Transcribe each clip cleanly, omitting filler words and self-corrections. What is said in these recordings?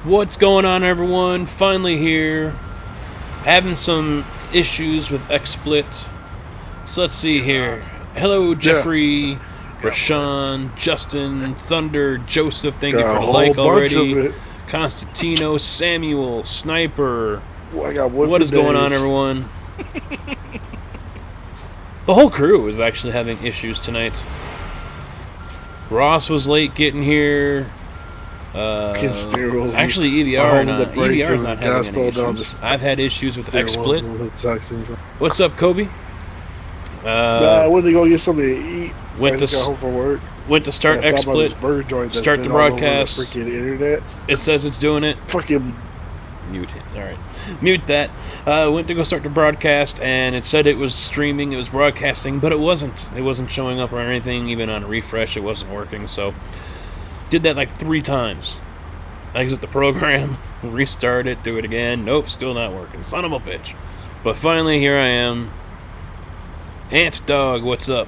What's going on, everyone? Finally here. Having some issues with XSplit. So let's see here. Hello, Jeffrey, Rashawn, Justin, Thunder, Joseph. Thank you for the like already. Constantino, Samuel, Sniper. What is going on, everyone? The whole crew is actually having issues tonight. Ross was late getting here. Actually, EVR not having any issues. I've had issues with XSplit. What's up, Kobe? I went to go get something to eat. Went to home from work. Went to start XSplit. Start the broadcast. Freaking internet. It says it's doing it. Fucking mute it. All right, mute that. Went to go start the broadcast, and it said it was streaming. It was broadcasting, but it wasn't. It wasn't showing up or anything. Even on a refresh, it wasn't working. So. Did that like 3 times. Exit the program, restart it, do it again. Nope, still not working. Son of a bitch. But finally, here I am. Ant Dog, what's up?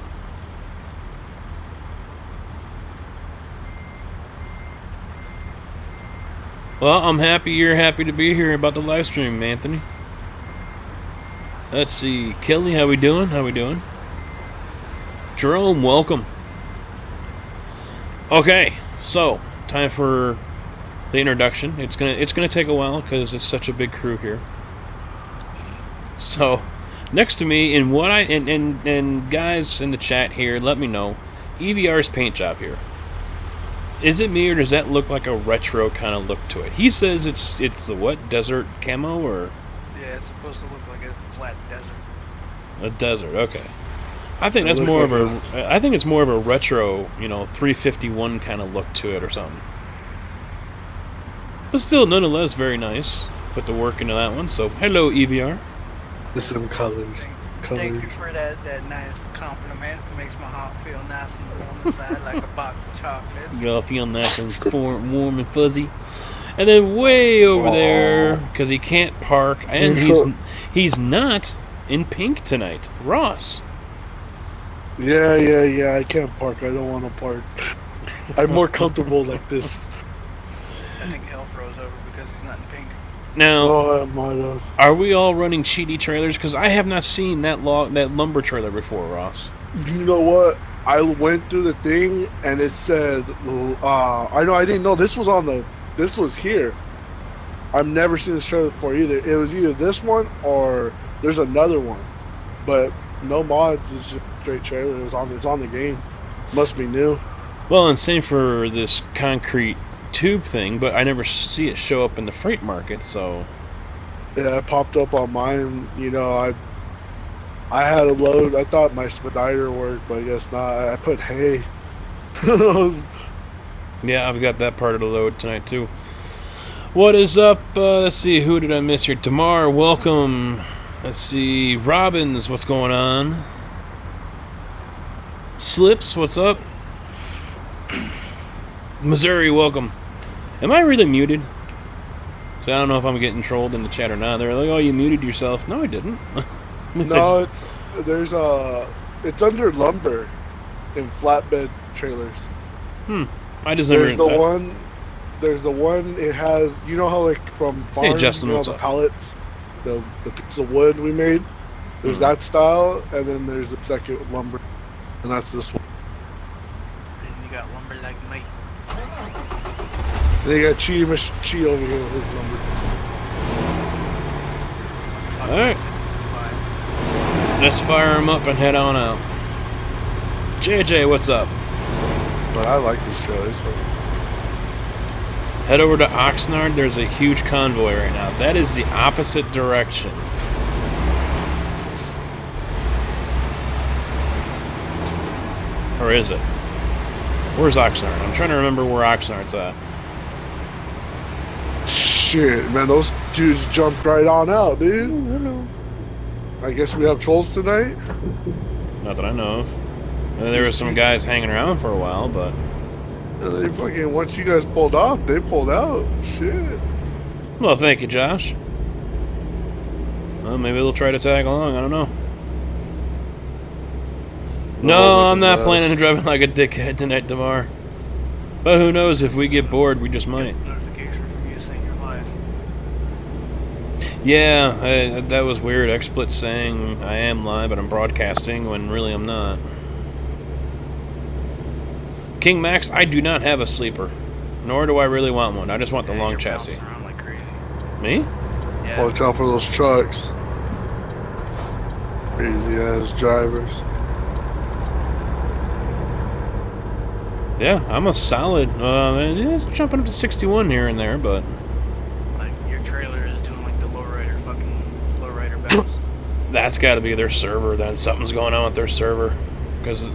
Well, I'm happy you're happy to be here about the live stream, Anthony. Let's see. Kelly, how we doing? How we doing? Jerome, welcome. Okay. So, time for the introduction. It's gonna take a while because it's such a big crew here. So, next to me, and guys in the chat here, let me know, EVR's paint job here. Is it me, or does that look like a retro kind of look to it? He says it's the what, desert camo, or? Yeah, it's supposed to look like a flat desert. A desert, okay. I think that's more of a. I think it's more of a retro, 351 kind of look to it or something. But still, nonetheless, very nice. Put the work into that one. So, hello, EVR. There's some colors. Thank you for that nice compliment. It makes my heart feel nice and warm inside, like a box of chocolates. You all feel nice and warm and fuzzy. And then way over there, because he can't park, and he's not in pink tonight. Ross. Yeah, I can't park. I don't want to park. I'm more comfortable like this. I think hell froze over because he's not in pink. Now, are we all running cheaty trailers? Because I have not seen that lumber trailer before, Ross. You know what? I went through the thing and it said, I didn't know this was here. I've never seen this trailer before either. It was either this one or there's another one, but no mods. It's just straight trailer. It's on the game. Must be new. Well, and same for this concrete tube thing, but I never see it show up in the freight market. So yeah, it popped up on mine. I had a load. I thought my Speditor worked, but I guess not. I put hay. Yeah, I've got that part of the load tonight too. What is up? Let's see. Who did I miss here? Tamar, welcome. Let's see. Robbins, what's going on? Slips, what's up? Missouri, welcome. Am I really muted? So I don't know if I'm getting trolled in the chat or not. They're like, "Oh, you muted yourself." No, I didn't. No, it's under lumber in flatbed trailers. I just never. There's the one. It has, how like from farm, hey, Justin, what's the up? pallets, the piece of wood we made. There's that style, and then there's a second lumber, and that's this one. And you got lumber like me. They got Chi over here with his lumber. Alright. Let's fire him up and head on out. JJ, what's up? But I like this trailer. Head over to Oxnard. There's a huge convoy right now. That is the opposite direction. Or is it? Where's Oxnard? I'm trying to remember where Oxnard's at. Shit, man, those dudes jumped right on out, dude. I guess we have trolls tonight? Not that I know of. And there were some guys hanging around for a while, but... They fucking, once you guys pulled off, they pulled out. Shit. Well, thank you, Josh. Well, maybe they'll try to tag along, I don't know. No, I'm not planning on driving like a dickhead tonight, Tamar. But who knows, if we get bored, we just might. Notification from you saying Yeah, that was weird. XSplit saying I am live, but I'm broadcasting when really I'm not. King Max, I do not have a sleeper. Nor do I really want one. I just want the long you're chassis. bouncing around like crazy. Me? Yeah. Watch out for those trucks. Crazy ass drivers. Yeah, I'm a solid. It's jumping up to 61 here and there, but Like your trailer is doing like the lowrider bounce. that's got to be their server. Then something's going on with their server, because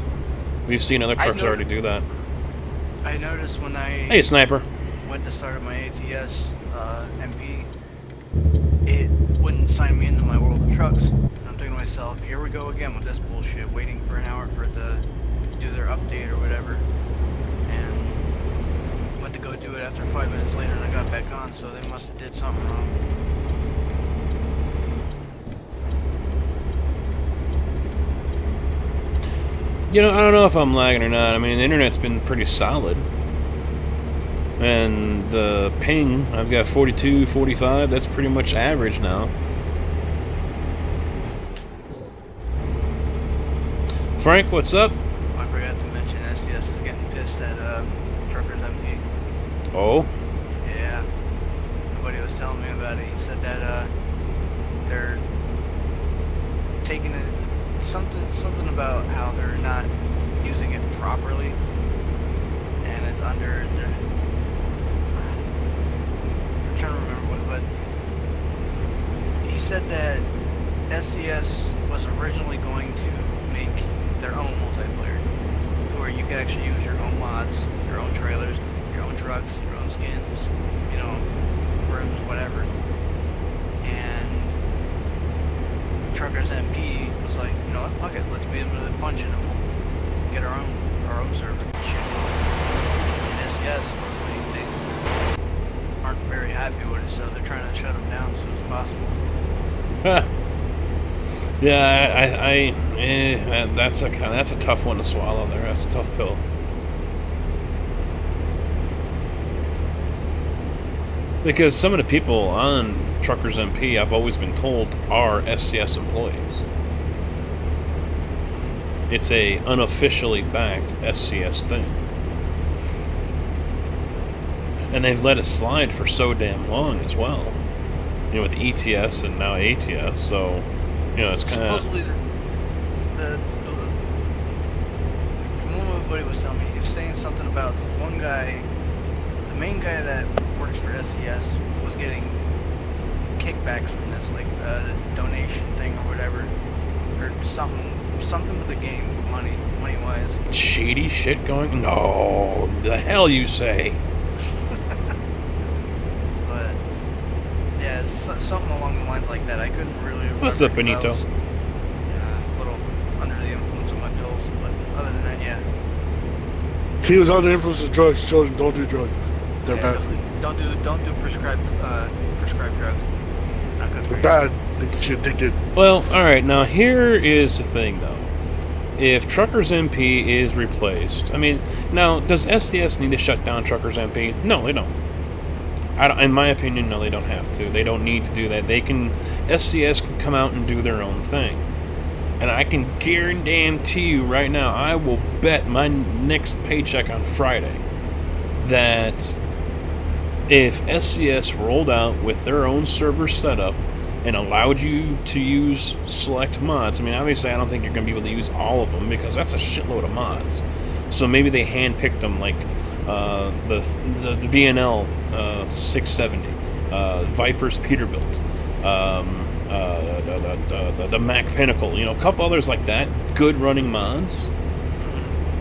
we've seen other trucks already do that. I noticed when I Hey, sniper. went to start my ATSMP, it wouldn't sign me into my World of Trucks. And I'm thinking to myself, here we go again with this bullshit, waiting for an hour for it to do their update or whatever. And went to go do it after 5 minutes later, and I got back on, so they must have did something wrong. You know, I don't know if I'm lagging or not. I mean, the internet's been pretty solid. And the ping, I've got 42, 45. That's pretty much average now. Frank, what's up? I forgot to mention SDS is getting pissed at Truckers MP. Oh? Yeah. Nobody was telling me about it. He said that they're taking it something about how they're not using it properly, and it's under their, I'm trying to remember what, but he said that SCS was originally going to make their own multiplayer, to where you could actually use your own mods, your own trailers, your own trucks, your own skins, you know, rims, whatever. And Truckers MP was like, you know what, fuck it, let's be able to punch it and we'll get our own server and shit. And SES, supposedly, they aren't very happy with it, so they're trying to shut them down as soon as possible. Yeah, that's a tough one to swallow there. That's a tough pill. Because some of the people on Truckers MP, I've always been told, are SCS employees. It's a unofficially backed SCS thing. And they've let it slide for so damn long as well. You know, with ETS and now ATS, so, you know, it's kind of... Supposedly, the from what everybody was telling me, he was saying something about one guy, the main guy that works for SES, was getting kickbacks from this, like donation thing or whatever, or something with the game, money-wise. Shady shit going? No, the hell you say? But yeah, it's something along the lines like that. I couldn't really remember. What's up, Benito? I was, a little under the influence of my pills, but other than that, yeah. He was under the influence of drugs. Children, don't do drugs. They're Yeah, bad for you. Don't do prescribed drugs. Not good for They're you. bad. They get you addicted. Well, alright, now here is the thing, though. If Truckers MP is replaced, I mean, now, does SDS need to shut down Truckers MP? No, they don't. In my opinion, no, they don't have to. They don't need to do that. SCS can come out and do their own thing. And I can guarantee you right now, I will bet my next paycheck on Friday that if SCS rolled out with their own server setup and allowed you to use select mods, I mean, obviously I don't think you're going to be able to use all of them because that's a shitload of mods. So maybe they handpicked them, like the VNL 670, Viper's Peterbilt, the Mac Pinnacle, you know, a couple others like that, good running mods.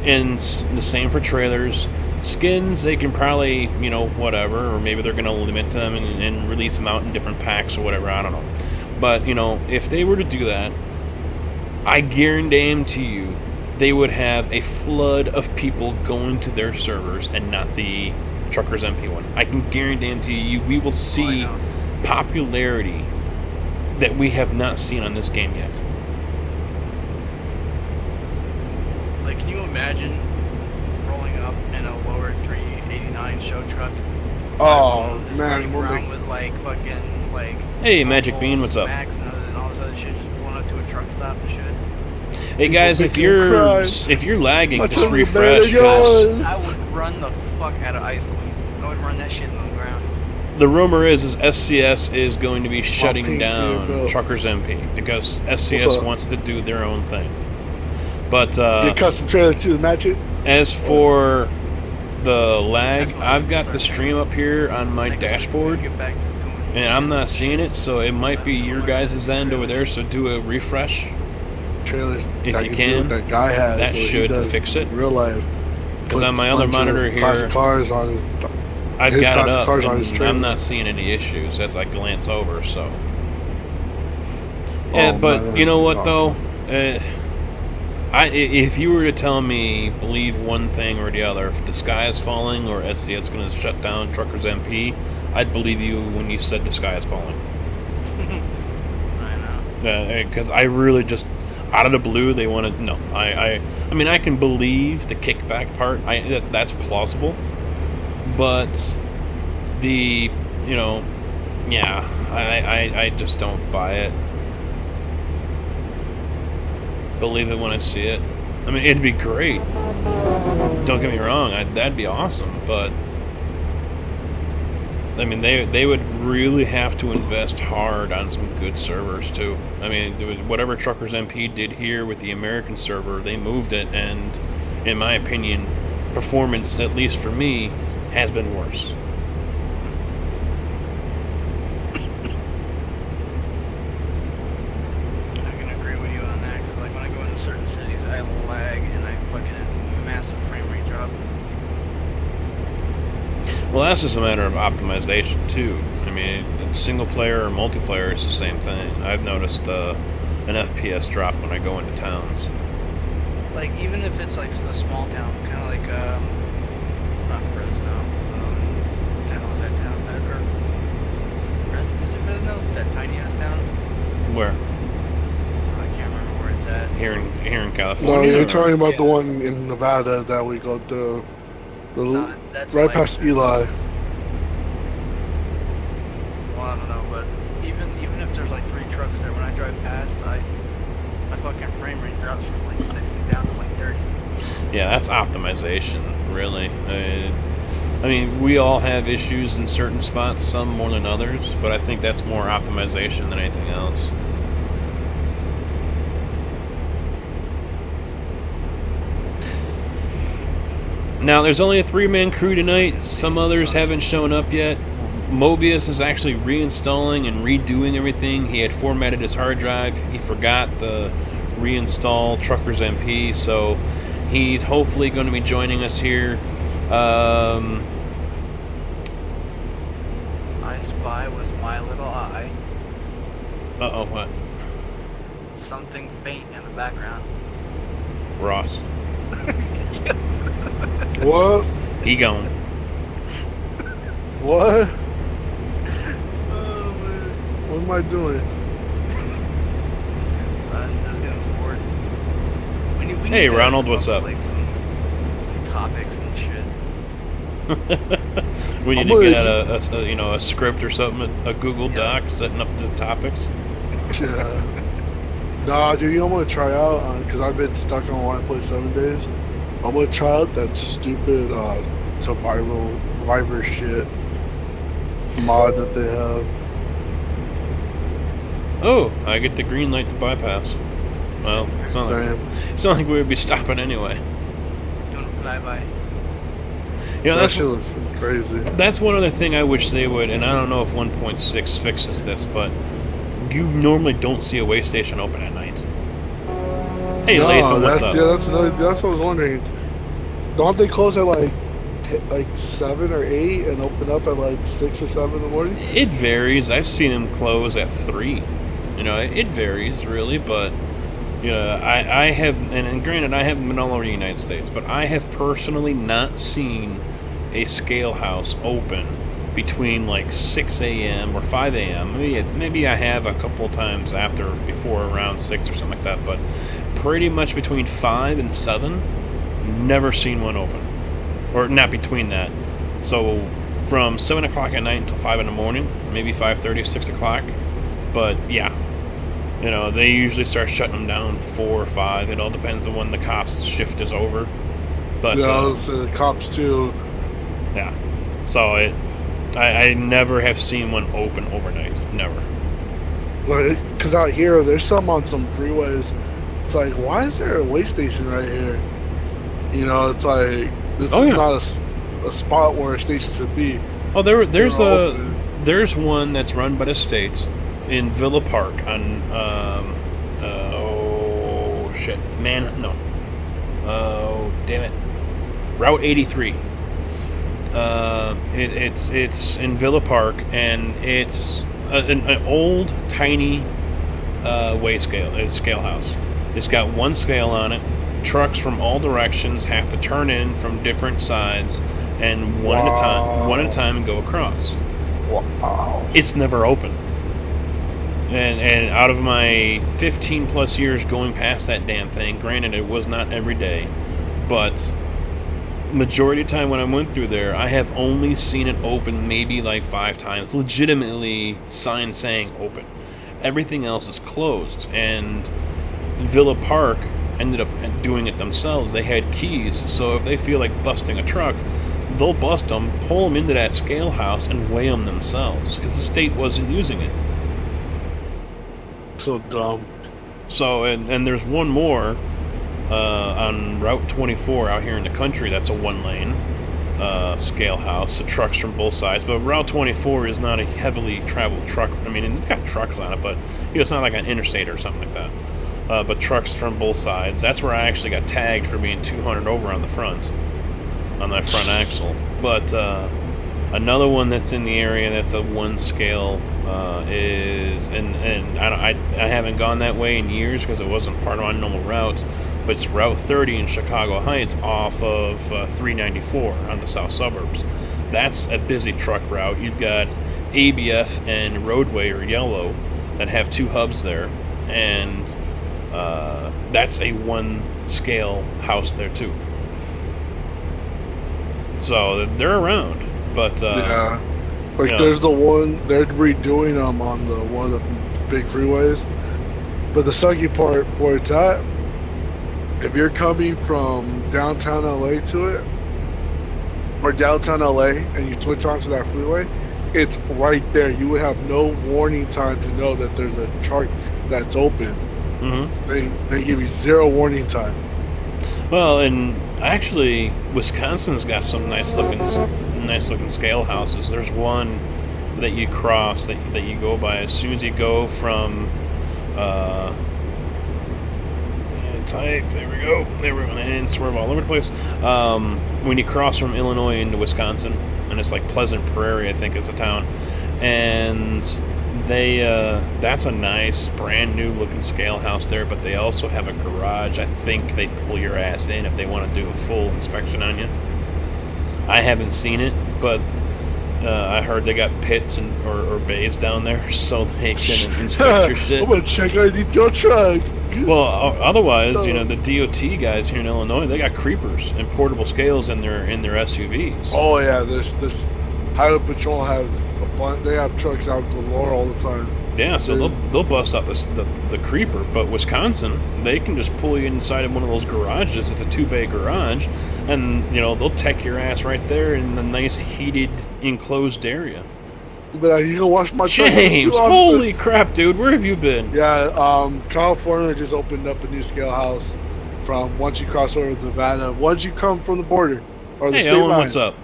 And the same for trailers. Skins, they can probably, you know, whatever, or maybe they're going to limit them and release them out in different packs or whatever, I don't know. But, you know, if they were to do that, I guarantee you they would have a flood of people going to their servers and not the Truckers MP one. I can guarantee you we will see popularity that we have not seen on this game yet. Like, can you imagine rolling up in a lower 389 show truck? Oh, Just man. running We'll around make... with like fucking like Hey, Magic Bean, what's up? Max and all this other shit, just pulling up to a truck stop and shit. Hey guys, if you're lagging, Much just of the refresh. better 'Cause I would run the fuck out of Ice Queen. I would run that shit on the ground. the rumor is SCS is going to be shutting pink down vehicle. Truckers MP because SCS What's up? wants to do their own thing. But Get custom trailer to match it. as for the lag, That's what I've I'm got the starting stream up here on my Next week, dashboard, we get back to doing and I'm not seeing it, so it might be your guys' end over there. So do a refresh. Trailers. If that you do can, what that guy has. that what he should does fix it. in real life. Because on Puts my a other bunch of monitor here, classic cars on his. I've his got it classic up, cars on his and trailer. I'm not seeing any issues as I glance over. So, yeah, Oh, but man, you know what awesome. though, if you were to tell me believe one thing or the other, if the sky is falling or SCS going to shut down Truckers MP, I'd believe you when you said the sky is falling. I know. Because I really just out of the blue they want to. No, I mean I can believe the kickback part. That's plausible, but the yeah, I just don't buy it. Believe it when I see it. I mean, it'd be great. Don't get me wrong, that'd be awesome, but I mean, they would really have to invest hard on some good servers too. I mean, there was whatever Truckers MP did here with the American server, they moved it, and in my opinion, performance, at least for me, has been worse. I can agree with you on that. 'Cause like when I go into certain cities, I lag and I fucking massive frame rate drop. Well, that's just a matter of optimization too. I mean, single player or multiplayer is the same thing. I've noticed an FPS drop when I go into towns. Like even if it's like a small town, kind of like not Fresno. What the hell is that town? Is it Fresno? That tiny ass town? Where? I can't remember where it's at. Here in No, California? you're or- talking about Yeah. the one in Nevada that we go through. No, that's Right like, past Eli. Well, I don't know, but even if there's like 3 trucks there, when I drive past, my fucking frame rate drops from like 60 down to like 30. Yeah, that's optimization, really. I mean, we all have issues in certain spots, some more than others, but I think that's more optimization than anything else. Now, there's only a 3-man crew tonight. Some others haven't shown up yet. Mobius is actually reinstalling and redoing everything. He had formatted his hard drive. He forgot to reinstall Truckers MP, so he's hopefully going to be joining us here. I spy was my little eye. Uh-oh, what? Something faint in the background. Ross. What? He gone. What? Oh man. What am I doing? I'm just getting bored. We need Hey, to Ronald, come what's up? Like some topics and shit. We need I'm to gonna- get out a script or something, a Google Doc setting up the topics. Yeah. Nah, dude, I'm gonna try out because I've been stuck on wanting to play 7 days. I'm gonna try out that stupid survivor shit mod that they have. Oh, I get the green light to bypass. Well, it's not like we would be stopping anyway. Doing a flyby. You know, That that's shit looks crazy. That's one other thing I wish they would, and I don't know if 1.6 fixes this, but you normally don't see a way station open at night. Hey, No, Latham, what's up? Yeah, that's what I was wondering. Don't they close at like 7 or 8 and open up at like 6 or 7 in the morning? It varies. I've seen them close at 3. You know, it varies really, but you know, I have, and granted, I haven't been all over the United States, but I have personally not seen a scale house open between like 6 a.m. or 5 a.m. Maybe I have a couple of times before around 6 or something like that, but pretty much between 5 and 7, never seen one open. Or not between that. So from 7 o'clock at night until 5 in the morning, maybe 5:30, 6 o'clock, But yeah, you know, they usually start shutting them down 4 or 5. It all depends on when the cops shift is over. But so the cops too. yeah, so I never have seen one open overnight. Never. Because out here, there's some on some freeways. It's like, why is there a way station right here? You know, it's like this is not a spot where a station should be. Oh, there's one that's run by the state in Villa Park on oh damn it, Route 83. It's in Villa Park, and it's an old tiny scale house. It's got one scale on it. Trucks from all directions have to turn in from different sides, and one at a time, and go across. Wow. It's never open. And out of my 15 plus years going past that damn thing, granted it was not every day, but majority of the time when I went through there, I have only seen it open maybe like 5 times. Legitimately signs saying open. Everything else is closed. And Villa Park ended up doing it themselves. They had keys, so if they feel like busting a truck, they'll bust them, pull them into that scale house, and weigh them themselves, because the state wasn't using it. So dumb. So, and there's one more on Route 24 out here in the country that's a 1-lane scale house. The trucks from both sides, but Route 24 is not a heavily traveled truck. I mean, it's got trucks on it, but you know, it's not like an interstate or something like that. But trucks from both sides. That's where I actually got tagged for being 200 over on the front, on that front axle. But another one that's in the area that's a 1 scale is, and I haven't gone that way in years because it wasn't part of my normal route, but it's Route 30 in Chicago Heights off of 394 on the south suburbs. That's a busy truck route. You've got ABF and Roadway or Yellow that have 2 hubs there, and that's a 1 scale house there too. So they're around, but yeah, like there's the one they're redoing them on the one of the big freeways. But the sucky part where it's at, if you're coming from downtown LA to it, or downtown LA, and you switch onto that freeway, it's right there. You would have no warning time to know that there's a truck that's open. Mm-hmm. They give you 0 warning time. Well, and actually, Wisconsin's got some nice looking scale houses. There's one that you cross that you go by as soon as you go from there we go, and swerve all over the place. When you cross from Illinois into Wisconsin, and it's like Pleasant Prairie, I think is the town, and they that's a nice brand new looking scale house there, but they also have a garage. I think they pull your ass in if they want to do a full inspection on you. I haven't seen it, but I heard they got pits or bays down there so they can inspect your shit. I'm gonna check underneath your truck. Well, otherwise, you know, the DOT guys here in Illinois, they got creepers and portable scales in their SUVs. Oh yeah, this Highway Patrol has a bunch. They have trucks out galore all the time. Yeah, so they'll bust up the creeper, but Wisconsin, they can just pull you inside of one of those garages. It's a 2-bay garage, and you know they'll tech your ass right there in the nice heated enclosed area. But you can wash my truck. James, holy crap, dude, where have you been? Yeah, California just opened up a new scale house from once you cross over to Nevada. Once you come from the border or the hey, state Ellen, line, what's up?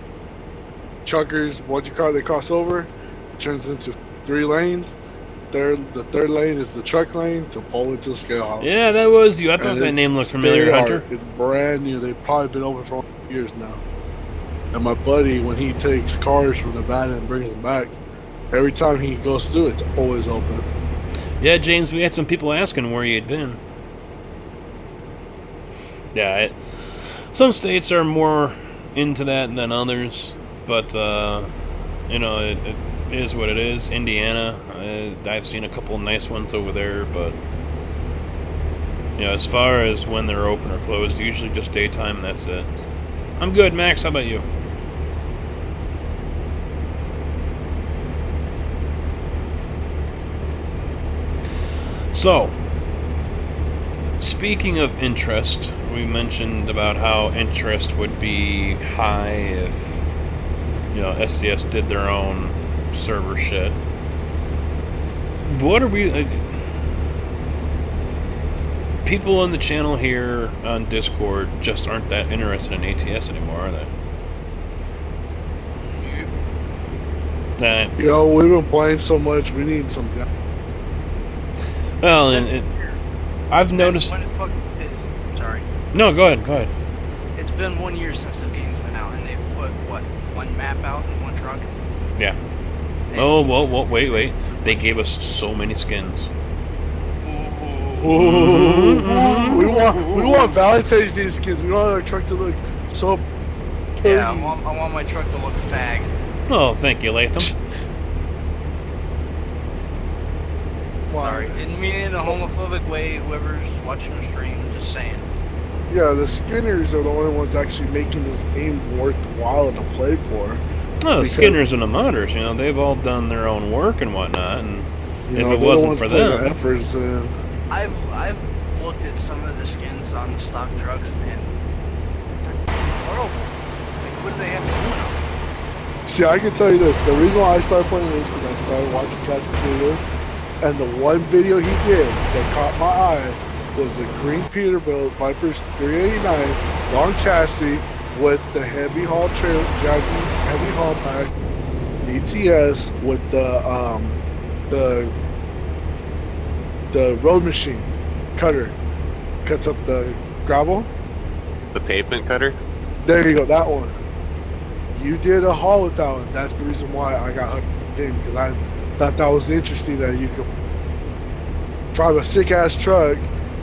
Truckers, once they cross over, it turns into 3 lanes. The third lane is the truck lane to pull into the scale house. Yeah, that was you. I thought that name looked familiar, Hunter. It's brand new. They've probably been open for years now. And my buddy, when he takes cars from Nevada and brings them back, every time he goes through, it's always open. Yeah, James, we had some people asking where you had been. Yeah, some states are more into that than others, but you know, it is what it is. Indiana, I've seen a couple of nice ones over there, but you know, as far as when they're open or closed, usually just daytime, and that's it. I'm good, Max. How about you? So, speaking of interest, we mentioned about how interest would be high if, SDS did their own server shit. What are we... people on the channel here on Discord just aren't that interested in ATS anymore, are they? We've been playing so much, we need some... Well, and I've noticed... Sorry. No, go ahead. It's been 1 year since the game's been out, and they've put, what, one map out in one truck? Yeah. Oh, well, wait. They gave us so many skins. Ooh. We want Valentine's Day skins. We want our truck to look so pretty. Yeah, I want my truck to look fag. Oh, thank you, Latham. Sorry, didn't mean it in a homophobic way. Whoever's watching the stream, just saying. Yeah, the Skinners are the only ones actually making this game worthwhile to play for. No, the Skinners and the Modders, they've all done their own work and whatnot, and if it wasn't for them... efforts, I've looked at some of the skins on the stock trucks, and they're horrible. Like, what do they have to do now? See, I can tell you this. The reason why I started playing this is because I started watching Casket videos, and the one video he did that caught my eye was the green Peterbilt Viper's 389 long chassis with the heavy haul trailer, chassis, heavy haul pack, ETS with the road machine cutter, cuts up the gravel. The pavement cutter? There you go, that one. You did a haul with that one. That's the reason why I got hooked in the game, because I thought that was interesting that you could drive a sick ass truck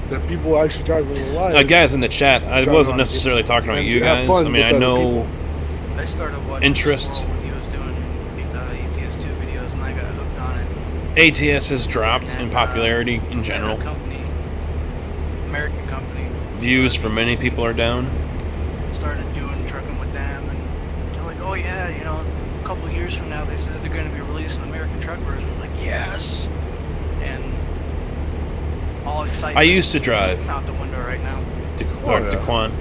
that people actually drive in real life. Guys in the chat, I wasn't necessarily talking about you guys. I mean, I know I started watching interest. when he was doing ETS2 videos, and I got hooked on it. ATS has dropped in popularity in general. American company. Views for many people are down. Started doing trucking with them, and they're like, oh yeah, a couple of years from now, they said they're going to be releasing an American truck version. I'm like, yes! And all excited. I used to drive. Out the window right now. Daquan.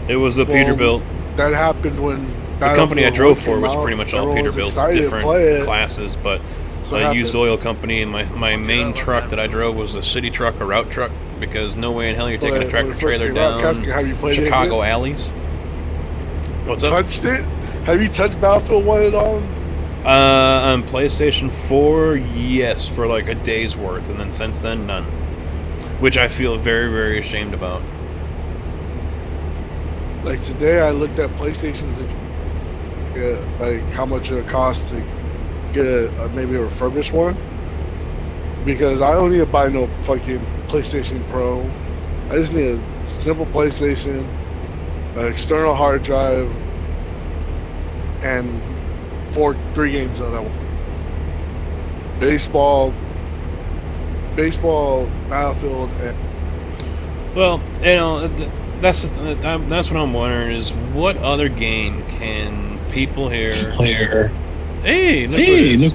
It was a Peterbilt. That happened when the company I drove for was pretty much all Peterbilts, different classes, but I used oil company, and my main truck that I drove was a city truck, a route truck, because no way in hell you're taking a tractor trailer down Chicago alleys. What's up? Touched it? Have you touched Battlefield 1 at all? On PlayStation 4, yes, for like a day's worth, and then since then, none. Which I feel very, very ashamed about. Like today, I looked at PlayStations and like how much it costs to get maybe a refurbished one, because I don't need to buy no fucking PlayStation Pro. I just need a simple PlayStation, an external hard drive, and 3 games on that one. Baseball, Battlefield, and well, that's what I'm wondering is what other game can people here? Hey, look.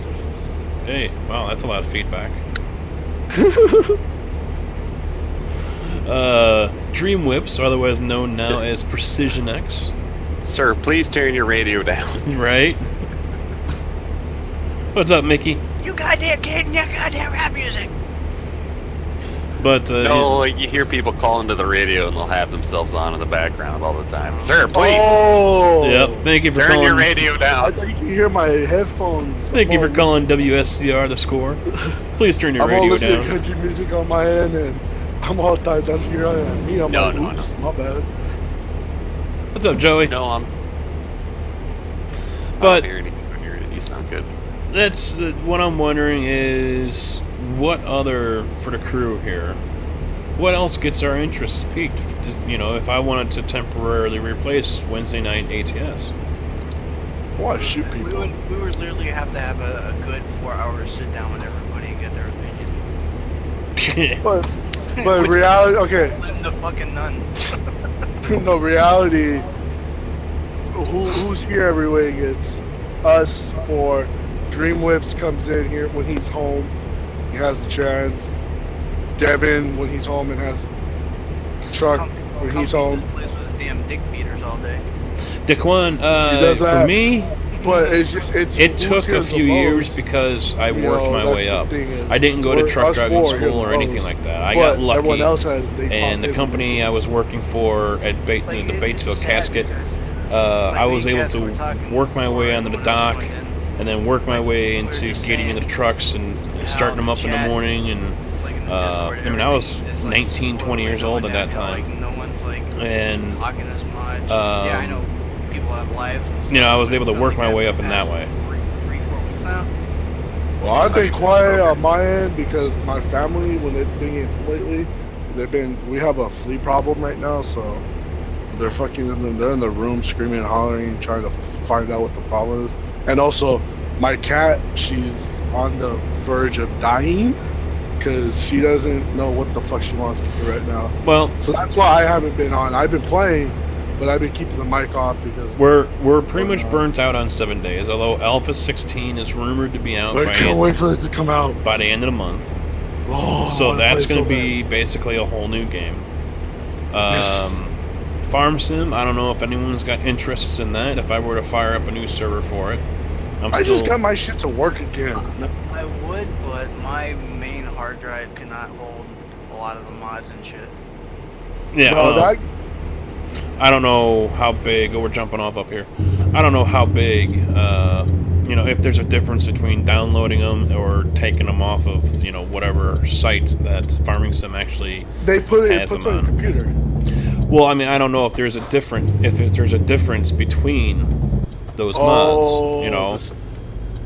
Hey, wow, that's a lot of feedback. Dream Whips, otherwise known now as Precision X. Sir, please turn your radio down. Right. What's up, Mickey? You goddamn kid and your goddamn rap music. But no, you hear people calling to the radio and they'll have themselves on in the background all the time. Sir, please. Oh. Yep. Thank you for turn calling your radio down. I thought you could hear my headphones. Thank you for calling WSCR The Score. Please turn your radio down. I'm all listening to country music on my end, and I'm all tired. That's me. I'm no, like, no, oops, no. my bad. What's up, Joey? No, I But don't hear anything. You sound good. That's what I'm wondering is what other for the crew here. What else gets our interest peaked? If I wanted to temporarily replace Wednesday night ATS. I want to shoot people. We would literally have to have a good 4 hours sit down with everybody and get their opinion. But reality, okay. Listen to fucking none. No, reality. Who's here every week? It's us for Dream Whips comes in here when he's home. He has the trans. Devin, when he's home, and has truck when he's home. Plays with his damn dick beaters all day. Daquan, does for that. me, But it's just it who's took a here the few years most. because I You worked know, my that's way the up. thing is, I didn't go to truck us driving four here school or the anything most. like that. I But got lucky. everyone else has. And the company I was working for at Like, the it's Batesville sad Casket, because, I was me and able Casket were to talking work my way before onto the everyone else dock, joined in, and then work my like, way we were into just getting into the saying trucks and how starting them the up in the chat, morning. And like in the I Discord, mean, I was everything is, like, 19, 20 years slowly old at going that downhill, time. like, no one's like And talking as much. Yeah, I know people have lives. And stuff, you know, I was but able to it's been work like my that way for up the in that past way. 3-4 weeks now. Well, I've been quiet on my end because my family, when they've been lately, we have a flea problem right now, so they're they're in the room screaming and hollering, trying to find out what the problem is. And also, my cat, she's on the verge of dying because she doesn't know what the fuck she wants to do right now. Well, So that's why I haven't been on. I've been playing, but I've been keeping the mic off because we're pretty much burnt out on 7 days. Although Alpha 16 is rumored to be out I can't wait for it to come out by the end of the month. Oh, So that's going so to be basically a whole new game. Yes. Farm Sim, I don't know if anyone's got interests in that. If I were to fire up a new server for it, I just got my shit to work again. I would, but my main hard drive cannot hold a lot of the mods and shit. Yeah, No, I don't know how big. Oh, we're jumping off up here. I don't know how big. You know, if there's a difference between downloading them or taking them off of whatever site that Farming Sim actually they put it. It has puts them on your computer. Well, I mean, I don't know if there's a difference between those mods. You know,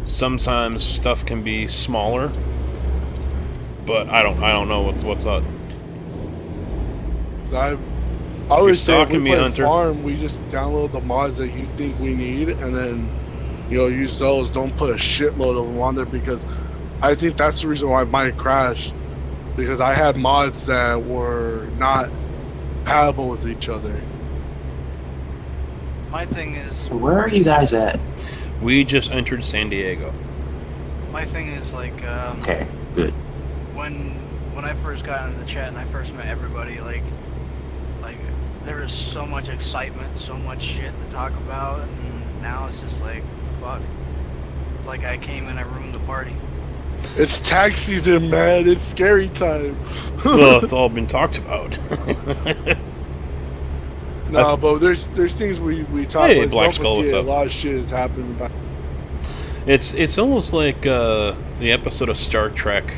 sometimes stuff can be smaller, but I don't know what's up. I always say if we me, play Hunter. farm, we just download the mods that you think we need, and then use those. Don't put a shitload of them on there because I think that's the reason why mine crashed, because I had mods that were not compatible with each other. My thing is, Where are you guys at? We just entered San Diego. my thing is like, Okay, good. when I first got into the chat and I first met everybody, like there was so much excitement, so much shit to talk about, and now it's just like, fuck. It's like I came and I ruined the party. It's tax season, man. It's scary time. Well, it's all been talked about. No, but there's things we talk Hey, about. Black Don't Skull, what's forget, up? A lot of shit has happened about. It's almost like the episode of Star Trek,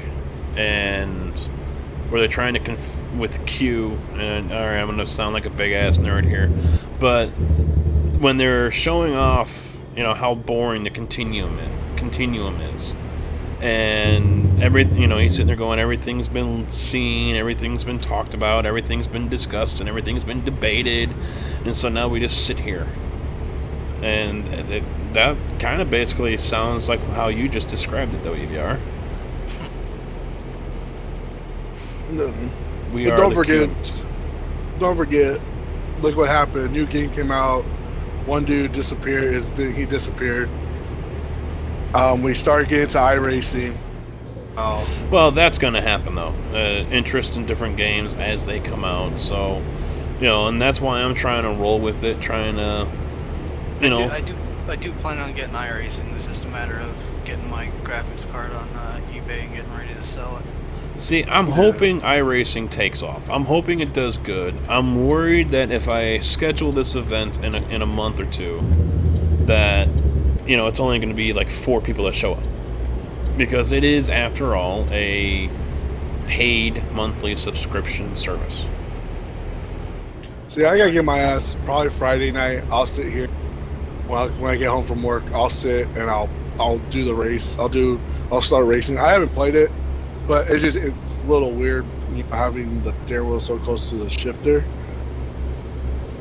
and where they're trying to with Q. And all right, I'm gonna sound like a big ass nerd here, but when they're showing off, how boring the continuum is, and he's sitting there going, everything's been seen, everything's been talked about, everything's been discussed, and everything's been debated, and so now we just sit here. And that kind of basically sounds like how you just described it, though, EVR. We are Don't the forget. cube. Don't forget. Look what happened. A new game came out. One dude disappeared. He disappeared. We started getting to iRacing. Well, that's going to happen, though. Interest in different games as they come out. So, and that's why I'm trying to roll with it, trying to, I do plan on getting iRacing. It's just a matter of getting my graphics card on eBay and getting ready to sell it. See, I'm hoping iRacing takes off. I'm hoping it does good. I'm worried that if I schedule this event in a month or two, that, it's only going to be like 4 people that show up. Because it is, after all, a paid monthly subscription service. See, I gotta get my ass probably Friday night. I'll sit here when I get home from work. I'll sit and I'll do the race. I'll start racing. I haven't played it, but it's a little weird having the steering wheel so close to the shifter.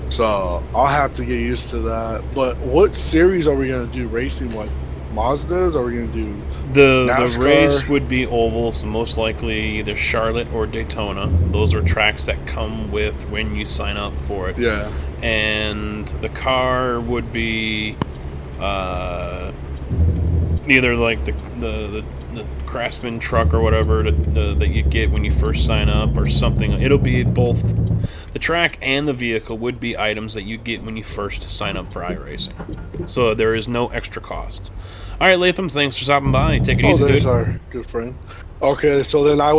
So I'll have to get used to that. But what series are we gonna do racing? Like Mazdas? Are we gonna do the NASCAR? race would be oval, so most likely either Charlotte or Daytona. Those are tracks that come with when you sign up for it. Yeah. And the car would be either like the the Craftsman truck or whatever that you get when you first sign up or something. It'll be both the track and the vehicle would be items that you get when you first sign up for iRacing. So there is no extra cost. All right, Latham, thanks for stopping by. Take it easy, there's dude. our good friend. Okay, so then I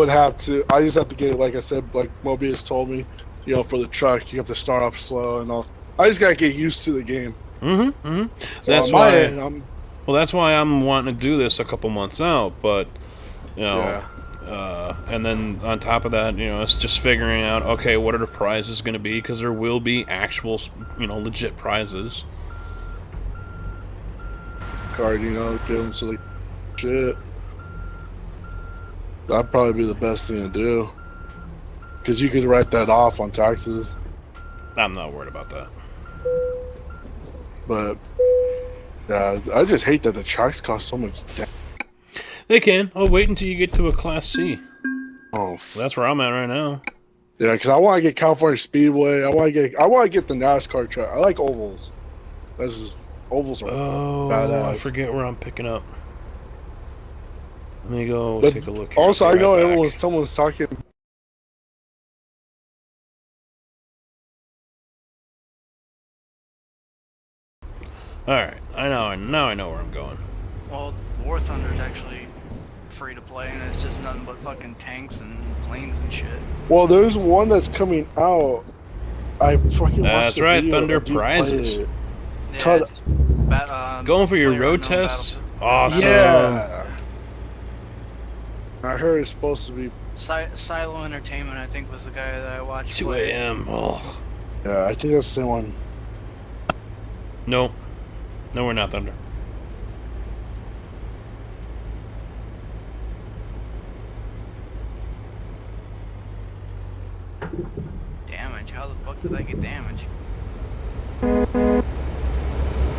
just have to get, like I said, like Mobius told me, you know, for the truck, you have to start off slow and all. I just gotta get used to the game. So That's on my why. end, That's why I'm wanting to do this a couple months out, but you know, and then on top of that, you know, it's just figuring out, okay, what are the prizes going to be? Because there will be actual, you know, legit prizes. card, you know, give them some shit. That'd probably be the best thing to do. Because you could write that off on taxes. I'm not worried about that. But, yeah, I just hate that the tracks cost so much. They can. I'll wait until you get to a Class C. Oh, Well, that's where I'm at right now. yeah, because I want to get California Speedway. I want to get the NASCAR track. I like ovals. Ovals are badass. I forget where I'm picking up. Let me go But take a look here. also, I Be know right back. someone's talking. Alright, now I know where I'm going. Well, War Thunder's actually free to play, and it's just nothing but fucking tanks and planes and shit. Well, there's one that's coming out. I fucking watched That's the right, video Thunder of you playing prizes. it. Yeah, Cut- it's Going for your player road unknown tests? battlefield. Awesome. Yeah. I heard it's supposed to be. Silo Entertainment, I think, was the guy that I watched 2 play. a.m. Oh. Yeah, I think that's the same one. No. No, we're not Thunder. Damage? How the fuck did I get damage?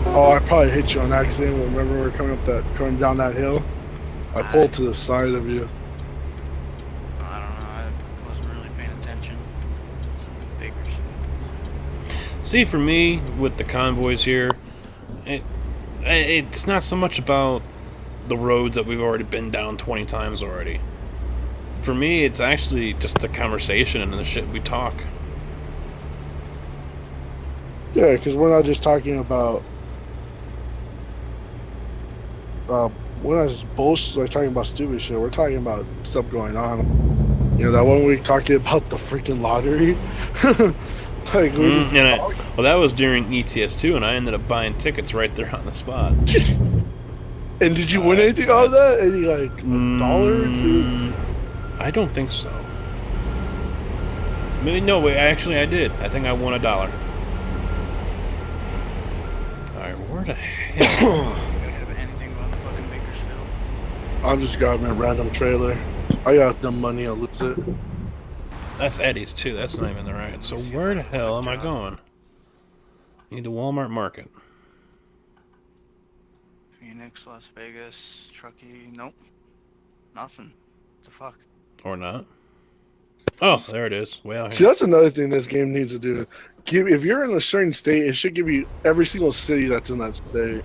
Oh, I probably hit you on accident. Remember we were coming down that hill? I pulled to the side of you. I don't know. I wasn't really paying attention. Some figures. See, for me, with the convoys here, it's not so much about the roads that we've already been down 20 times already. For me, it's actually just the conversation and the shit we talk. Yeah, because we're not just talking about. We're not just bullshit, like talking about stupid shit. We're talking about stuff going on. You know, that one week talking about the freaking lottery. Like, we just talk. Well, that was during ETS2, and I ended up buying tickets right there on the spot. And did you win anything out of that? Any, like, a dollar or two? I don't think so. Maybe, no, wait, actually I did. I think I won $1. Alright, where the hell? You have anything about the fucking Bakersfield? I'm just grabbing a random trailer. I got the money, I'll lose it. That's Eddie's too, that's not even the right. So where the hell am I going? Need the Walmart Market. Phoenix, Las Vegas, Truckee. Nope. Nothing. What the fuck? Or not. Oh, there it is. Way out See, here. that's another thing this game needs to do. If you're in a certain state, it should give you every single city that's in that state.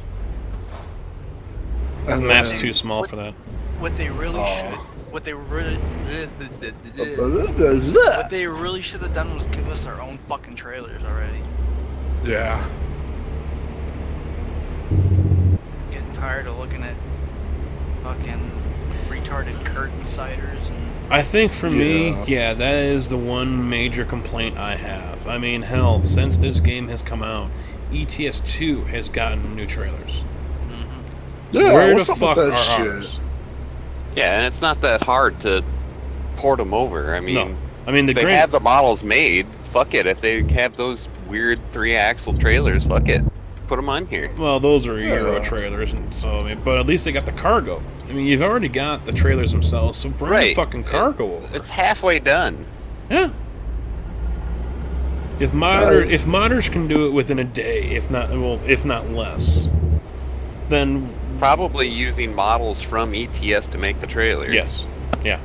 The And map's then- too small for that. What they really Oh. should. What they really. What they really should have done was give us our own fucking trailers already. Yeah. Getting tired of looking at fucking retarded curtain siders and. I think for me, Yeah. yeah, that is the one major complaint I have. I mean, hell, since this game has come out, ETS2 has gotten new trailers. Yeah, Where the what's up with fuck that are shit? ours? Yeah, and it's not that hard to port them over. I mean, No. I mean, the they grand- have the models made. Fuck it. If they have those weird 3-axle trailers, fuck it. Put them on here. Well, those are Euro Yeah. trailers, and so I mean, but at least they got the cargo. I mean, you've already got the trailers themselves, so bring the Right. fucking cargo over. It's halfway done. Yeah. If modders can do it within a day, if not less, then Probably using models from ETS to make the trailer. yes, yeah.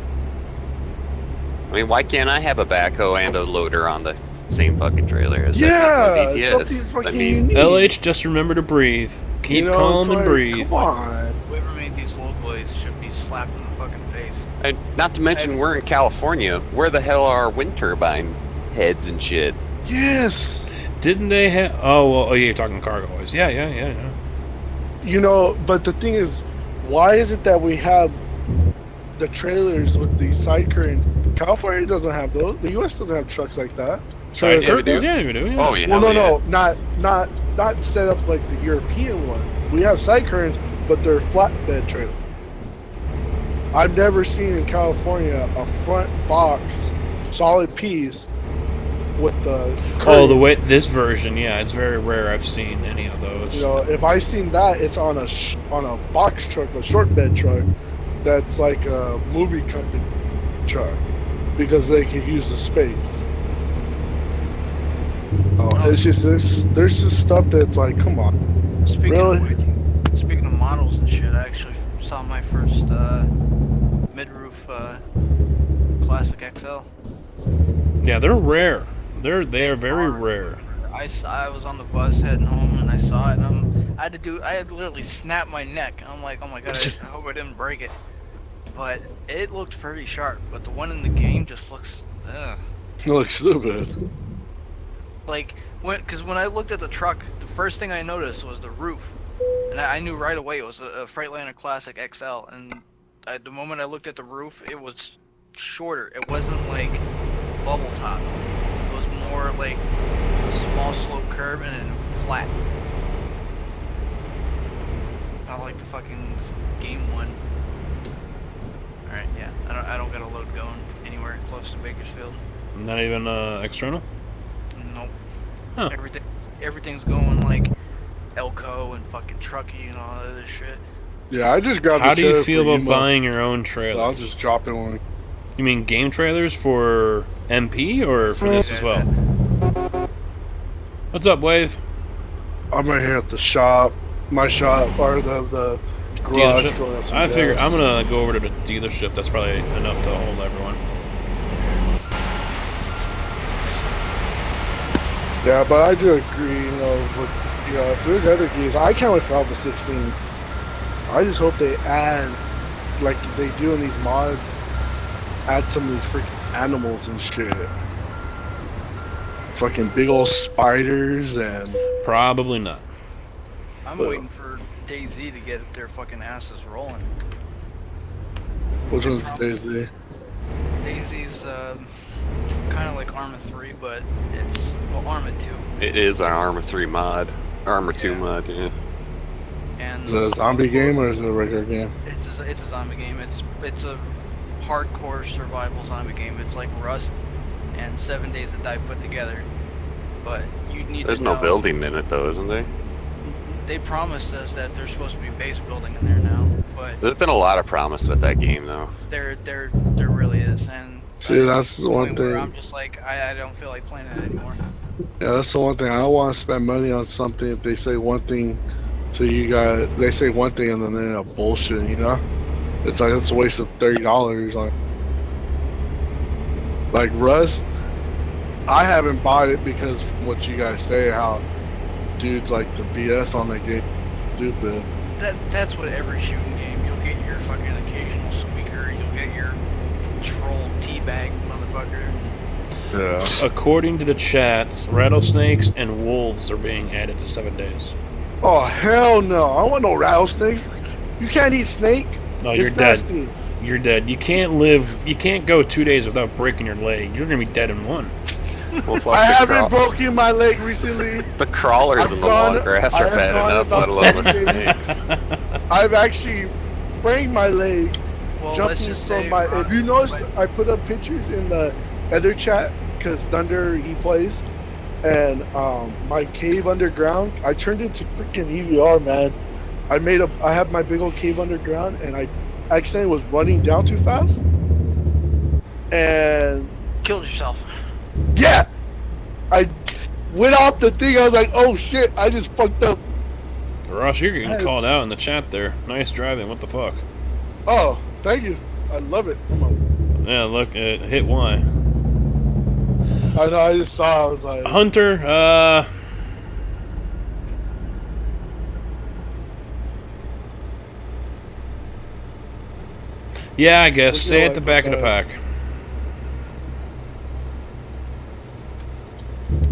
I mean, why can't I have a backhoe and a loader on the same fucking trailer as Yeah, that with ETS? something I fucking mean, unique. LH, just remember to breathe. Keep You know, calm it's and like, breathe. Come on. Whoever made these wool boys should be slapped in And not to mention, we're in California. Where the hell are wind turbine heads and shit? Yes. Didn't they have? Oh, well, oh, yeah, you're talking cargo wise. Yeah, yeah, yeah, yeah. You know, but the thing is, why is it that we have the trailers with the side current? California doesn't have those. The U.S. doesn't have trucks like that. Side Yeah, we curtains? do. Yeah, we do. Yeah. Oh, yeah. Well, no, hell no, not set up like the European one. We have side currents, but they're flatbed trailers. I've never seen in California a front box, solid piece with the. Oh, curtain. the way this version, yeah, it's very rare. I've seen any of those. You know, if I seen that, it's on a box truck, a short bed truck, that's like a movie company truck, because they can use the space. Oh, it's just there's just stuff that's like, come on. Speaking Really? of which, speaking of models and shit, I actually saw my first mid-roof classic XL. Yeah, they're rare. They are very rare. I was on the bus heading home and I saw it and I had to literally snap my neck. I'm like, oh my god, I hope I didn't break it. But it looked pretty sharp. But the one in the game just looks, ugh. It looks stupid. Like, because when I looked at the truck, the first thing I noticed was the roof. And I knew right away it was a Freightliner Classic XL. And the moment I looked at the roof, it was shorter. It wasn't like bubble top. It was more like a small slope curve and then flat. Not like the fucking game one. Alright, yeah. I don't got a load going anywhere close to Bakersfield. Not even external. Nope. Huh. Everything's going like Elko and fucking Truckee and all that other shit. Yeah, I just grabbed. How the do you trailer feel for about buying your own trailer? I'll just drop it on. You mean game trailers for MP or for this as well? What's up, Wave? I'm right here at the shop, my shop, or the garage. Dealership? filling up some I figure gas. I'm gonna go over to the dealership. That's probably enough to hold everyone. Yeah, but I do agree. You know, with, if there's other games, I can't wait for Alpha 16. I just hope they add, like they do in these mods, add some of these freaking animals and shit. Fucking big old spiders and. Probably not. I'm waiting for DayZ to get their fucking asses rolling. Which one's Daisy? DayZ's kind of like Arma 3, but it's Arma 2. It is an Arma 3 mod. Arma 2 mod, yeah. And Is it a zombie game or is it a regular game? it's a zombie game. It's a hardcore survival zombie game. It's like Rust and 7 Days to Die put together. But you need There's to no know, building in it though, isn't there? They promised us that there's supposed to be base building in there now, but There's been a lot of promise with that game though. there really is. And See, that's the one point where thing. I'm just like, I don't feel like playing it anymore. Yeah, that's the one thing. I don't want to spend money on something if they say one thing to you guys. They say one thing and then they end up bullshit, you know? It's like, it's a waste of $30. Like Rust, I haven't bought it because from what you guys say, how dudes like to BS on the game. Stupid. That's what every shooting game. You'll get your fucking occasional squeaker. You'll get your troll teabag motherfucker. Yeah. According to the chat, rattlesnakes and wolves are being added to 7 days. Oh, hell no. I want no rattlesnakes. You can't eat snake. No, It's you're dead. nasty. You're dead. You can't go 2 days without breaking your leg. You're gonna be dead in one. Well, fuck I the haven't broken my leg recently. The crawlers I've in the gone- long grass I are have bad gone enough, about let alone the 10 days. snakes. I've actually sprained my leg Well, let's jumping just from say, my. Ron, If you noticed, but- I put up pictures in the other chat because Thunder he plays, and my cave underground. I turned it to freaking EVR, man. I have my big old cave underground, and I accidentally was running down too fast, and killed yourself. yeah, I went off the thing. I was like, oh shit, I just fucked up. Ross, you're getting Hey. called out in the chat there. Nice driving. What the fuck? Oh, thank you. I love it. Come on. Yeah, look, hit Y. I know. I just saw. I was like, Hunter, Yeah, I guess. Look Stay at at the like back of the that. pack.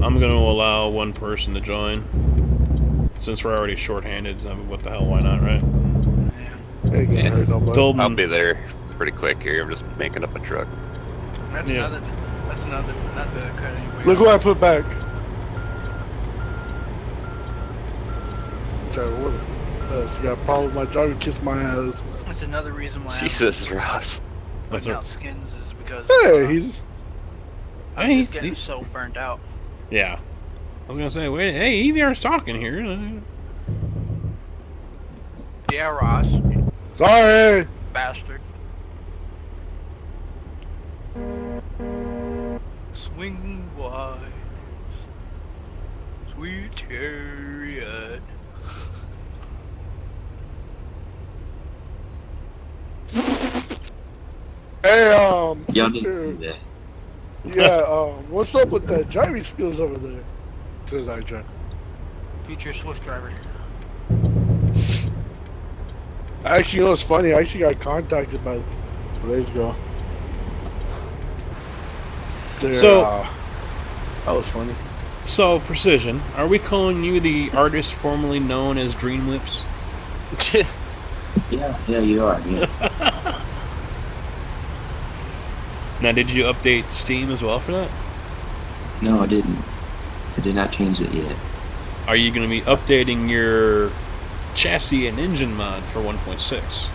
I'm going to allow one person to join. Since we're already short-handed, I mean, what the hell, why not, right? Yeah. Ain't gonna hurt nobody. Told I'll him, be there pretty quick here. I'm just making up a truck. That's Yeah. another. That's another. Not to cut anybody. Look off. what I put back. Driver, what the you got a problem with my driver? Kiss my ass. That's another reason why Jesus, Ross. I'm That's putting a- out skins is because Hey, he's I'm Hey, just getting so burnt out. yeah. I was going to say, wait, hey, EVR's talking here. Yeah, Ross, sorry. bastard. Swing wide, sweet chariot. Hey, Y'all need to sister. see that. Yeah, what's up with the driving skills over there? Says I drive. Future Swift driver. Actually, you know what's funny? I actually got contacted by 2 days ago. So- that was funny. So, Precision, are we calling you the artist formerly known as Dream Lips? Yeah, you are. Yeah. Now, did you update Steam as well for that? No, I didn't. I did not change it yet. Are you going to be updating your chassis and engine mod for 1.6?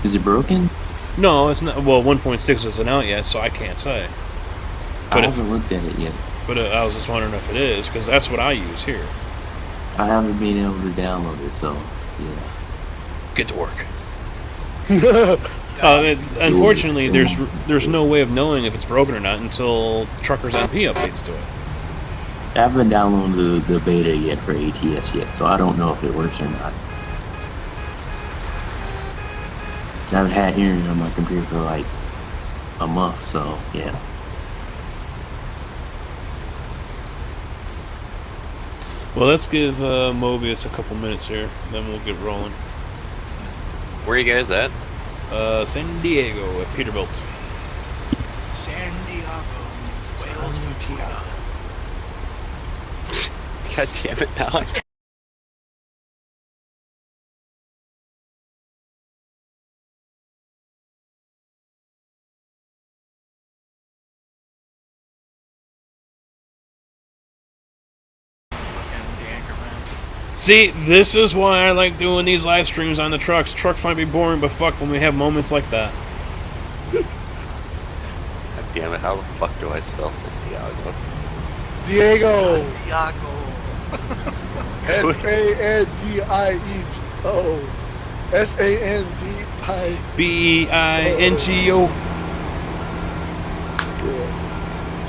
Is it broken? No, it's not. Well, 1.6 isn't out yet, so I can't say. I But if, haven't looked at it yet. but I was just wondering if it is, because that's what I use here. I haven't been able to download it, so yeah. Get to work. Unfortunately, there's no way of knowing if it's broken or not until Truckers MP updates to it. I haven't downloaded the beta yet for ATS yet, so I don't know if it works or not. I haven't had internet on my computer for like a month, so yeah. Well, let's give Mobius a couple minutes here, then we'll get rolling. Where are you guys at? San Diego at Peterbilt. San Diego. Whales and tuna. God damn it, now. Fucking the Anchorman. See, this is why I like doing these live streams on the trucks. Trucks might be boring, but fuck, when we have moments like that. God damn it, how the fuck do I spell Santiago? Diego. Diego. Sandiego. Sandi. B-E-I-N-G-O.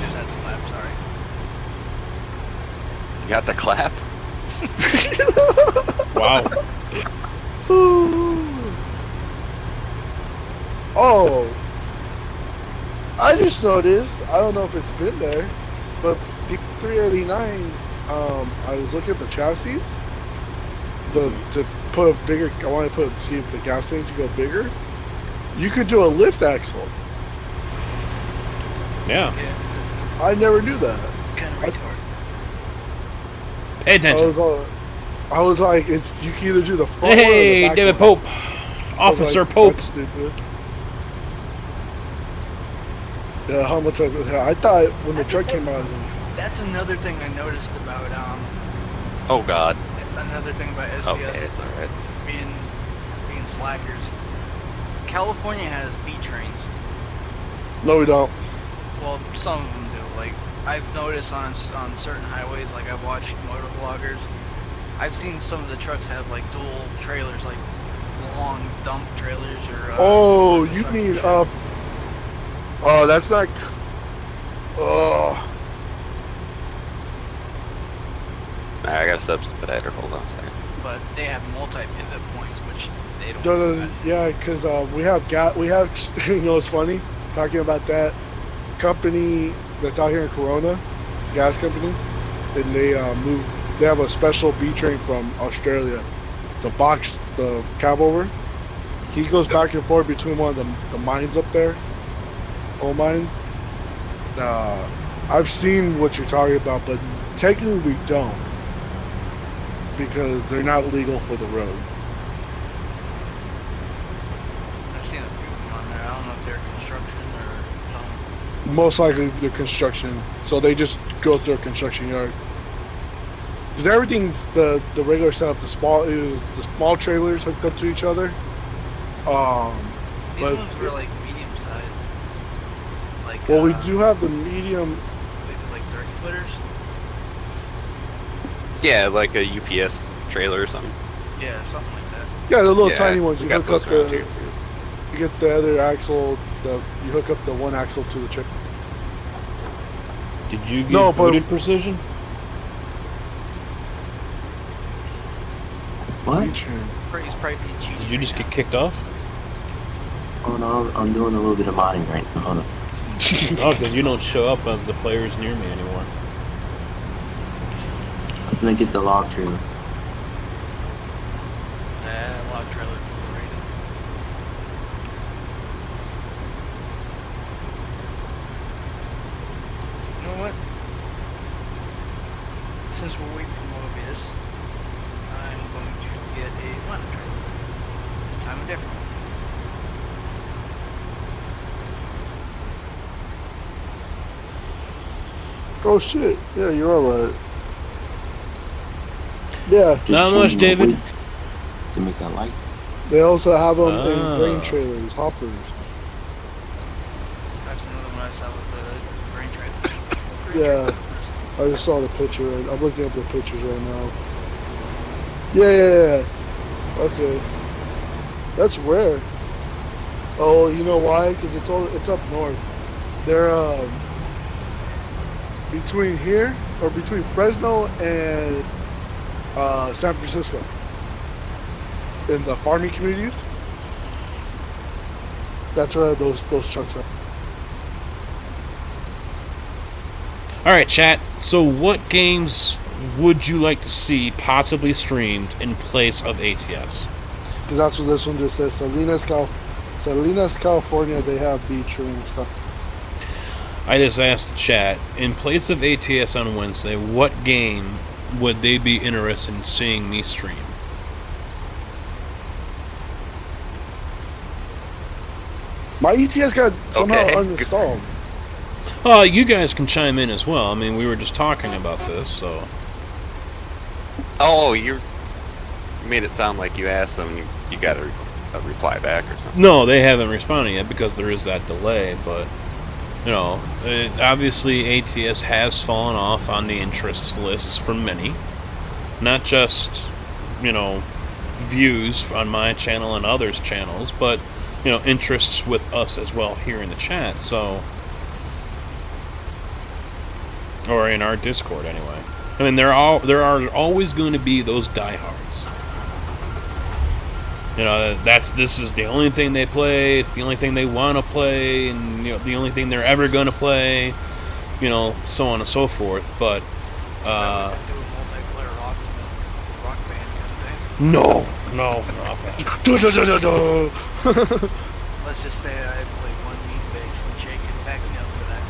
Just had to slap, sorry. You got the clap? Wow. Oh, I just noticed. I don't know if it's been there, but the 389. I was looking at the chassis. To put a bigger. I want to see if the gas tanks go bigger. You could do a lift axle. Yeah. Yeah, I never knew that. kind of retarded. Pay attention. I was like, you can either do the front one or the Hey, back David one. Pope. I was Officer like, Pope. that's stupid. Yeah, how much I thought when the truck came out. That's another thing I noticed about Oh god. another thing about SCS Okay, it's alright. being slackers. California has B trains. No, we don't. Well, some of them do. Like I've noticed on certain highways, like I've watched motor vloggers. I've seen some of the trucks have like dual trailers, like long dump trailers or. Oh, truck you and mean shit. Oh, that's not. Oh, Alright, I got a subspeditor. Hold on a second. But they have multi-pivot points, which they don't. no, do no, that. yeah, because we have you know, it's funny talking about that company that's out here in Corona, gas company, and they moved. They have a special B train from Australia to box the cab over. he goes back and forth between one of the mines up there, old mines. I've seen what you're talking about, but technically we don't, because they're not legal for the road. I've seen a few of them on there. I don't know if they're construction or something. Most likely they're construction, so they just go through a construction yard. Because everything's the regular setup. The small trailers hooked up to each other. These But ones were like medium sized. Like well, we do have the medium. maybe like 30 footers. Yeah, like a UPS trailer or something. Yeah, something like that. Yeah, the little Yeah, tiny ones. we You got hook up those around the. here, too. You get the other axle. You hook up the one axle to the trailer. Did you get No, but- booted precision? What? He's probably PG. Did you just get kicked off? Oh no, I'm doing a little bit of modding right now. Hold on. Oh, because you don't show up as the players near me anymore. I'm gonna get the log trailer. Log trailer overrated. You know what? Since we're waiting for Mobius, I'm going to get a ladder trailer. This time a different one. Oh shit! Yeah, you're alright. Yeah, Just Not much, changing the David. weight to make that light. they also have them in Ah. grain trailers, hoppers. That's another one I saw with the grain trailer. Yeah, I just saw the picture. I'm looking up the pictures right now. Yeah. Okay, that's rare. Oh, you know why? Because it's up north. They're between here or between Fresno and San Francisco in the farming communities. That's where those trucks are. All right, chat. So, what games would you like to see possibly streamed in place of ATS? Because that's what this one just says. Salinas, California. They have beach and stuff. I just asked the chat, in place of ATS on Wednesday, what game would they be interested in seeing me stream? My ETS got somehow Okay. uninstalled. Oh, you guys can chime in as well. I mean, we were just talking about this, so... Oh, you made it sound like you asked them. You got a reply back or something. No, they haven't responded yet because there is that delay, but... You know, obviously ATS has fallen off on the interests lists for many. Not just, you know, views on my channel and others' channels, but, you know, interests with us as well here in the chat, so... Or in our Discord, anyway. I mean, there are always going to be those diehards. You know, this is the only thing they play. It's the only thing they want to play, and you know, the only thing they're ever going to play. You know, so on and so forth. But Do a multiplayer rock band kind of no. thing. Let's just say I play one meat base and Jake can back me up for that.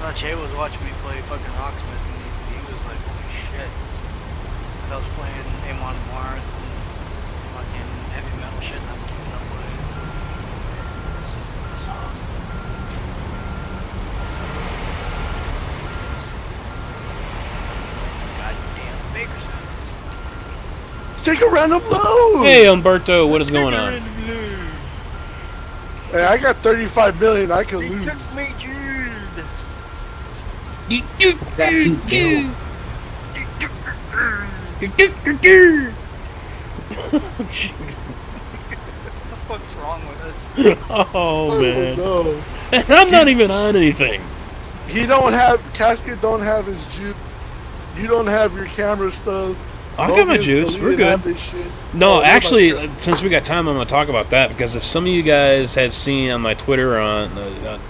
No, Jay was watching me play fucking Rocksmith and he was like, holy shit. I was playing Amon Marth and fucking heavy metal shit and I'm keeping up with it. It's just a song. Goddamn Bakersfield. Take a random load. Hey, Umberto, what is going on? Hey, I got 35 million. I can He lose. took me, dude. Got you, Bill. What the fuck's wrong with us? Oh man, No. and I'm not even on anything. He don't have Casket. Don't have his juice. You don't have your camera stuff. I got my Logan's juice. We're deleted half good. his shit. No, Oh, actually, what about- since we got time, I'm gonna talk about that because if some of you guys had seen on my Twitter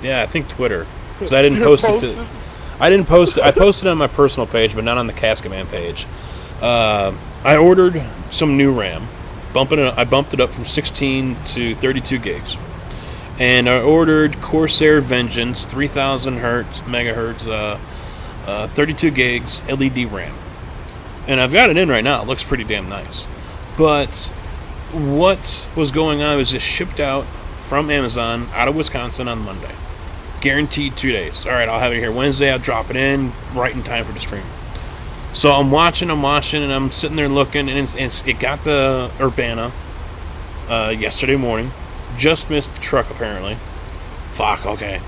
yeah, I think Twitter, because I didn't post it to. I didn't post it. I posted it on my personal page, but not on the Casket Man page. I ordered some new RAM. I bumped it up from 16 to 32 gigs. And I ordered Corsair Vengeance 3000 megahertz 32 gigs LED RAM. And I've got it in right now. It looks pretty damn nice. But what was going on was it shipped out from Amazon out of Wisconsin on Monday. Guaranteed 2 days. All right, I'll have it here Wednesday. I'll drop it in right in time for the stream. So I'm watching, and I'm sitting there looking, and it got the Urbana yesterday morning. Just missed the truck, apparently. Fuck, okay.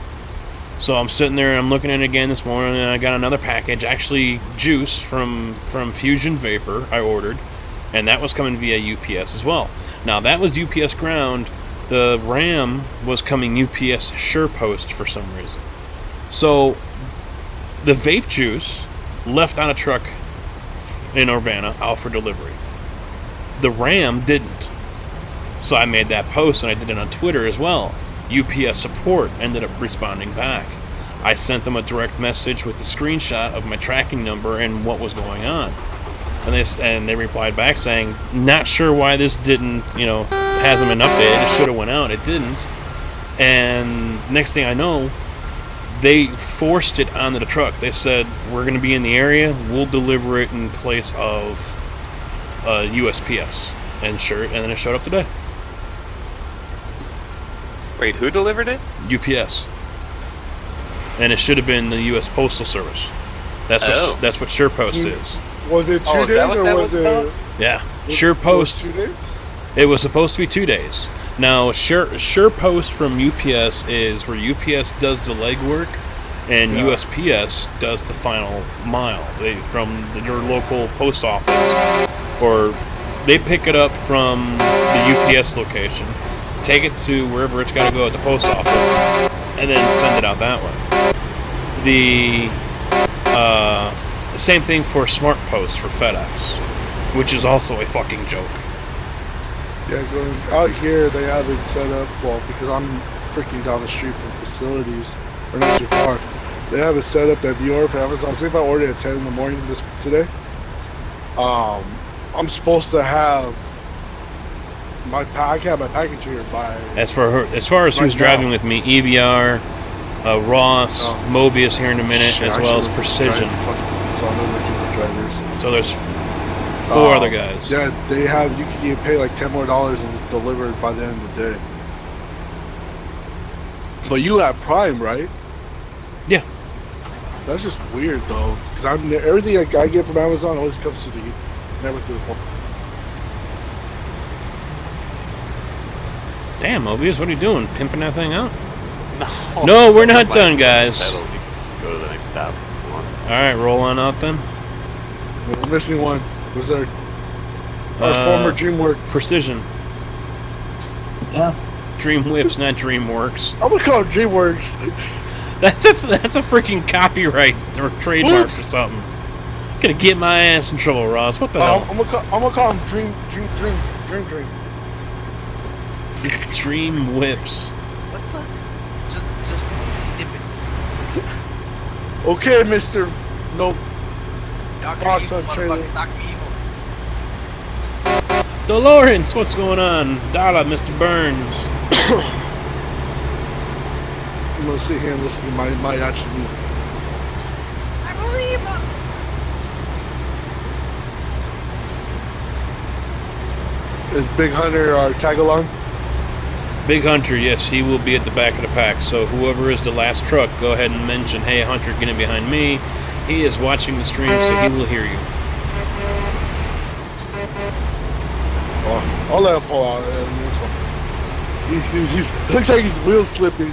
So I'm sitting there, and I'm looking at it again this morning, and I got another package, actually juice from Fusion Vapor I ordered, and that was coming via UPS as well. Now, that was UPS ground. The RAM was coming UPS SurePost for some reason. So the vape juice left on a truck in Urbana out for delivery. The RAM didn't. So I made that post, and I did it on Twitter as well. UPS support ended up responding back. I sent them a direct message with the screenshot of my tracking number and what was going on. And they replied back saying, not sure why this didn't, hasn't been updated. It should have went out. It didn't. And next thing I know, they forced it onto the truck. They said, we're going to be in the area. We'll deliver it in place of USPS. And then it showed up today. Wait, who delivered it? UPS. And it should have been the U.S. Postal Service. That's what SurePost is. Was it 2 Oh, is days that what or that was was about? it? Yeah. Was SurePost. 2 days? It was supposed to be 2 days. Now, SurePost from UPS is where UPS does the legwork, and USPS does the final mile. From your local post office, or they pick it up from the UPS location, take it to wherever it's got to go at the post office, and then send it out that way. The same thing for Smart Post for FedEx, which is also a fucking joke. Yeah, going out here, they have it set up, well, because I'm freaking down the street from facilities, or not too far. They have it set up that if you order for Amazon, say if I order at 10 in the morning today, I'm supposed to have my package here by... As far as who's driving with me, EVR, Ross, Mobius here in a minute, shit, as well as Precision. So there's 4 other guys. Yeah, they have, you can pay like $10 more and it's delivered by the end of the day. But you have Prime, right? Yeah. That's just weird though, because everything I get from Amazon always comes to the never to the phone. Damn, Mobius, what are you doing? Pimping that thing out? No, we're not done, guys. Just go to the next stop. Come on. Alright, roll on out then. We're missing one. Was there our former DreamWorks? Precision. Yeah. Dream Whips, not DreamWorks. I'm gonna call it DreamWorks. That's a freaking copyright or trademark or something. Gonna get my ass in trouble, Ross. What the hell? I'm gonna call him Dream. It's Dream Whips. What the? Just Okay, Mr. Nope. Dr. Fox Evil, on trailer. motherfucker, Dr. Evil. Dolores, what's going on? Dada, Mr. Burns. I'm gonna sit here and listen to my actual music. I believe him. Is Big Hunter our tag along? Big Hunter, yes, he will be at the back of the pack. So whoever is the last truck, go ahead and mention, hey, Hunter, get in behind me. He is watching the stream, so he will hear you. Oh, I'll let him pull out. He's looks like he's wheel slipping.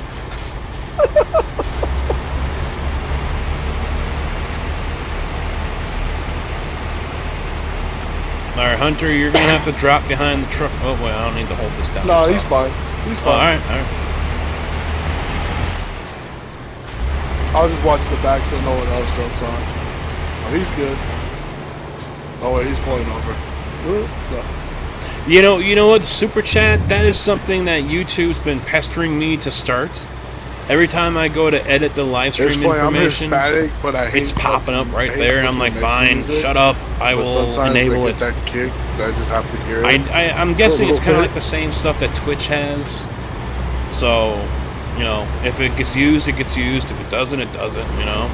Alright, Hunter, you're going to have to drop behind the truck. Oh, well, I don't need to hold this down. No, he's fine. He's fine. Alright. I'll just watch the back so no one else jumps on. Oh, he's good. Oh, wait, he's pulling over. No. You know what, the Super Chat, that is something that YouTube's been pestering me to start. Every time I go to edit the live stream It's funny, I'm information, Hispanic, but I hate it's popping up right hate there, and I'm listening like, to fine, music, shut up, I but will sometimes enable I it. get that kick that I just have to hear it. I'm guessing it's kind of like the same stuff that Twitch has. So, you know, if it gets used, it gets used. If it doesn't, it doesn't, you know.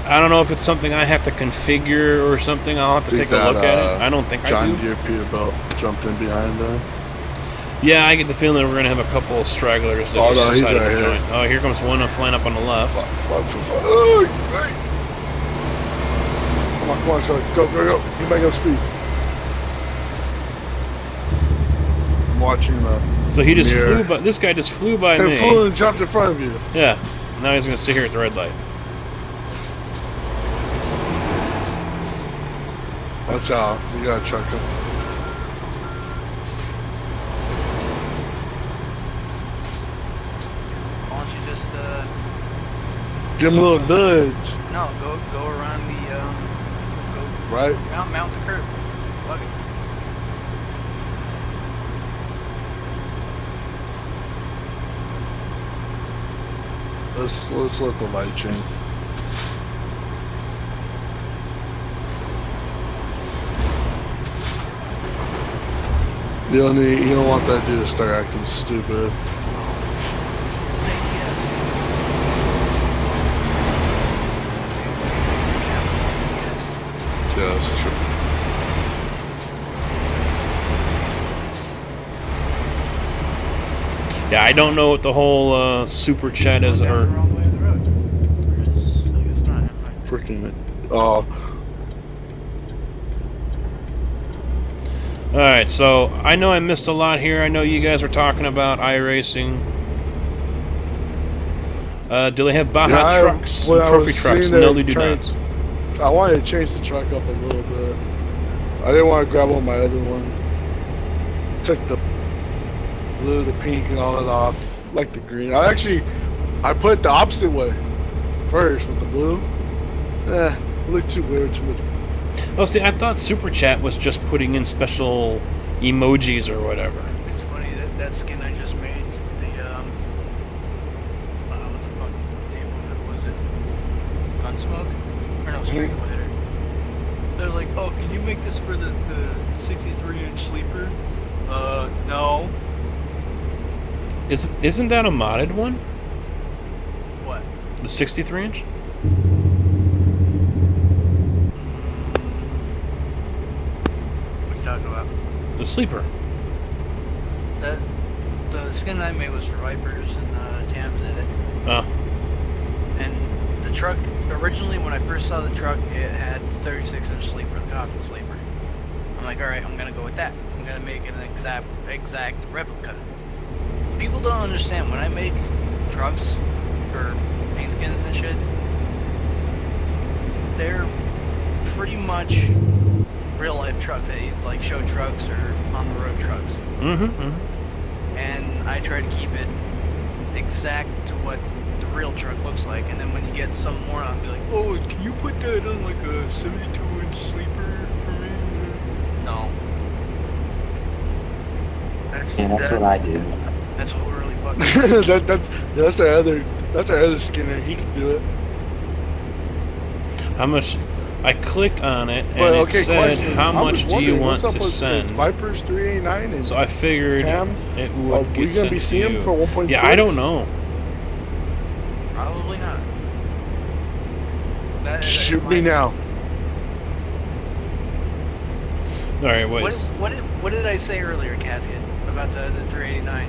I don't know if it's something I have to configure or something. I'll have to take a look at it. I don't think I do. John Deere Peterbilt jumped in behind them. Yeah, I get the feeling that we're going to have a couple of stragglers that Oh, no, he's decided right to here. join. Oh, here comes one flying up on the left. Oh, hey. Come on, Charlie. Go. Get back up speed. I'm watching the So he just mirror. flew by. This guy just flew by And me. flew and jumped in front of you. Yeah. Now he's going to sit here at the red light. Watch out. You gotta truck him. Why don't you just Give him a little nudge. no go around the Right? mount the curb. Fuck it. Let's let the light change. You don't want that dude to start acting stupid. Yeah, that's true. Yeah, I don't know what the whole super chat is. Going down Or the wrong way of the road. I guess not. Never mind. Freaking Alright, so I know I missed a lot here. I know you guys were talking about iRacing. Do they have Baja Yeah, trucks when and I trophy was trucks? seeing No, their they do trains- not. I wanted to change the truck up a little bit. I didn't want to grab on my other one. Took the blue, the pink, and all that off. Like the green. I put it the opposite way first with the blue. It looked too weird, too much. Oh, see, I thought super chat was just putting in special emojis or whatever. It's funny that skin I just made, the what the fuck name was it? Gunsmoke? Or no, Street Fighter. They're like, oh, can you make this for the 63-inch sleeper? No. Isn't that a modded one? What? The 63-inch? What are you talking about? The sleeper. The skin I made was for Vipers and Tams in it. Oh. And the truck, originally when I first saw the truck, it had 36-inch sleeper, the coffin sleeper. I'm like, alright, I'm gonna go with that. I'm gonna make an exact replica. People don't understand, when I make trucks for paint skins and shit, they're pretty much real life trucks, like show trucks or on the road trucks. Mm-hmm. And I try to keep it exact to what the real truck looks like, and then when you get some moron be like, oh, can you put that on like a 72-inch sleeper for me? No. That's what I do. That's what we're really fucking that's our other skinner. He can do it. How much? I clicked on it and But it okay, said, question. how I was much do you wondering, want what's to up with send? Vipers 389 and So I figured Tams? it Are would we get gonna be sent to seeing you. them for 1.6? Yeah, I don't know. probably not. Shoot me now. All right, wait. What did I say earlier, Casket, about the 389?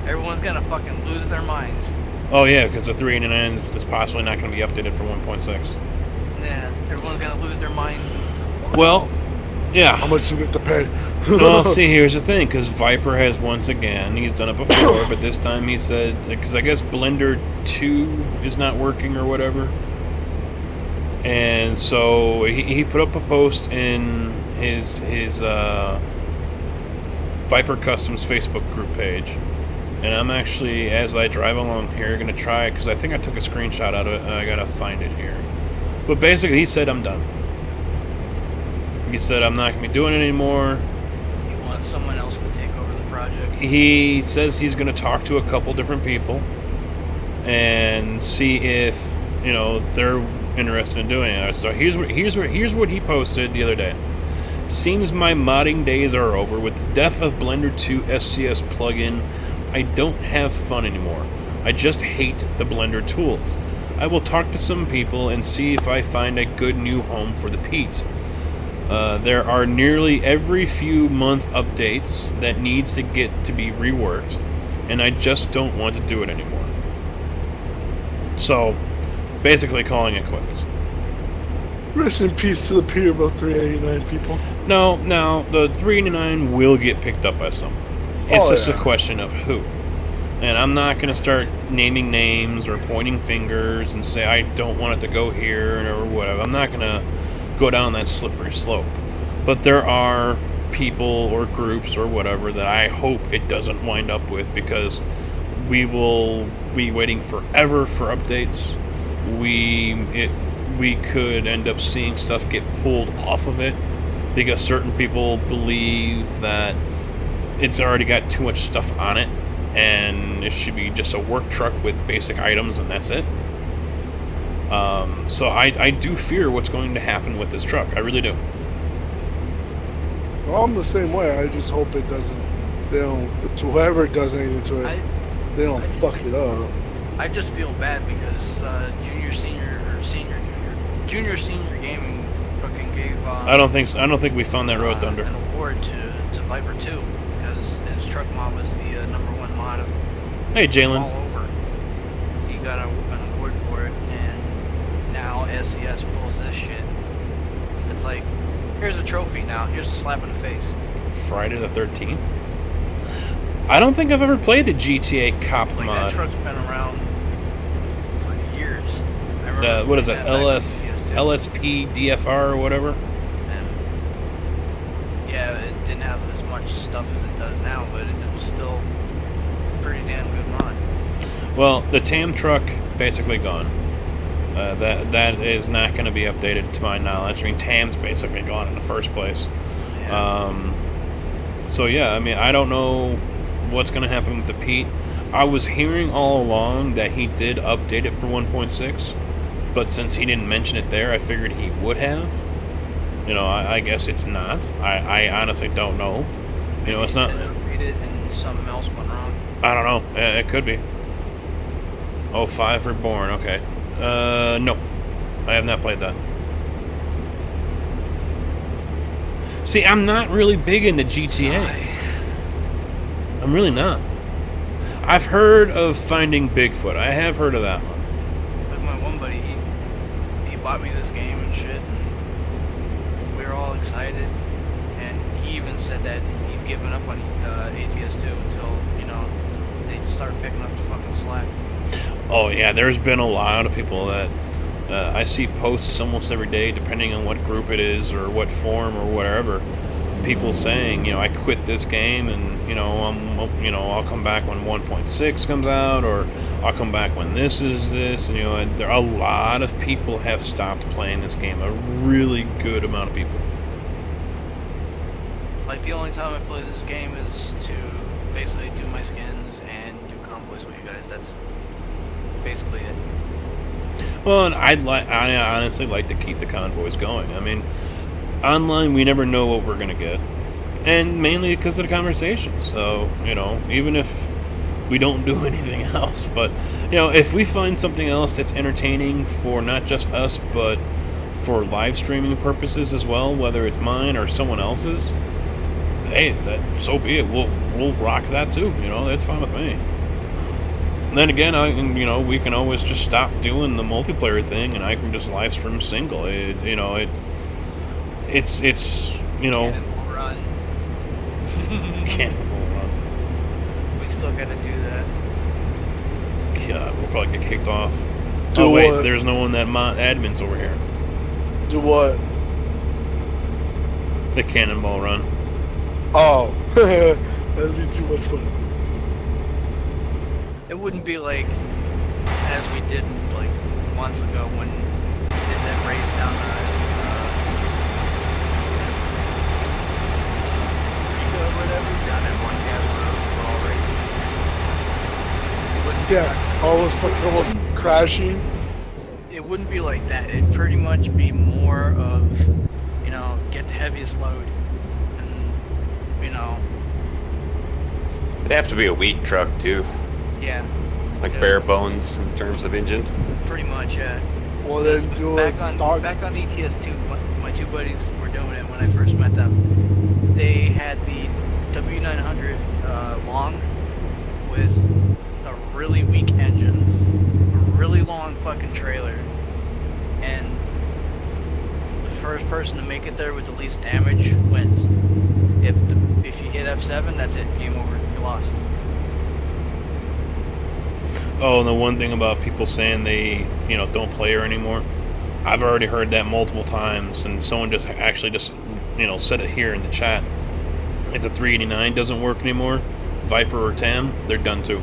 Everyone's gonna fucking lose their minds. Oh yeah, because the 389 is possibly not going to be updated for 1.6. Yeah, everyone's gonna lose their minds. Well, How yeah. much do we have to pay? Well, see, here's the thing, because Viper has once again, he's done it before, but this time he said, because I guess Blender 2 is not working or whatever. And so he put up a post in his Viper Customs Facebook group page. And I'm actually, as I drive along here, going to try it, because I think I took a screenshot out of it, and I got to find it here. But basically, he said, I'm done. He said, I'm not going to be doing it anymore. He wants someone else to take over the project. He says he's going to talk to a couple different people and see if, you know, they're interested in doing it. So here's what he posted the other day. Seems my modding days are over. With the death of Blender 2 SCS plugin, I don't have fun anymore. I just hate the Blender tools. I will talk to some people and see if I find a good new home for the Pete's. There are nearly every few month updates that needs to get to be reworked, and I just don't want to do it anymore. So, basically calling it quits. Rest in peace to the Peterbilt 389 people. No, the 389 will get picked up by someone. It's just a question of who. And I'm not going to start naming names or pointing fingers and say I don't want it to go here or whatever. I'm not going to go down that slippery slope. But there are people or groups or whatever that I hope it doesn't wind up with, because we will be waiting forever for updates. We could end up seeing stuff get pulled off of it because certain people believe that it's already got too much stuff on it and it should be just a work truck with basic items and that's it. So I do fear what's going to happen with this truck. I really do. Well, I'm the same way. I just hope it doesn't. They don't. To whoever does anything to it, they don't fuck it up. I just feel bad because junior senior gaming fucking gave. I don't think we found that road thunder. An award to Viper 2 because his truck mod was the #1 mod of. Hey, Jalen. All over. He got an award for it, and now SCS pulls this shit. It's like, here's a trophy now. Here's a slap in the face. Friday the 13th. I don't think I've ever played the GTA Cop like mod. That truck's been around for years. I remember What is it? PS2. LSP DFR or whatever? And yeah, it didn't have as much stuff as it does now, but it was still pretty damn good mod. Well, the TAM truck basically gone. That is not going to be updated to my knowledge. I mean, TAM's basically gone in the first place. Yeah. So yeah, I mean, I don't know what's going to happen with the Pete. I was hearing all along that he did update it for 1.6, but since he didn't mention it there, I figured he would have. You know, I guess it's not. I honestly don't know. You know, it's not. Read it and something else went wrong. I don't know. It could be. Oh, 5 Reborn. Okay. No, I have not played that. See, I'm not really big into GTA. I'm really not. I've heard of Finding Bigfoot. I have heard of that one. Like my one buddy, he bought me this game and shit, and we were all excited, and he even said that he's given up on ATS2 until, you know, they start picking up the fucking slack. Oh yeah, there's been a lot of people that I see posts almost every day, depending on what group it is or what forum or whatever. People saying, you know, I quit this game, and you know, I'll come back when 1.6 comes out, or I'll come back when this is this, and you know, and there are a lot of people have stopped playing this game. A really good amount of people. Like the only time I play this game is to basically do my skins and do convoys with you guys. That's basically it. Well, and I honestly like to keep the convoys going. I mean, online we never know what we're gonna get, and mainly because of the conversations. So you know, even if we don't do anything else, but you know, if we find something else that's entertaining for not just us, but for live streaming purposes as well, whether it's mine or someone else's, hey, so be it. We'll rock that too. You know, that's fine with me. And then again, we can always just stop doing the multiplayer thing, and I can just live stream single. It's Cannonball Run. Cannonball Run. We still gotta do that. God, we'll probably get kicked off. Do oh wait, what? there's no one that admin's over here. Do what? The Cannonball Run. Oh, that'd be too much fun. It wouldn't be like as we did like months ago when we did that race down down that one gas road we're all racing. It wouldn't be Yeah, almost almost crashing. it wouldn't be like that. It'd pretty much be more of, you know, get the heaviest load, and you know, It'd have to be a weak truck too, yeah, like Yeah. bare bones in terms of engine. pretty much, yeah. Well, then do it stock. Back on ETS2, my two buddies were doing it when I first met them. They had the W900 long with a really weak engine, a really long fucking trailer, and the first person to make it there with the least damage wins. If you hit F7, that's it, game over, you lost. Oh, and the one thing about people saying they, you know, don't play her anymore, I've already heard that multiple times, and someone just actually just, you know, said it here in the chat. If the 389 doesn't work anymore, Viper or TAM, they're done too.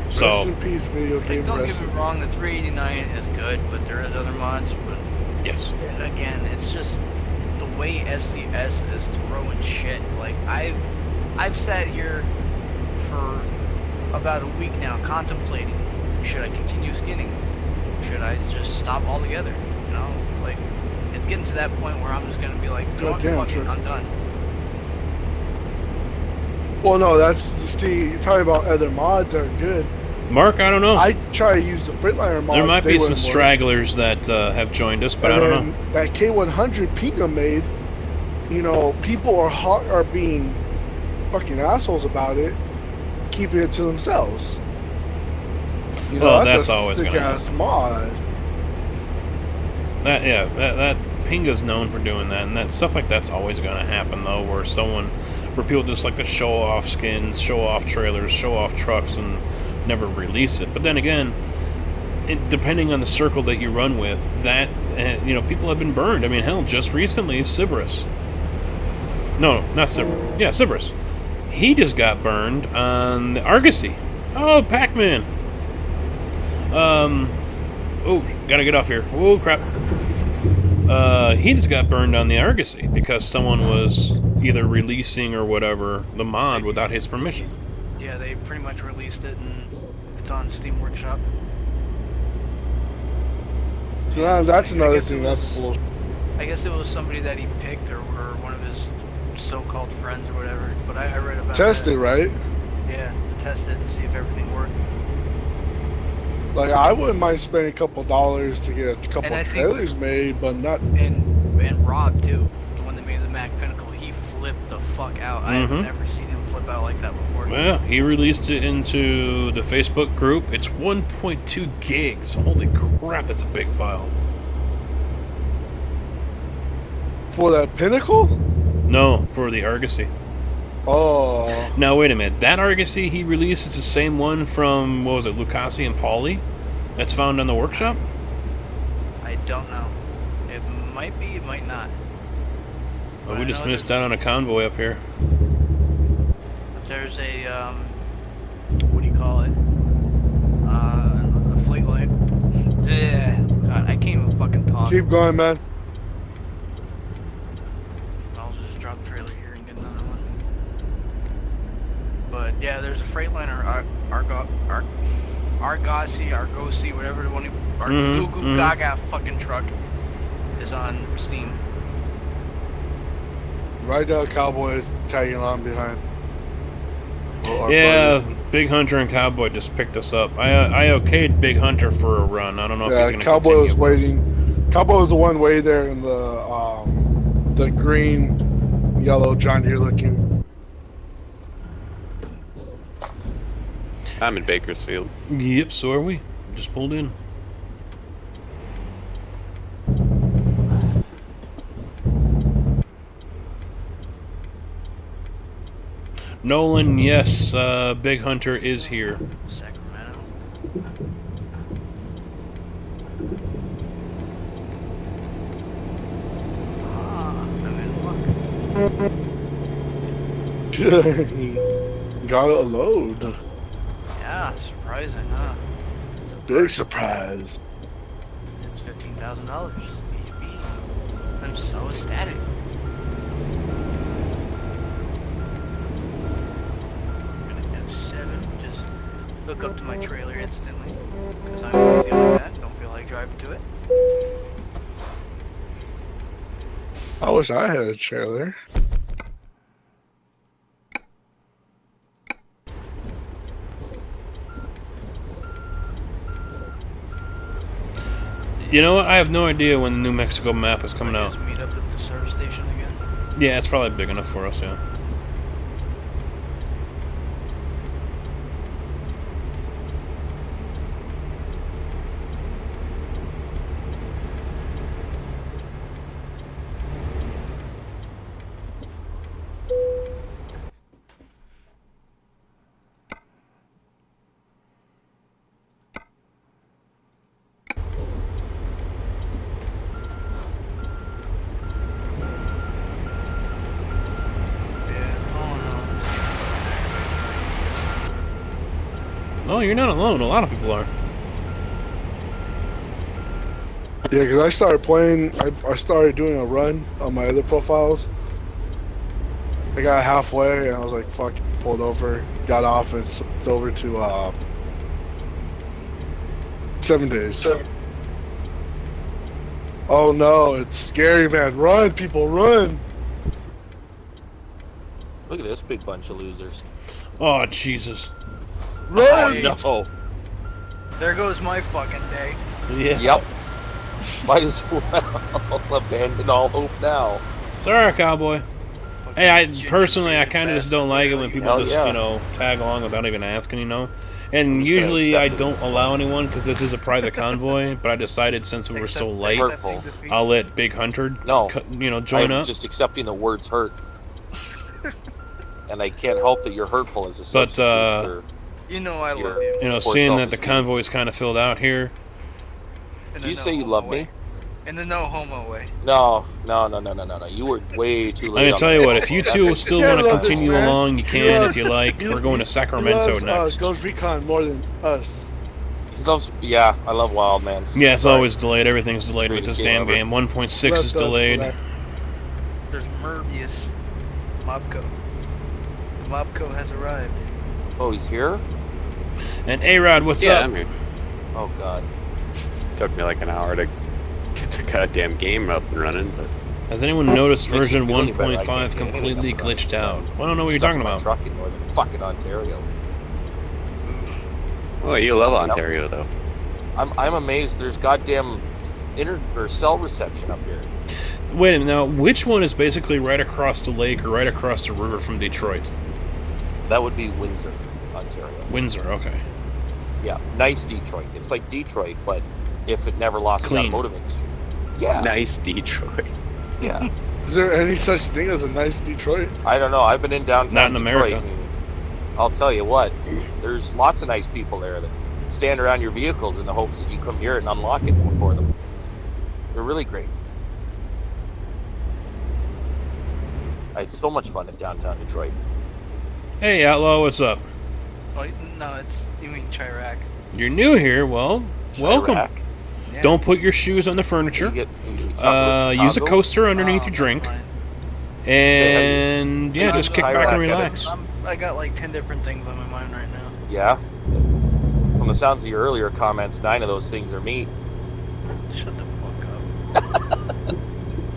Rest So, in peace, video Like, game. don't Rest get in me wrong, the 389 is good, but there is other mods, but yes. again, it's just the way SCS is throwing shit. Like, I've sat here for about a week now contemplating, should I continue skinning? Should I just stop altogether? You know, like, it's getting to that point where I'm just gonna be like, God fuck damn, it, sure. I'm done. Well, no, that's see. You're talking about other mods that are good. Mark, I don't know. I try to use the Freightliner mod. There might they be some wouldn't work. stragglers that have joined us, but And I don't then know. that K100 Pinga made, you know, people are being fucking assholes about it, keeping it to themselves. You know, Well, that's that's a always sick gonna ass mod. That Pinga's known for doing that, and that stuff like that's always going to happen though, where people just like to show off skins, show off trailers, show off trucks, and never release it. But then again, depending on the circle that you run with, that you know, people have been burned. I mean, hell, just recently, Sybaris. No, not Sybaris. Yeah, Sybaris. He just got burned on the Argosy. Oh, Pac-Man. Oh, gotta get off here. Oh, crap. He just got burned on the Argosy because someone was either releasing or whatever the mod without his permission. Yeah, they pretty much released it, and it's on Steam Workshop. So now that's another guess it thing. was- That's bullshit. I guess it was somebody that he picked, or one of his so-called friends or whatever. But I read about Test that. it, right? Yeah, to test it and see if everything worked. Like I wouldn't mind spending a couple dollars to get a couple And I think- trailers made, but not. And Rob too, the one that made the Mac Pinnacle, he flipped the fuck out. I have Mhm. never seen him flip out like that before. Well, he released it into the Facebook group. It's 1.2 gigs. Holy crap, that's a big file. For that Pinnacle? No, for the Argosy. Oh. Now, wait a minute. That Argosy he released is the same one from, what was it, Lucasi and Pauly? That's found on the workshop? I don't know. It might be, it might not. Well, But we I just know missed out on a convoy up here. There's a what do you call it? A fleet light. Yeah. God, I can't even fucking talk. Keep going, man. I'll just drop the trailer here and get another one. But yeah, there's a Freightliner Argosy, whatever the one, Goo Goo Gaga fucking truck is on Steam. Right now, Cowboy is tagging along behind. Our Yeah, buddy. Big Hunter and Cowboy just picked us up. I okayed Big Hunter for a run. I don't know if he's Yeah, going to Cowboy continue. was waiting. Cowboy was the one way there in the green, yellow John Deere looking. I'm in Bakersfield. Yep, so are we. Just pulled in. Nolan, yes, Big Hunter is here. Sacramento. I'm in luck. Got a load. Yeah, surprising, huh? Big surprise. It's $15,000. I'm so ecstatic. hook up to my trailer instantly. Because I'm lazy like that. Don't feel like driving to it. I wish I had a trailer. You know what? I have no idea when the New Mexico map is coming I out. guess meet up at the service station again. Yeah, it's probably big enough for us, yeah. No, you're not alone. A lot of people are. Yeah, because I started playing, I started doing a run on my other profiles. I got halfway and I was like, fuck, pulled over, got off and switched over to 7 days. Oh no, it's scary, man. Run, people, run. Look at this big bunch of losers. Oh, Jesus. Run! No. There goes my fucking day. Yeah. Yep. Might as well abandon all hope now. Sorry, cowboy. Fucking Hey, I ginger personally, I bearded kind of just bastard. don't like it when people Hell just, yeah. you know, tag along without even asking, you know. I'm And just gonna usually I accept it at don't this allow anyone because this is a private convoy. But I decided since we were so Accept- late, hurtful. accepting defeat. I'll let Big Hunter, No. you know, join I'm up. just accepting the words hurt. And I can't help that you're hurtful as a But, substitute for... You know I Your- love you. You know, Poor seeing that the self-esteem. convoy is kind of filled out here. In Did the you no say you homo love way. me? In the no homo way. No. You were way too late. I'm gonna on tell the you what, ball. if you That two makes still it Yeah, want to love this continue man. along, you He can loves- if you like. he- We're going to he Sacramento loves, next. Ghost Recon more than us. He loves... Yeah, I love Wildlands. Yeah, it's Sorry. always delayed. Everything's It's the delayed with this greatest damn game game. 1.6 Left is us for delayed. that. There's Merbius. Mobco. The Mobco has arrived. Oh, he's here? And A-Rod, what's Yeah, up? I'm here. Oh, God. Took me like an hour to get the goddamn game up and running, but Has anyone noticed Makes me version feel any better. I can't 1.5 get anything completely up and running glitched because out? I'm I don't know what you're stuck talking in my about. truck in northern fucking Ontario. oh, you love Stuff it up. Ontario though. I'm amazed there's goddamn cell reception up here. Wait a minute, now, which one is basically right across the lake or right across the river from Detroit? That would be Windsor, Ontario. Windsor, okay. Yeah, nice Detroit. It's like Detroit, but if it never lost Clean. the automotive industry. Yeah, Nice Detroit. yeah. Is there any such thing as a nice Detroit? I don't know. I've been in downtown Not in Detroit. America. And I'll tell you what, there's lots of nice people there that stand around your vehicles in the hopes that you come near it and unlock it for them. They're really great. I had so much fun in downtown Detroit. Hey, Outlaw, what's up? Oh, no, it's... You mean Chirac. You're new here, well, welcome. Chirac. Yeah. Don't put your shoes on the furniture. You talking about Use a Chicago? coaster underneath Oh, your never drink. mind. And, yeah, Hey, just kick back Chirac and had it. relax. I got like 10 different things on my mind right now. Yeah. From the sounds of your earlier comments, 9 of those things are me. Shut the fuck up.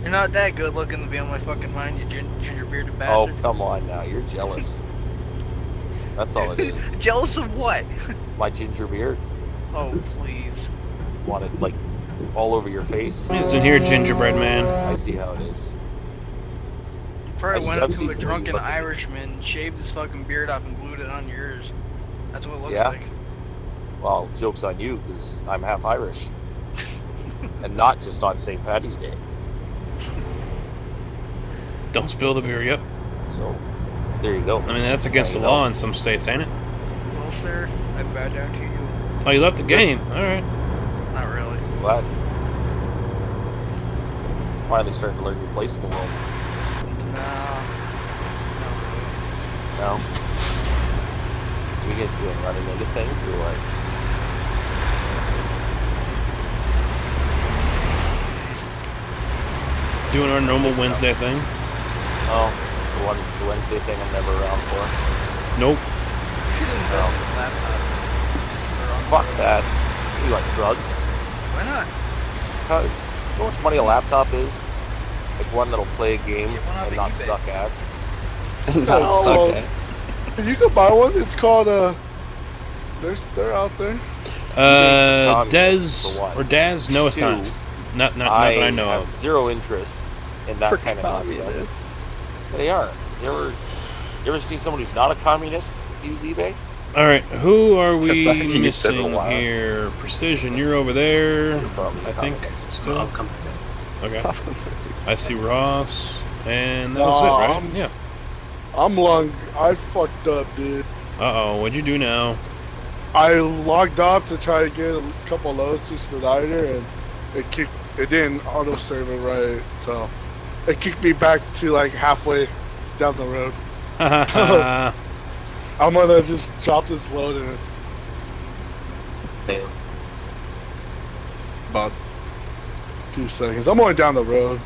You're not that good looking to be on my fucking mind, you ginger bearded Oh, bastard. come on now. You're jealous. That's all it is. Jealous of what? My ginger beard. Oh, please. Want it, like, all over your face. He's in here, gingerbread man. I see how it is. You probably went I've up seen to a the way you drunken look at me. Irishman, shaved his fucking beard off, and glued it on yours. That's what it looks Yeah? like. Well, joke's on you, because I'm half Irish. And not just on St. Paddy's Day. Don't spill the beer, yep. So, there you go. I mean, that's against the There you law go. in some states, ain't it? Well, sir, I bow down to you. Oh, you left the game. All right. Not really. Glad. Finally starting to learn your place in the world. No. No? So you guys doing running into things, or what? Doing our normal Wednesday thing. Oh, the Wednesday thing I'm never around for. Nope. You should invest in a laptop. fuck that. You like drugs? Why not? Because you know how much money a laptop is? Like one that'll play a game Get one off and of not eBay. suck ass. Not Oh, suck at. You can buy one. It's called they're out there. Dez or Daz? No, it's not. Not that I know have of. zero interest in that For kind of nonsense. communists. They are. You ever see someone who's not a communist use eBay? All right, who are we Because I haven't used it in a missing while. here? Precision, you're over there. You're probably I think communist. still. I'll come back. Okay. I see Ross, and that No, was it, right? I'm- Yeah. I'm long. I fucked up, dude. Uh-oh, what'd you do now? I logged off to try to get a couple loads to Expediter, and it didn't auto serve it right, so it kicked me back to like halfway down the road. I'm gonna just drop this load and it's Fail. about 2 seconds. I'm only down the road.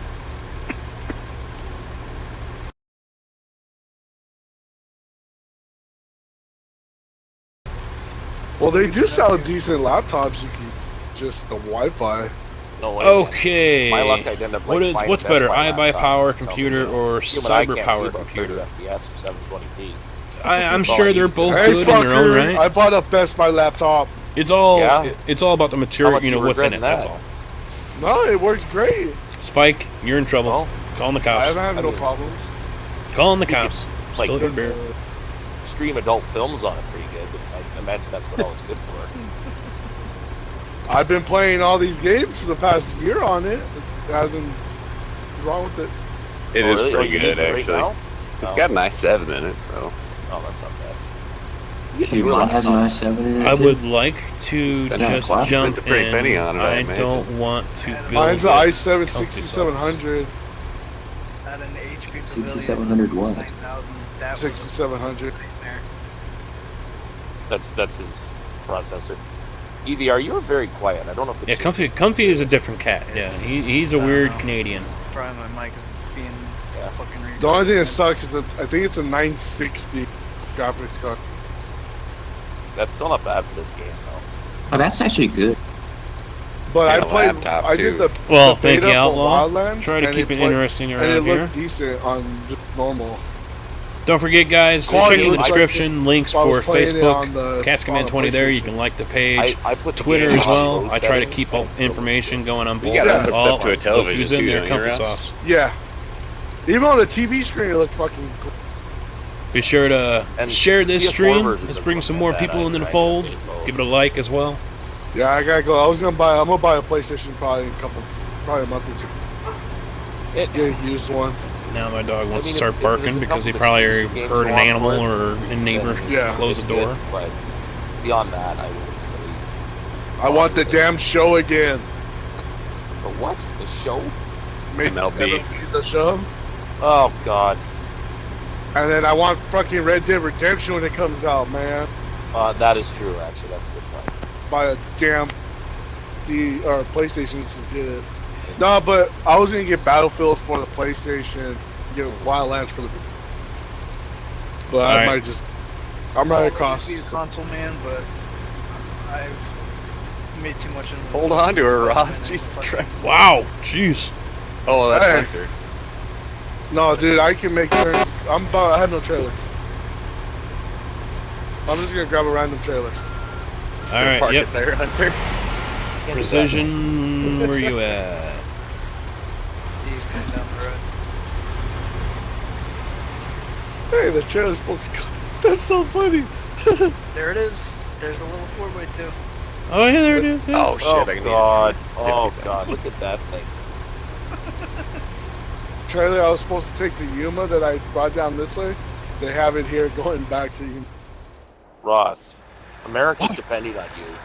Well, they do sell decent laptops. You can just the Wi-Fi. No way. Okay. My luck, I'd end up like buying What's a Best better, Buy iBuy laptop Power to tell me, computer you know, or human eye Cyber can't see Power about 30 computer? FPS or 720p. I'm That's all sure I they're use. both Hey, good in their own fucker! right. I bought a Best Buy laptop. It's all Yeah? it's all about the How material, much you know, you what's in it. regretting That's that? all. No, it works great. Spike, you're in trouble. Well, Calling the I cops. haven't had I no mean- problems. Calling the You could, cops. like, Still a good beer. stream adult films on it pretty good, but I imagine that's what all it's good for. I've been playing all these games for the past year on it. It hasn't wrong with it. It Oh, is really? pretty you good, use it right actually. now? It's Oh. got an i7 in it, so. Oh, that's not bad. See, mine has an i7 in it. I too. would like to Spent a just lot- jump spent a pretty in. penny on it, I I imagine. don't want to build Mine's an it. i7 Comfy 6700. At an HP Pavilion. 6700 what? 9000. That was 6700. a nightmare. That's his processor. EVR, you were very quiet. I don't know if it's Yeah, just Comfy is a different cat. Yeah, he's a weird Canadian. Probably my mic is being fucking retarded. The only thing that sucks is that I think it's a 960 graphics card. That's still not bad for this game, though. Oh, that's actually good. But And I a played. laptop, I too. did the Well, the thank beta you, for Outlaw. Wildlands, Try to and keep it played- interesting and it around here. looked decent on just normal. Don't forget, guys, Quality check in the looks like description. Links I for was playing it on Facebook, the- CasketMan20 on the there. You PlayStation. can like the page. I put the Twitter game as on well. low I try to settings, keep and all it still looks information good. going on both. You gotta That's hook all. stuff to a Look television, who's in too, there, don't you, Comfy Ross? Sauce. Yeah. Even on the TV screen, it looked fucking cool. Be sure to And share this PS4 stream. version Let's doesn't bring look some that more bad people into the either. I fold. think both. Give it a like as well. Yeah, I gotta go. I'm gonna buy a PlayStation probably in probably a month or two. It- Get a used one. Now my dog wants I mean, to start if barking there's a because he couple probably exclusive games heard you an want animal for it, or a neighbor then Yeah. close it's the door. good, but beyond that, I wouldn't really. I want the damn show again. The what? The show? MLB. The show. Oh God. And then I want fucking Red Dead Redemption when it comes out, man. That is true. Actually, that's a good point. Buy a damn PlayStation to get it. No, but I was gonna get Battlefield for the PlayStation, get Wildlands for the. But I Alright. might just. I'm right across. Be a console man, but I've made too much. Hold on to her, Ross. Jesus Christ. Wow, jeez. Oh, that's Hey. Hector. No, dude, I can make turns. I have no trailer. I'm just gonna grab a random trailer. All right, Park yep. it there, Hunter. Can't do that. Precision, where you at? He's coming down the road. Hey, the trailer's supposed to come. That's so funny. There it is. There's a little 4x2. Oh yeah, there it is. Yeah. Oh shit! Oh I can God. Tip Oh it down. God. Look at that thing. Trailer I was supposed to take to Yuma that I brought down this way. They have it here going back to Yuma. Ross, America's depending on you,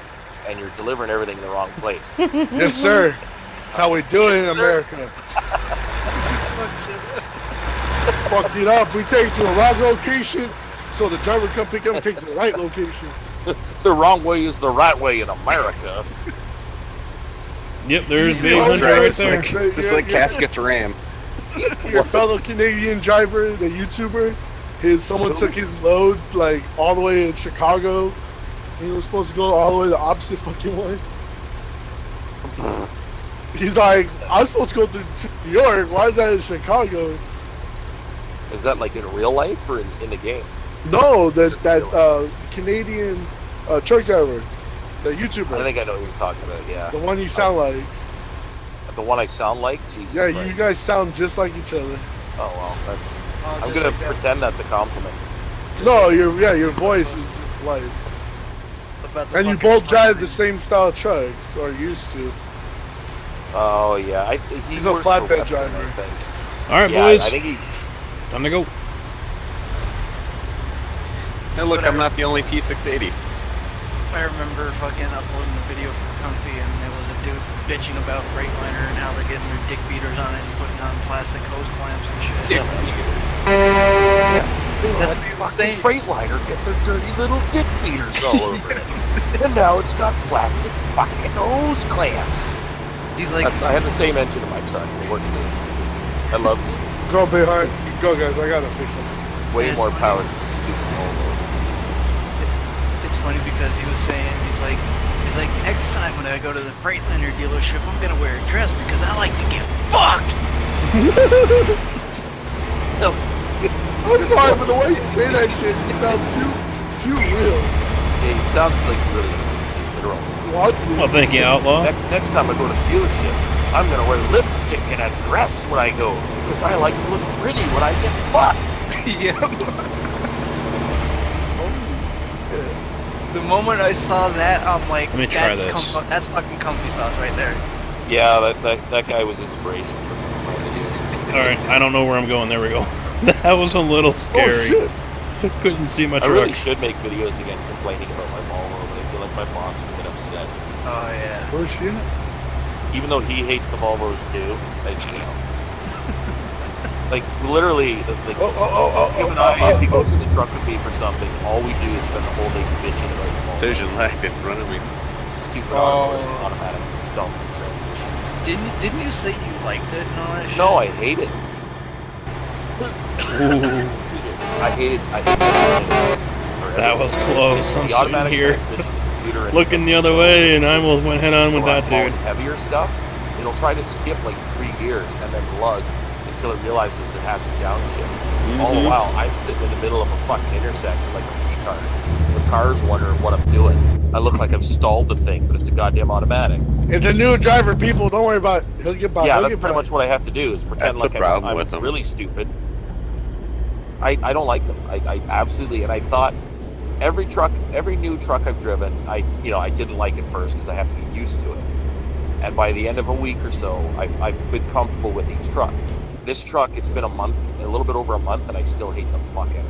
and you're delivering everything in the wrong place. Yes, sir. That's how we do it in Yes, sir. America. Fuck it up. We take it to the wrong location, so the driver come pick up and take it to the right location. The wrong way is the right way in America. Yep, there's Big Oh, Hunter right. right there. Just like Casket's RAM. Your fellow Canadian driver, the YouTuber, someone took his load like all the way in Chicago, He was supposed to go all the way the opposite fucking way. He's like, I'm supposed to go through to New York. Why is that in Chicago? Is that like in real life or in the game? No, there's that Canadian truck driver, the YouTuber. I think I know what you're talking about. Yeah. The one you sound like. The one I sound like? Jesus Yeah, Christ. you guys sound just like each other. Oh well, that's. Oh, I'm just gonna like that. pretend that's a compliment. No, your voice is just like, About the and you fucking both drive truck the same style trucks, or used to. Oh yeah, He's a works for flatbed Western, driver. I think. All right, Yeah, boys. I think he. Time to go. Hey, look, I'm not the only T680. I remember fucking uploading the video for Comfy, and there was a dude bitching about Freightliner and how they're getting their dick beaters on it and putting on plastic hose clamps and shit. Dick They let fucking Freightliner get their dirty little dick beaters all over it. And now it's got plastic fucking hose clamps. He's like, I had the same engine in my truck. It worked great. I love it. Go behind. Go, guys. I gotta fix something. Way It's more funny. power than the stupid Volvo. it's funny because he was saying, he's like, next time when I go to the Freightliner dealership, I'm gonna wear a dress because I like to get fucked. No. I'm sorry, but the way you say that shit, you sound too real. Yeah, he sounds like he really is. He's literal. What? Well, thank you, Outlaw. Next time I go to the dealership, I'm gonna wear lipstick and a dress when I go, because I like to look pretty when I get fucked. Yep. The moment I saw that, I'm like, Let me try that's, this. that's fucking Comfy sauce right there. Yeah, that guy was inspiration for some of my videos. For sure. All right, I don't know where I'm going. There we go. That was a little scary. Oh shit! Couldn't see my I truck. really should make videos again complaining about my Volvo, but I feel like my boss would get upset. Oh yeah. Oh shit! Even though he hates the Volvos too, like, you know. Like, literally, like, him and I, if he goes in the truck with me for something, all we do is spend the whole day bitching about the Volvo. Precision lagged in front of me. Stupid Oh. automatic dumb transmissions. Didn't you say you liked it and all that shit? No, I hate it. I hate it. That was close. I'm the sitting automatic here transmission, the computer, and looking the other way, and I almost went head on so with when I'm that dude. hauling heavier stuff, it'll try to skip like 3 gears and then lug until it realizes it has to downshift. All the while, I'm sitting in the middle of a fucking intersection like a retard. The car's wondering what I'm doing. I look like I've stalled the thing, but it's a goddamn automatic. It's a new driver, people. Don't worry about it. He'll get by. Yeah, He'll that's get pretty by. much what I have to do is pretend That's like the problem I'm with them. really stupid. I don't like them. I absolutely, and I thought every new truck I've driven, I didn't like it first because I have to get used to it. And by the end of a week or so, I've been comfortable with each truck. This truck, it's been a little bit over a month, and I still hate the fuck out of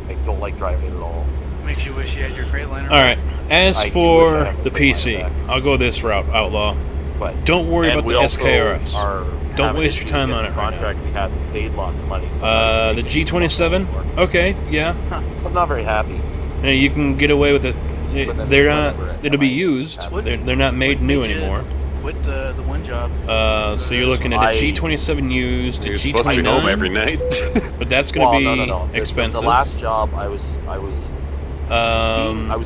it. I don't like driving it at all. Makes you wish you had your Freightliner. All right. As I do for wish I had the the Freightliner PC, back. I'll go this route, Outlaw. But Don't worry and about we the also SKRS. are Don't having waste your issues time getting on it the right contract we had paid lots of money. So The G27. Okay, yeah. So I'm not very happy. Yeah, you can get away with it. But then They're whatever, not. It'll be I- used. What- They're not made what new made you- anymore. With the one job. So you're looking at a G27 used, a You're supposed to be home every G29, night. but that's going to be no. expensive. The last job, I was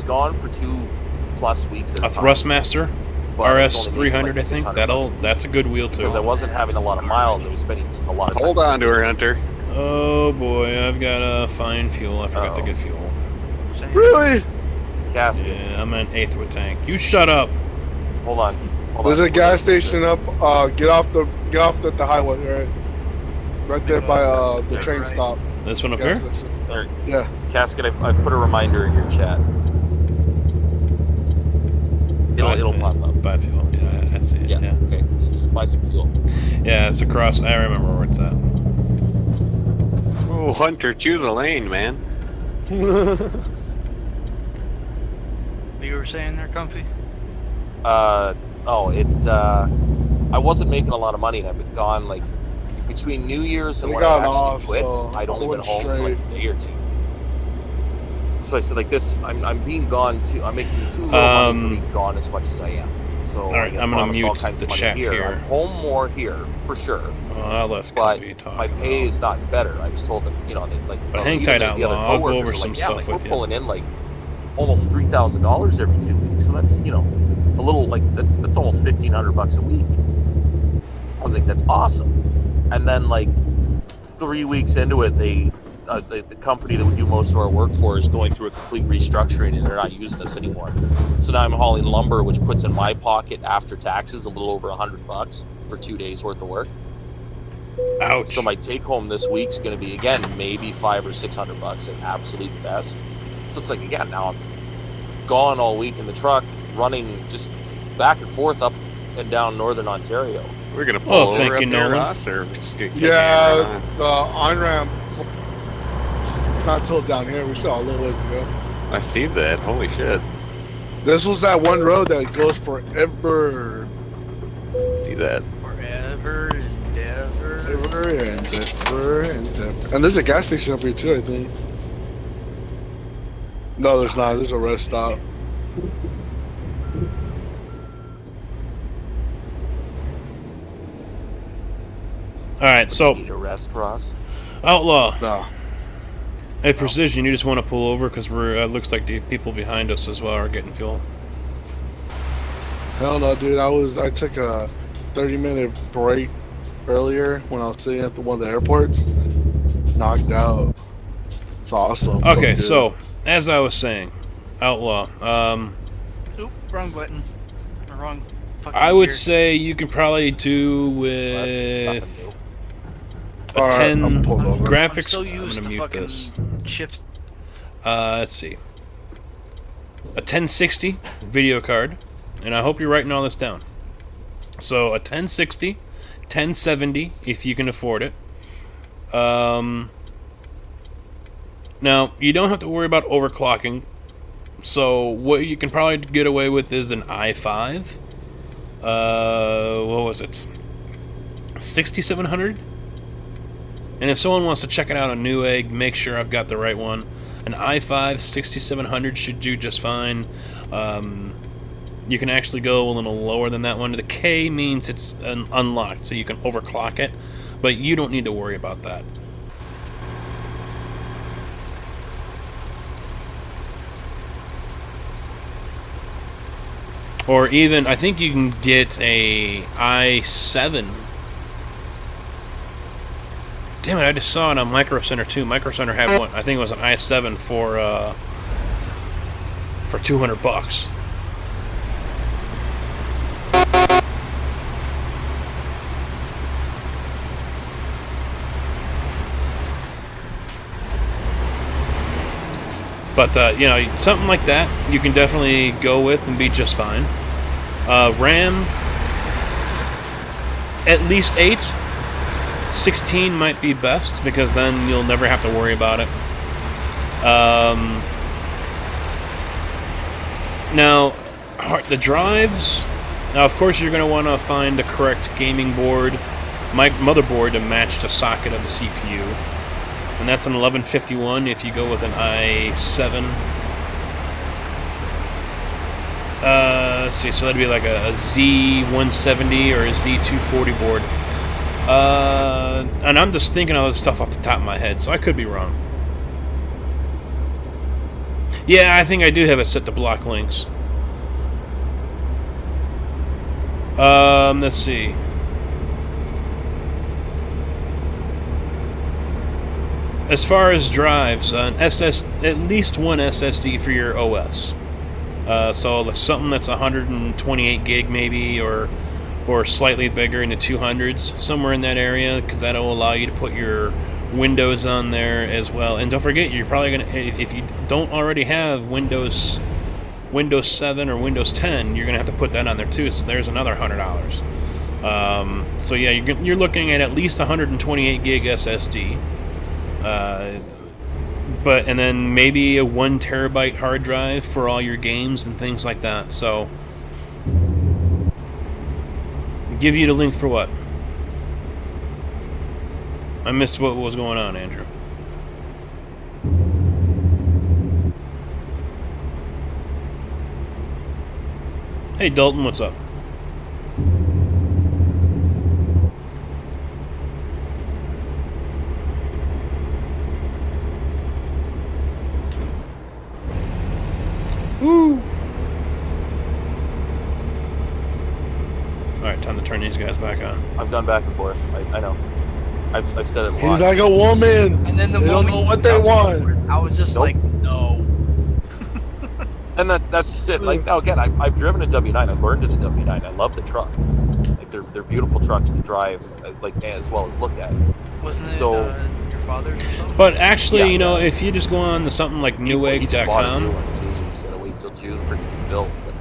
gone for 2+ weeks at a A time. Thrustmaster but I was RS only making 300, like I think. $600 That's a good wheel because I too. wasn't having a lot of miles. I was spending a lot of time. Hold on to her, Hunter. Oh boy, I've got to find fuel. I forgot to Uh-oh. get fuel. Saying. Really? Casket. Yeah, I'm an eighth of a tank. You shut up. Hold on. There's a We're gas gonna fix station this. up. Get off the highway, right there by the Yeah, train right. stop. This one up Gas here? station. There. Yeah. Casket. I've put a reminder in your chat. It'll pop up. Buy fuel. Yeah, I see it. Yeah. Yeah. Okay. So just buy some fuel. Yeah, it's across. I remember where it's at. Oh, Hunter, choose a lane, man. What you were saying there, Comfy? I wasn't making a lot of money, and I've been gone like between New Year's and We when I got actually off, quit. so I'd only I been went home for like a day or two. So I said, like this, I'm being gone too. I'm making too little money for being gone as much as I am. So All right, I I'm gonna promised all mute kinds of the money chat here. here. I'm home more here for sure, Oh, I left but Comfy talking. my pay is not better. I was told that they, like But well, hang even tight, the other Outlaw. I'll go coworkers over are some like, stuff like, with we're you. pulling in like almost $3,000 every 2 weeks. So that's, you know, a little like that's almost $1,500 a week. I was like, that's awesome. And then like 3 weeks into it, the company that we do most of our work for is going through a complete restructuring, and they're not using us anymore. So now I'm hauling lumber, which puts in my pocket after taxes a little over $100 for 2 days worth of work. Ouch. So my take home this week's going to be, again, maybe $500 or $600 at absolute best. So it's like, again, now I'm gone all week in the truck, running just back and forth up and down northern Ontario. We're gonna pull Oh, over thank up you, near Nolan. us, or just get Yeah, the on-ramp. It's not till down here. We saw a little ways ago. I see that. Holy shit! This was that one road that goes forever. See that? Forever and ever. Ever and ever and ever. And there's a gas station up here too, I think. No, there's not. There's a rest stop. All right, so Need a rest, Ross? Outlaw. No. Hey, Precision, you just want to pull over because we're looks like the people behind us as well are getting fuel. Hell no, dude. I took a 30-minute break earlier when I was sitting at one of the airports. Knocked out. It's awesome. Okay, Dude. so as I was saying, Outlaw. Oop, wrong button. Or wrong fucking I would gear. say you can probably do That's with nothing new. a All right, 10 I'm pulled over. graphics. I'm so I'm used gonna to mute fucking this. shift. Let's see. A 1060 video card, and I hope you're writing all this down. So a 1060, 1070 if you can afford it. Now you don't have to worry about overclocking. So what you can probably get away with is an i5. What was it? 6700. And if someone wants to check it out on Newegg, make sure I've got the right one. An i5 6700 should do just fine. You can actually go a little lower than that one. The K means it's unlocked, so you can overclock it, but you don't need to worry about that. Or even, I think you can get a i7. Damn it, I just saw it on Micro Center too. Micro Center had one. I think it was an i7 for $200. But, you know, something like that you can definitely go with and be just fine. RAM, at least 8. 16 might be best, because then you'll never have to worry about it. Now, the drives... Now, of course, you're going to want to find the correct gaming board, motherboard to match the socket of the CPU. And that's an 1151 if you go with an i7. Let's see, so that'd be like a Z170 or a Z240 board. And I'm just thinking all this stuff off the top of my head, so I could be wrong. Yeah, I think I do have it set to block links. Let's see. As far as drives, at least one SSD for your OS. So something that's 128 gig maybe, or slightly bigger in the 200s, somewhere in that area, because that'll allow you to put your Windows on there as well. And don't forget, you're probably gonna, if you don't already have Windows 7 or Windows 10, you're gonna have to put that on there too. So there's another $100. So yeah, you're looking at least 128 gig SSD. And then maybe a 1 terabyte hard drive for all your games and things like that. So, give you the link for what? I missed what was going on, Andrew. Hey, Dalton, what's up? turn these guys back on. I've gone back and forth. I know. I've said it lots. He's like a woman. And then the They don't moment know you what they got want. forward, I was just Nope. like, no. And that's just it. Like, now again, I've driven a W9. I learned in a W9. I love the truck. Like, they're beautiful trucks to drive, as well as look at. Wasn't it So- your father's or something? But actually, Yeah, you know, yeah. if you just go on to something like He just bought a new Newegg.com, one too. He's gonna wait till June for it to be built. But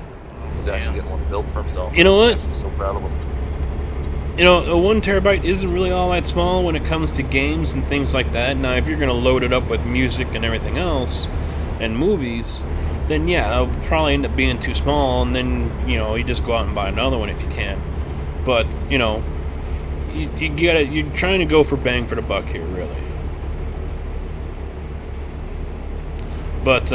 he's actually getting one built for himself. You know He's what? actually so proud of him. you know, a 1 terabyte isn't really all that small when it comes to games and things like that. Now, if you're going to load it up with music and everything else, and movies, then yeah, it'll probably end up being too small, and then, you know, you just go out and buy another one if you can. But, you know, you're trying to go for bang for the buck here, really. But,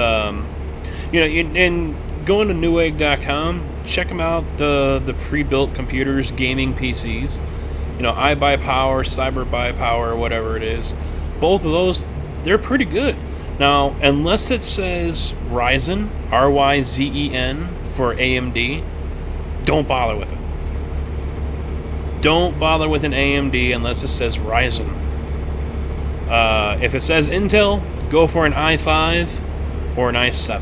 you know, and going to Newegg.com, check them out, the pre-built computers, gaming PCs. You know, iBuyPower, CyberBuyPower, whatever it is. Both of those, they're pretty good. Now, unless it says Ryzen, R-Y-Z-E-N, for AMD, don't bother with it. Don't bother with an AMD unless it says Ryzen. If it says Intel, go for an i5 or an i7.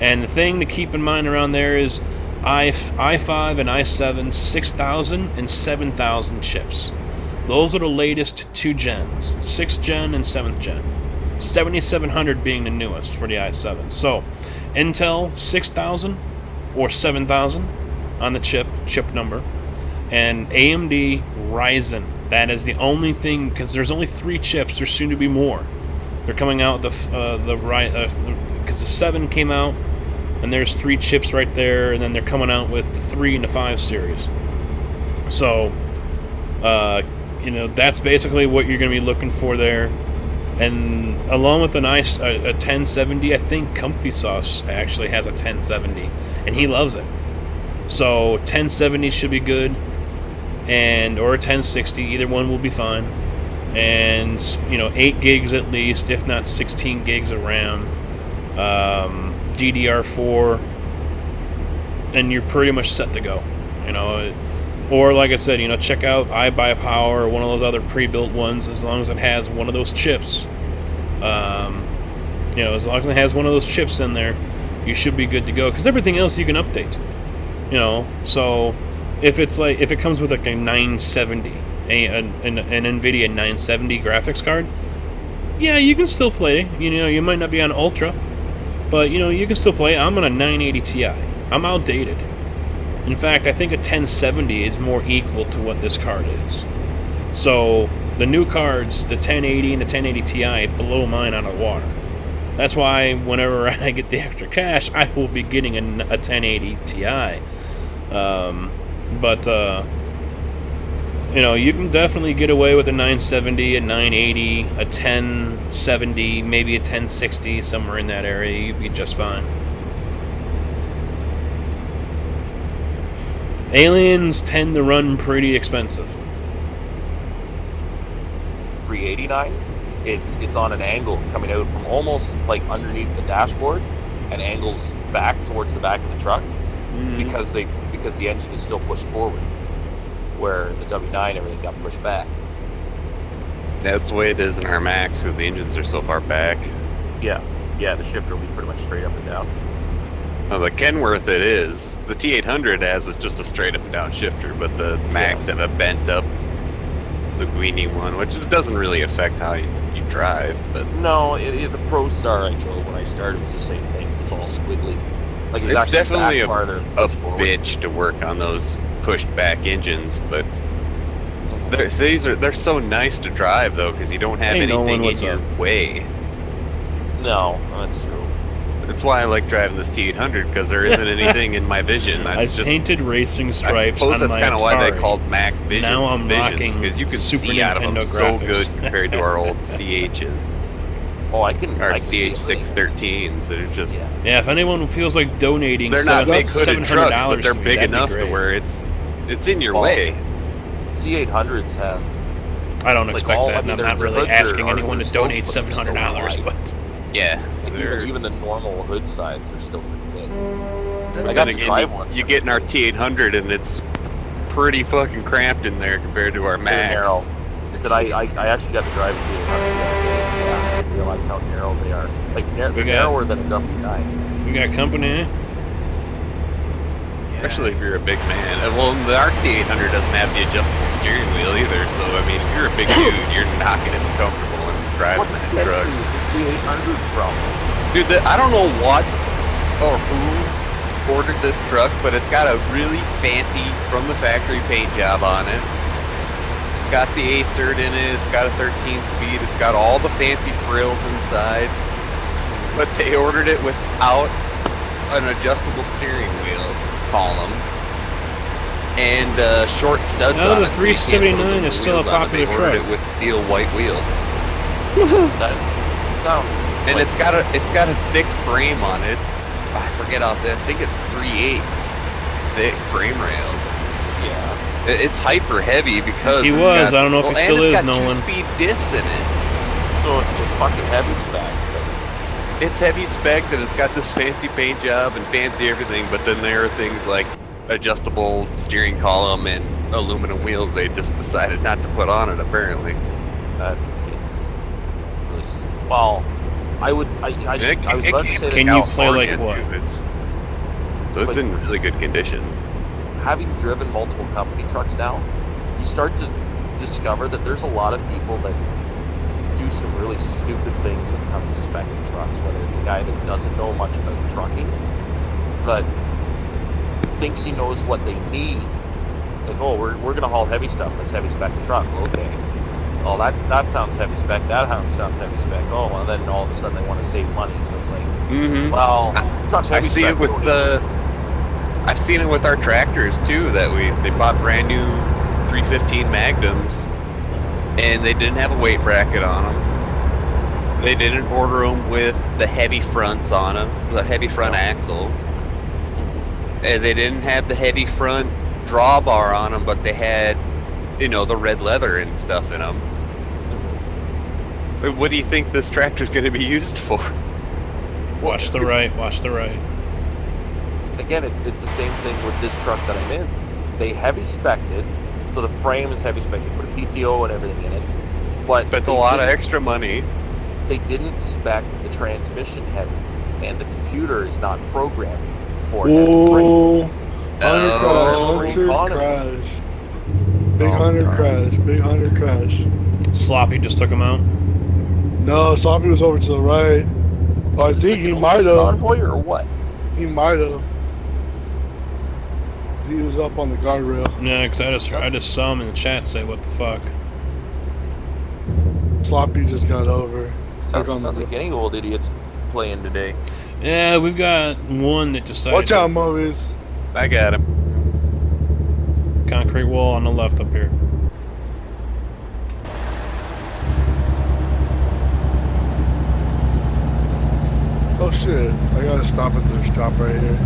And the thing to keep in mind around there is i5 and i7, 6,000 and 7,000 chips. Those are the latest 2 gens, 6th gen and 7th gen. 7700 being the newest for the i7. So, Intel 6,000 or 7,000 on the chip number, and AMD Ryzen. That is the only thing, because there's only 3 chips. There's soon to be more. They're coming out because the 7 came out, and there's 3 chips right there, and then they're coming out with 3 in the 5 series. So, you know, that's basically what you're going to be looking for there. And along with a 1070, I think Comfy Sauce actually has a 1070, and he loves it. So 1070 should be good, or a 1060, either one will be fine. And, you know, 8 gigs at least, if not 16 gigs of RAM, DDR4, and you're pretty much set to go. You know, or like I said, you know, check out iBuyPower or one of those other pre-built ones. As long as it has one of those chips, you know, as long as it has one of those chips in there, you should be good to go. Because everything else you can update. You know, so if it comes with like a 970, an Nvidia 970 graphics card, yeah, you can still play. You know, you might not be on Ultra, but you know, you can still play. I'm on a 980 Ti. I'm outdated. In fact, I think a 1070 is more equal to what this card is. So the new cards, the 1080 and the 1080 Ti, blow mine out of the water. That's why whenever I get the extra cash, I will be getting a 1080 Ti. You know, you can definitely get away with a 970, a 980, a 1070, maybe a 1060, somewhere in that area. You'd be just fine. Aliens tend to run pretty expensive. 389. It's on an angle coming out from almost like underneath the dashboard, and angles back towards the back of the truck, because the engine is still pushed forward, where the W9 everything got pushed back. That's the way it is in our Max because the engines are so far back. Yeah, the shifter will be pretty much straight up and down. Well, the Kenworth it is. The T800 has just a straight up and down shifter, but the Max have a bent up linguini one, which doesn't really affect how you drive. But no, the Pro Star I drove when I started was the same thing. It was all squiggly. Like it was it's actually definitely back farther, a pushed forward. bitch to work on those pushed back engines, but they're so nice to drive though because you don't have anything in your way. No, that's true. That's why I like driving this T800 because there isn't anything in my vision. I've painted racing stripes I suppose on that's my kind of why they Atari. called Mac Visions. Now I'm rocking because you can Super see out of them Nintendo so graphics. good compared to our old CHs. Oh, I can see CH613s. They're just Yeah, if anyone feels like donating, they're not big hooded trucks, $700 but they're to me, big that'd be enough to great. where it's in your way. C800s have. I don't like expect all- that, I and mean, I'm their not really hoods asking are anyone to sloped, donate but they're still $700, wide. but Yeah, Like even the normal hood size, they're still pretty big. I Then got to again, drive one. You get an R T800 and it's pretty fucking cramped in there compared to our They're Max. narrow. I said I actually got to drive a T800 the other day. Yeah, I didn't realize how narrow they are. Like they're narrower than a W9. We got company, eh? Yeah. Especially if you're a big man. Well, the RT800 doesn't have the adjustable steering wheel either, so I mean, if you're a big dude, you're not going to be comfortable in driving What that truck. century is the T800 from? Dude, I don't know what or who ordered this truck, but it's got a really fancy from the factory paint job on it. It's got the A-cert in it, it's got a 13-speed, it's got all the fancy frills inside, but they ordered it without an adjustable steering wheel column and short studs No, on the it. So you can't put 379 aluminum is still a wheels on it. popular They ordered truck. it with steel white wheels. That sounds. And like, it's got a thick frame on it. I forget off that. I think it's 3/8 thick frame rails. yeah. It's hyper heavy because He it's was. got- I don't know if he and still it's is, got Nolan. 2-speed diffs in it. So it's fucking heavy spec. It's heavy spec and it's got this fancy paint job and fancy everything, but then there are things like adjustable steering column and aluminum wheels they just decided not to put on it apparently. That seems really well. I was about to say Can that you play like California, what? too. So it's But- in really good condition. having driven multiple company trucks now, you start to discover that there's a lot of people that do some really stupid things when it comes to speccing trucks, whether it's a guy that doesn't know much about trucking, but thinks he knows what they need. Like, oh, we're going to haul heavy stuff. Let's heavy spec a truck. Okay. Oh, that sounds heavy spec. That sounds heavy spec. Oh, well, then all of a sudden they want to save money. So it's like, Mm-hmm. well, truck's I heavy see spec. it with I've seen it with our tractors too. That they bought brand new 315 Magnums, and they didn't have a weight bracket on them. They didn't order them with the heavy fronts on them, the heavy front axle, and they didn't have the heavy front drawbar on them, but they had, the red leather and stuff in them. What do you think this tractor's going to be used for? Watch the right. Watch the right. Again, it's the same thing with this truck that I'm in. They heavy spec'd it, so the frame is heavy spec. They put a PTO and everything in it, but Spent a they lot of didn't- extra money. They didn't spec the transmission heavy, and the computer is not programmed for heavy frame. Whoa. Hunter Oh. crash. Hunter Economy. crash. Big Oh, Hunter God. crash. Big Hunter crash. Sloppy just took him out. No, Sophie was over to the right. Well, I Is this think like he an might OP have. convoy or what? He might have. He was up on the guardrail. Yeah, because I just saw him in the chat say, "What the fuck?" Sloppy just got over. Took on Sounds the- like any old idiots playing today. Yeah, we've got one that decided. Watch out, movies. I got him. Concrete wall on the left up here. Oh shit. I gotta stop at this stop right here.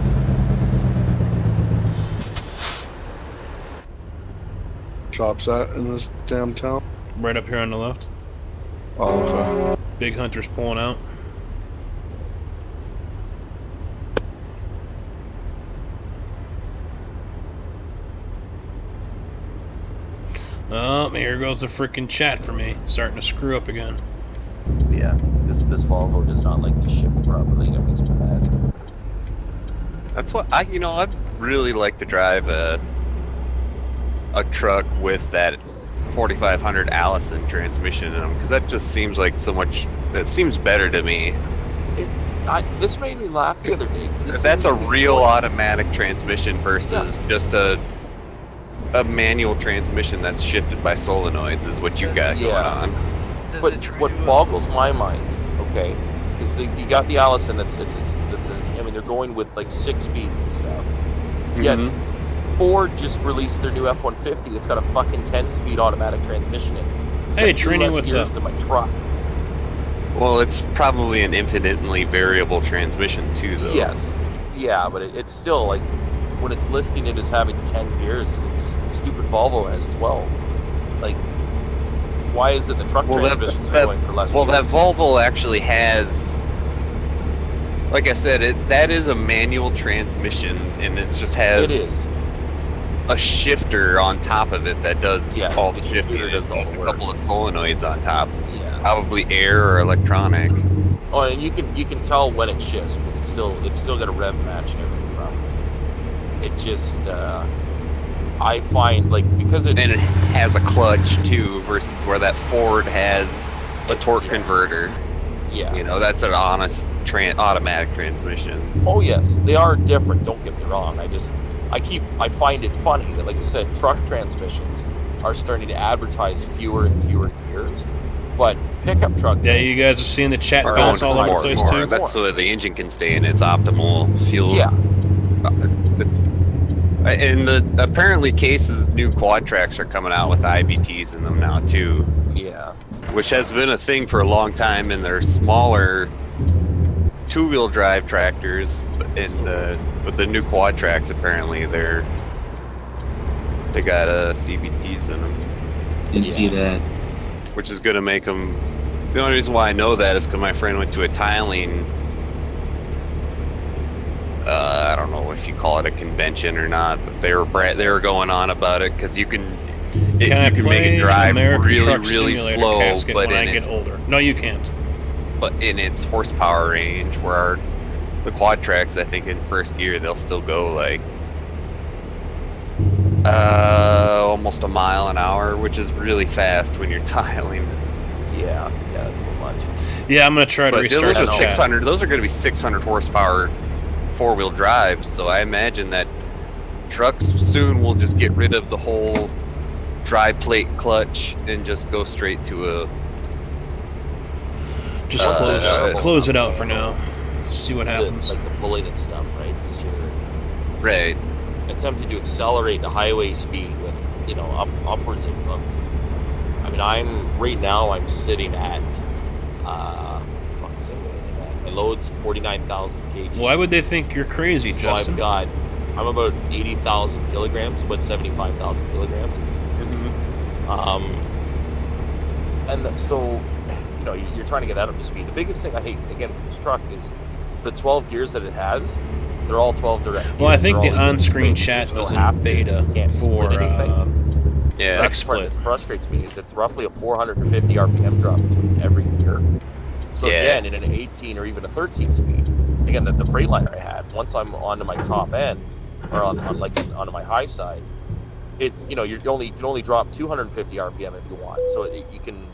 Shops at in this damn town. Right up here on the left. Oh, okay. Big Hunter's pulling out. Oh, here goes the freaking chat for me. Starting to screw up again. Yeah, this Volvo does not like to shift properly. That makes me mad. That's what I'd really like to drive a truck with that 4500 Allison transmission in them, because that just seems like so much. That seems better to me. This made me laugh the other day. 'cause this That's a seems to be real what- automatic transmission versus just a manual transmission that's shifted by solenoids is what you got going Yeah. on. Does But it try what to, boggles my mind, okay, is you got the Allison I mean, they're going with like 6 speeds and stuff. Yet Mhm. Ford just released their new F-150. It's got a fucking 10-speed automatic transmission in it. It's Hey, got two Trini, less what's gears up? than my truck. Well, it's probably an infinitely variable transmission too, though. Yes, yeah, but it's still like when it's listing it as having 10 gears, is like this stupid Volvo has 12. Like, why is it the truck Well, transmissions are going for less? Well, that gears? Volvo actually has, like I said, that is a manual transmission, and it just has It is. a shifter on top of it that does Yeah, all the the computer shifting. does all It has the a work. couple of solenoids on top, Yeah. probably air or electronic. Oh, and you can tell when it shifts because it's still got a rev match and everything probably. It just I find like because it's And it has a clutch too, versus where that Ford has a torque yeah. converter. Yeah. You know, that's an honest automatic transmission. Oh yes, they are different. Don't get me wrong. I find it funny that, like you said, truck transmissions are starting to advertise fewer and fewer gears, but pickup truck. Yeah, you guys are seeing the chat Are bounce going all over to the place more. too. That's so that the engine can stay in its optimal fuel. Yeah. It's in the apparently cases. New quad tracks are coming out with IVTs in them now too. Yeah. Which has been a thing for a long time in their smaller two-wheel drive tractors. With the new quad tracks, apparently they got CVTs in them. Didn't see that. Which is going to make them. The only reason why I know that is because my friend went to a tiling. I don't know if you call it a convention or not, but they were going on about it because you can make it drive really slow, Casket but when I in get its older. No, you can't. but in its horsepower range, where the quad tracks, I think in first gear they'll still go like almost a mile an hour, which is really fast when you're tiling. Yeah, that's a little much. Yeah, I'm gonna try to restart those the are chat. 600. Those are going to be 600 horsepower four-wheel drives. So I imagine that trucks soon will just get rid of the whole dry plate clutch and just go straight to a. Just close it out for now. See what happens. Like the pulling and stuff, right? Because you're right. attempting to accelerate the highway speed with upwards of. I mean, I'm sitting at. What the fuck is that weighing at? My load's 49,000 kg. Why would they think you're crazy, so Justin? I'm about 80,000 kilograms, about 75,000 kilograms. And so, you're trying to get that up to speed. The biggest thing I hate, again, with this truck is the 12 gears that it has. They're all 12 direct gears. Well, I think the They're all on-screen space. chat There's was no in half gears. beta You can't for split anything. So that's the part XSplit. that frustrates me is it's roughly a 450 RPM drop between every gear. So again, in an 18 or even a 13 speed, again, the Freightliner I had, once I'm onto my top end or onto my high side, you can only drop 250 RPM if you want. So you can.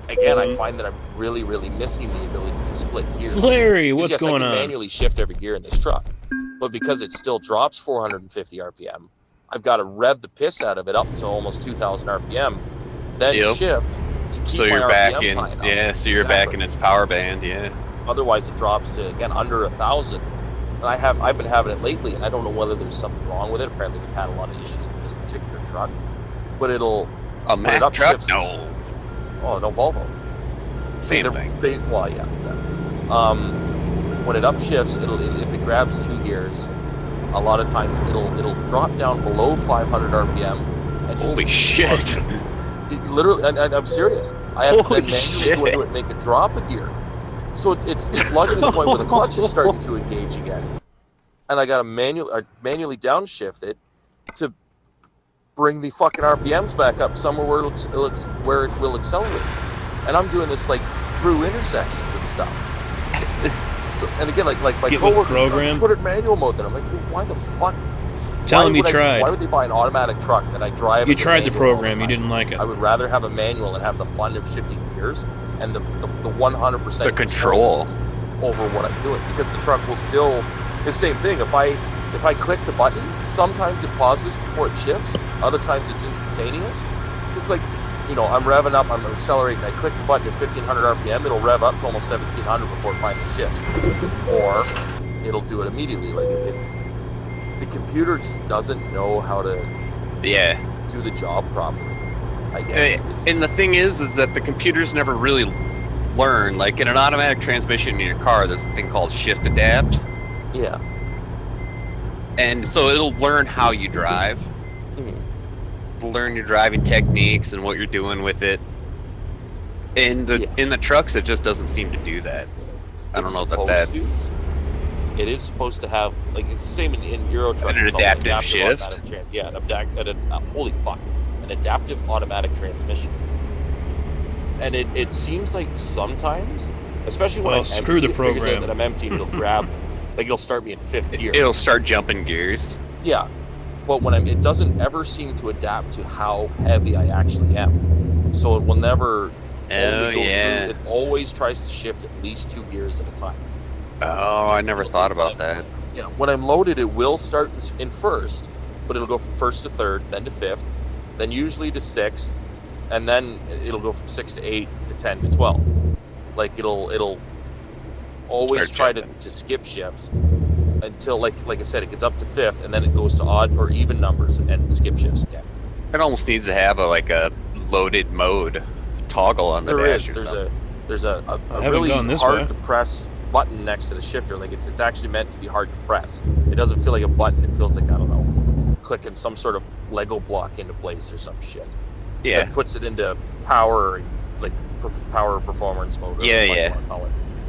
Again, I find that I'm really, really missing the ability to split gears. Larry, what's yes, going I on? can manually shift every gear in this truck, but because it still drops 450 RPM, I've got to rev the piss out of it up to almost 2,000 RPM, then shift to keep my RPMs high enough. Yeah, so you're back in its power band. Yeah. Otherwise, it drops to again under 1,000. And I've been having it lately, and I don't know whether there's something wrong with it. Apparently, they've had a lot of issues with this particular truck, but it'll a Mack truck. No. Oh, no, Volvo. Same thing. Well, yeah. When it upshifts, if it grabs two gears, a lot of times it'll drop down below 500 RPM. And just, holy shit! Literally, and I'm serious. I have to then manually go into it and make it drop a gear. So it's lugging to the point where the clutch is starting to engage again, and I got to manually downshift it to bring the fucking RPMs back up somewhere where it will accelerate. And I'm doing this like through intersections and stuff. So, and again, like my coworkers just put it in manual mode. Then I'm like, why the fuck? Tell them you tried. Why would they buy an automatic truck that I drive? You tried the program. You didn't like it. I would rather have a manual and have the fun of shifting gears and the 100% the control over what I'm doing, because the truck will still the same thing. If I click the button, sometimes it pauses before it shifts. Other times it's instantaneous. So it's like, I'm revving up, I'm accelerating, I click the button at 1,500 RPM, it'll rev up to almost 1,700 before it finally shifts. Or it'll do it immediately. Like the computer just doesn't know how to do the job properly, I guess. And the thing is that the computers never really learn. Like in an automatic transmission in your car, there's a thing called shift adapt. Yeah. And so it'll learn how you drive. Learn your driving techniques and what you're doing with it. In the trucks, it just doesn't seem to do that. I don't know that that's. it is supposed to have, like, it's the same in Euro truck. An It's called adaptive shift? automatic yeah, holy fuck, an adaptive automatic transmission. And it seems like sometimes, especially when Well, I'm screw empty, the it figures out program. that I'm empty and it'll grab, like it'll start me in 5th gear. It'll start jumping gears. Yeah, but when it doesn't ever seem to adapt to how heavy I actually am. So it will never only go through. It always tries to shift at least 2 gears at a time. Oh, I never thought about that. Yeah, when I'm loaded, it will start in 1st, but it'll go from 1st to 3rd, then to 5th, then usually to 6th, and then it'll go from 6 to 8 to 10 to 12. Like it'll always try to skip shift until, like I said, it gets up to 5th, and then it goes to odd or even numbers and skip shifts again. It almost needs to have a loaded mode toggle on the dash. There's a really hard to press button next to the shifter. Like it's actually meant to be hard to press. It doesn't feel like a button. It feels like, I don't know, clicking some sort of Lego block into place or some shit. Yeah. That puts it into power, like power performance mode. Yeah.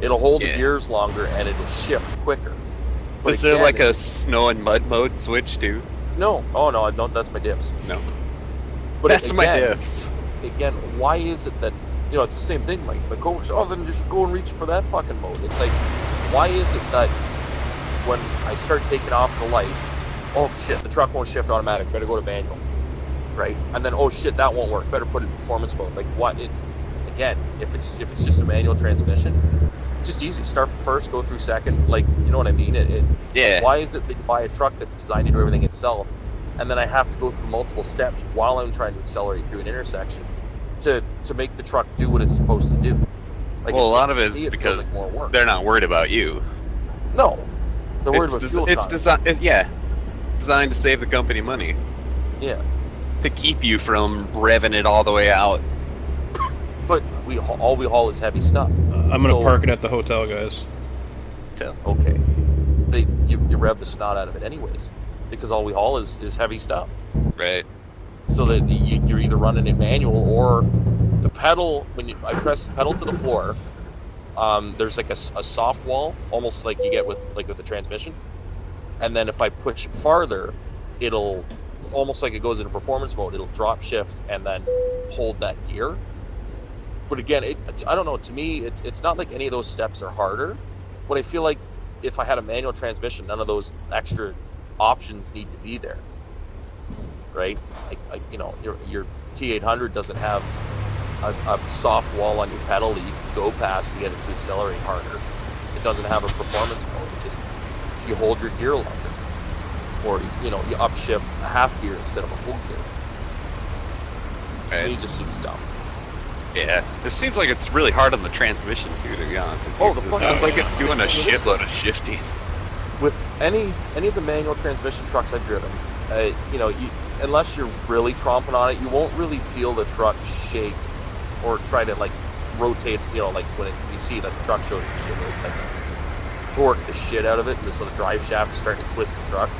It'll hold the gears longer and it'll shift quicker. But is there like a snow and mud mode switch too? No. Oh no, that's my diffs. No. But that's my diffs. Again, why is it that, it's the same thing. My coworkers, then just go and reach for that fucking mode. It's like, why is it that when I start taking off the light, oh shit, the truck won't shift automatic, better go to manual, right? And then, oh shit, that won't work, better put it in performance mode. Like, what? Again, if it's just a manual transmission, just easy. Start from 1st, go through 2nd. Like, you know what I mean? Yeah. Why is it that you buy a truck that's designed to do everything itself, and then I have to go through multiple steps while I'm trying to accelerate through an intersection to make the truck do what it's supposed to do? Like, well, a lot of it is because they're not worried about you. No, they're worried about fuel economy. Designed to save the company money. Yeah. To keep you from revving it all the way out. But all we haul is heavy stuff. I'm gonna park it at the hotel, guys. Okay. You rev the snot out of it anyways, because all we haul is heavy stuff. Right. So that you're either running it manual or the pedal. When I press the pedal to the floor, there's like a soft wall, almost like you get with the transmission. And then if I push it farther, it'll almost like it goes into performance mode. It'll drop shift and then hold that gear. But again, I don't know. To me, it's not like any of those steps are harder. But I feel like if I had a manual transmission, none of those extra options need to be there, right? Like your T800 doesn't have a soft wall on your pedal that you can go past to get it to accelerate harder. It doesn't have a performance mode. It just, you hold your gear longer, or you upshift a half gear instead of a full gear. Right. To me, it just seems dumb. Yeah, it seems like it's really hard on the transmission too, to be honest. It sounds like it's doing a shitload of shifting. With any of the manual transmission trucks I've driven, unless you're really tromping on it, you won't really feel the truck shake or try to rotate. Like when you see it at the truck shows and shit, like torque the shit out of it, and so the drive shaft is starting to twist the truck.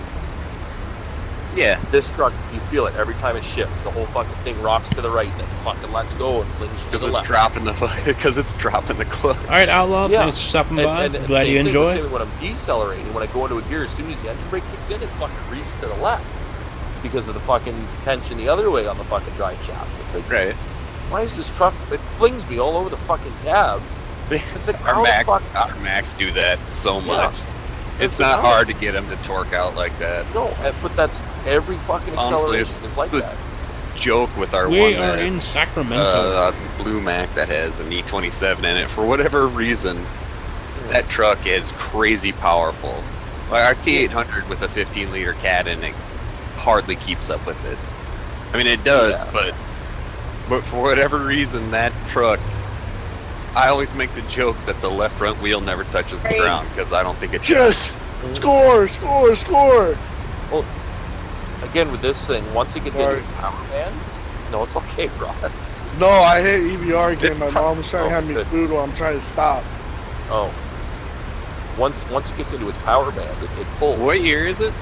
Yeah. This truck, you feel it every time it shifts. The whole fucking thing rocks to the right, and then fucking lets go and flings to the left. Because it's dropping the clutch. All right, Outlaw, thanks for stopping by. Glad you enjoy. When I'm decelerating, when I go into a gear, as soon as the engine brake kicks in, it fucking reefs to the left because of the fucking tension the other way on the fucking drive shaft. So it's like, right. Why is this truck? It flings me all over the fucking cab. It's like, our Macs do that so much. It's not hard to get them to torque out like that. No, but that's every fucking acceleration is like that. Joke with our we are in Sacramento. Blue Mac that has an E27 in it. For whatever reason, that truck is crazy powerful. Like our T800 with a 15-liter cat in it hardly keeps up with it. I mean, it does, but for whatever reason, that truck. I always make the joke that the left front wheel never touches the ground because I don't think it just score. Well, again with this thing, once it gets into its power band, no, it's okay, Ross. No, I hit EVR again. My mom was trying to have me food while I'm trying to stop. Oh, once it gets into its power band, it pulls. What year is it?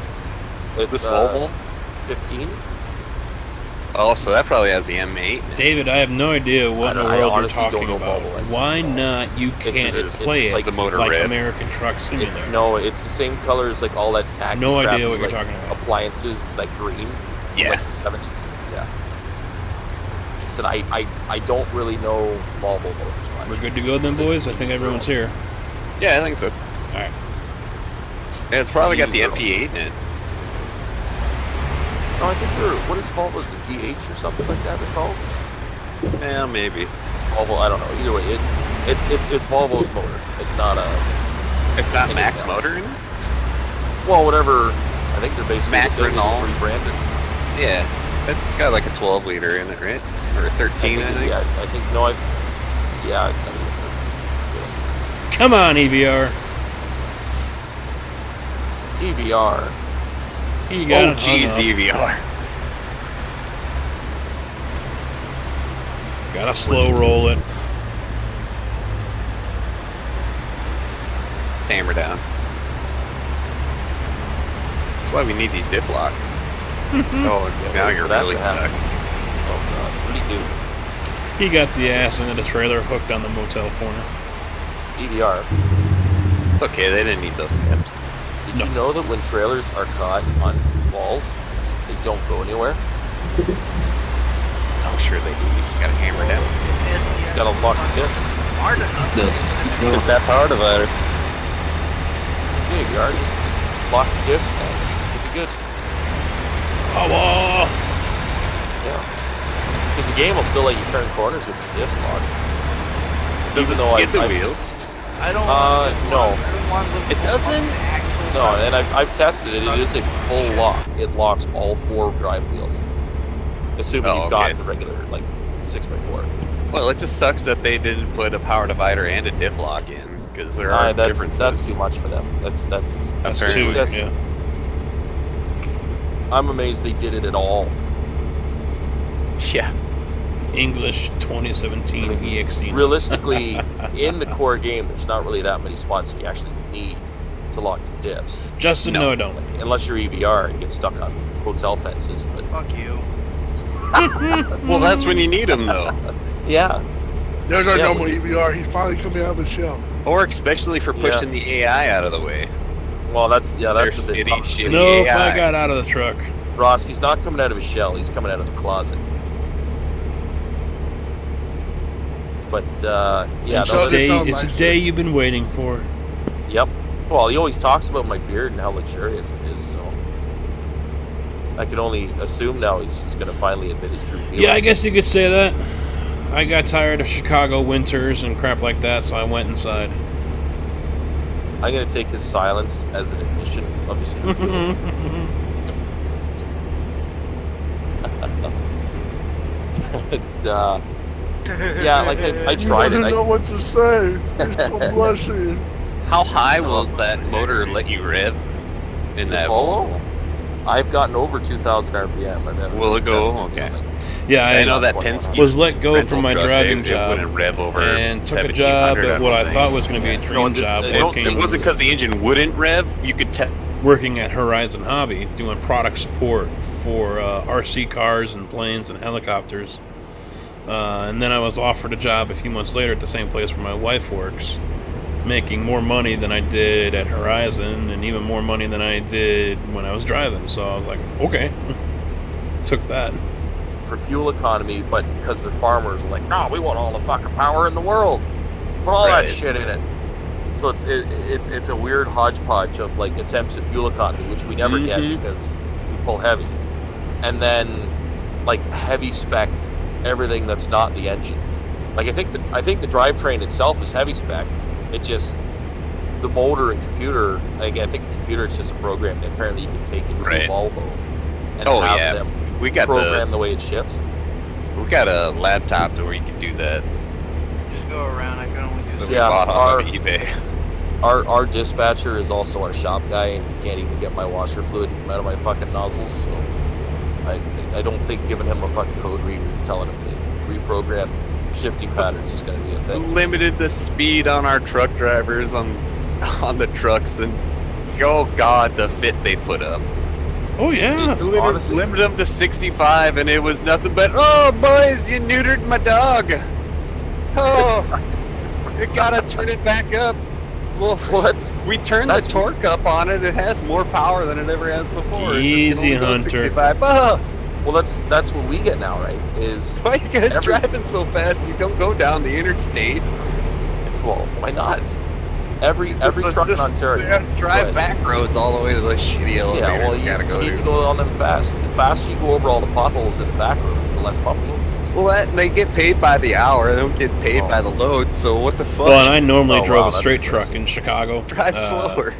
It's this Volvo? 15. Oh, so that probably has the M8. David, I have no idea what in the world you're honestly don't talking know about. Volvo engines Why at all. not? You can't play like it the motor like red. American Truck Simulator. It's the same color as like all that tacky No crap, idea what you're like, talking about. appliances, like green. From, Yeah. like the 70s. Yeah. So I don't really know Volvo motors much. We're good to go then, boys? I think everyone's here. Yeah, I think so. Alright. Yeah, it's probably got the Zero. MP8 in it. No, I think what is Volvo's, the DH or something like that it's called? Yeah, maybe. Volvo, I don't know. Either way, it's Volvo's motor. It's not a... It's not anything Max else. motor in it? Well, whatever. I think they're basically Max the same, Renault. rebranded. Yeah. That's got like a 12 liter in it, right? Or a 13, I think. Yeah, I think, no, yeah, it's got to be a 13. Come on, EVR. EVR. You got Oh, it. geez, no. EVR. Gotta slow roll it. Hammer down. That's why we need these diff locks. Oh, now wait you're for that really to stuck. happen. Oh, God. What do you do? He got the ass into the trailer hooked on the motel corner. EVR. It's okay, they didn't need those steps. Did No. you know that when trailers are caught on walls, they don't go anywhere? Oh, sure they do. You just gotta hammer down. You gotta lock the dips. This is keep going. Hit that power divider. Yeah, EVR, just lock the dips, man. It'll be good. Oh, Yeah. Because the game will still let you turn corners with the diffs locked. Does it Even though skid the I- wheels? I don't no. I don't want to live It doesn't? the actual No, and I've tested it. It is a full lock. It locks all 4 drive wheels. Assuming Oh, you've got okay. the regular, like, 6x4. Well, it just sucks that they didn't put a power divider and a diff lock in, because there are differences. That's too much for them. That's that's Apparently. two. Yeah. I'm amazed they did it at all. Yeah. English 2017 EXE. Realistically, in the core game, there's not really that many spots you actually need to lock the diffs. Justin, no, I don't. Like, unless you're EVR and get stuck on hotel fences. But Fuck you. Well, that's when you need them, though. yeah, There's our Yeah, normal we- EVR. He's finally coming out of his shell. Or especially for pushing the AI out of the way. well, that's a Their bit. shitty Nope, AI. I got out of the truck. Ross, he's not coming out of his shell. He's coming out of the closet. But yeah, So no, it Day, sounds it's a nicer. day you've been waiting for. yep. Well, he always talks about my beard and how luxurious it is. So I can only assume now he's going to finally admit his true feelings. Yeah, I guess you could say that. I got tired of Chicago winters and crap like that, so I went inside. I'm going to take his silence as an admission of his true feelings. But, yeah, like I He tried doesn't it. know what to say. He's so blushing. How high will that motor let you rev in This that Volvo? I've gotten over 2,000 RPM. I've never Will it go? tested Okay. it. Yeah, I know that 2100. 10 was let go rental from my truck, driving it job wouldn't rev over and took a job 1700, at what I don't thought think. was going to be a dream No, this- job I don't working, think It wasn't because the engine wouldn't rev. You could tell. working at Horizon Hobby doing product support for RC cars and planes and helicopters. And then I was offered a job a few months later at the same place where my wife works, making more money than I did at Horizon and even more money than I did when I was driving. So I was like, okay. Took that. For fuel economy, but because the farmers are like, no, we want all the fucking power in the world. Put all Right. that shit in it. So it's a weird hodgepodge of like attempts at fuel economy, which we never get because we pull heavy. And then like heavy spec everything that's not the engine. Like I think the drivetrain itself is heavy spec. It just the motor and computer. Like, I think the computer is just a program that apparently you can take into Right. a Volvo and Oh, have yeah. them We got program the way it shifts. we got a laptop to where you can do that. Just go around. I can only do That so we Yeah, bought off of our- eBay. Our dispatcher is also our shop guy, and he can't even get my washer fluid to come out of my fucking nozzles. So I don't think giving him a fucking code reader and telling him to reprogram shifting patterns is going to be a thing. Limited the speed on our truck drivers on the trucks, and oh god, the fit they put up. Oh yeah. Literally Honestly. limited them to 65, and it was nothing but limited them to 65, and it was nothing but, oh boys, you neutered my dog. Oh, you gotta turn it back up. Well, we turned the torque up on it. It has more power than it ever has before. Easy, it just can only go Hunter. 65. Oh, Well, that's what we get now, right? Is why are you guys driving so fast? You don't go down the interstate. well, why not? Every truck in Ontario. They have to drive back roads all the way to the shitty elevators. Yeah, well, you need to go on them fast. The faster you go over all the potholes in the back roads, the less bumpy it is. Well, they get paid by the hour. They don't get paid by the load. So what the fuck? Well, and I normally drove a that's straight impressive. truck in Chicago. Drive slower.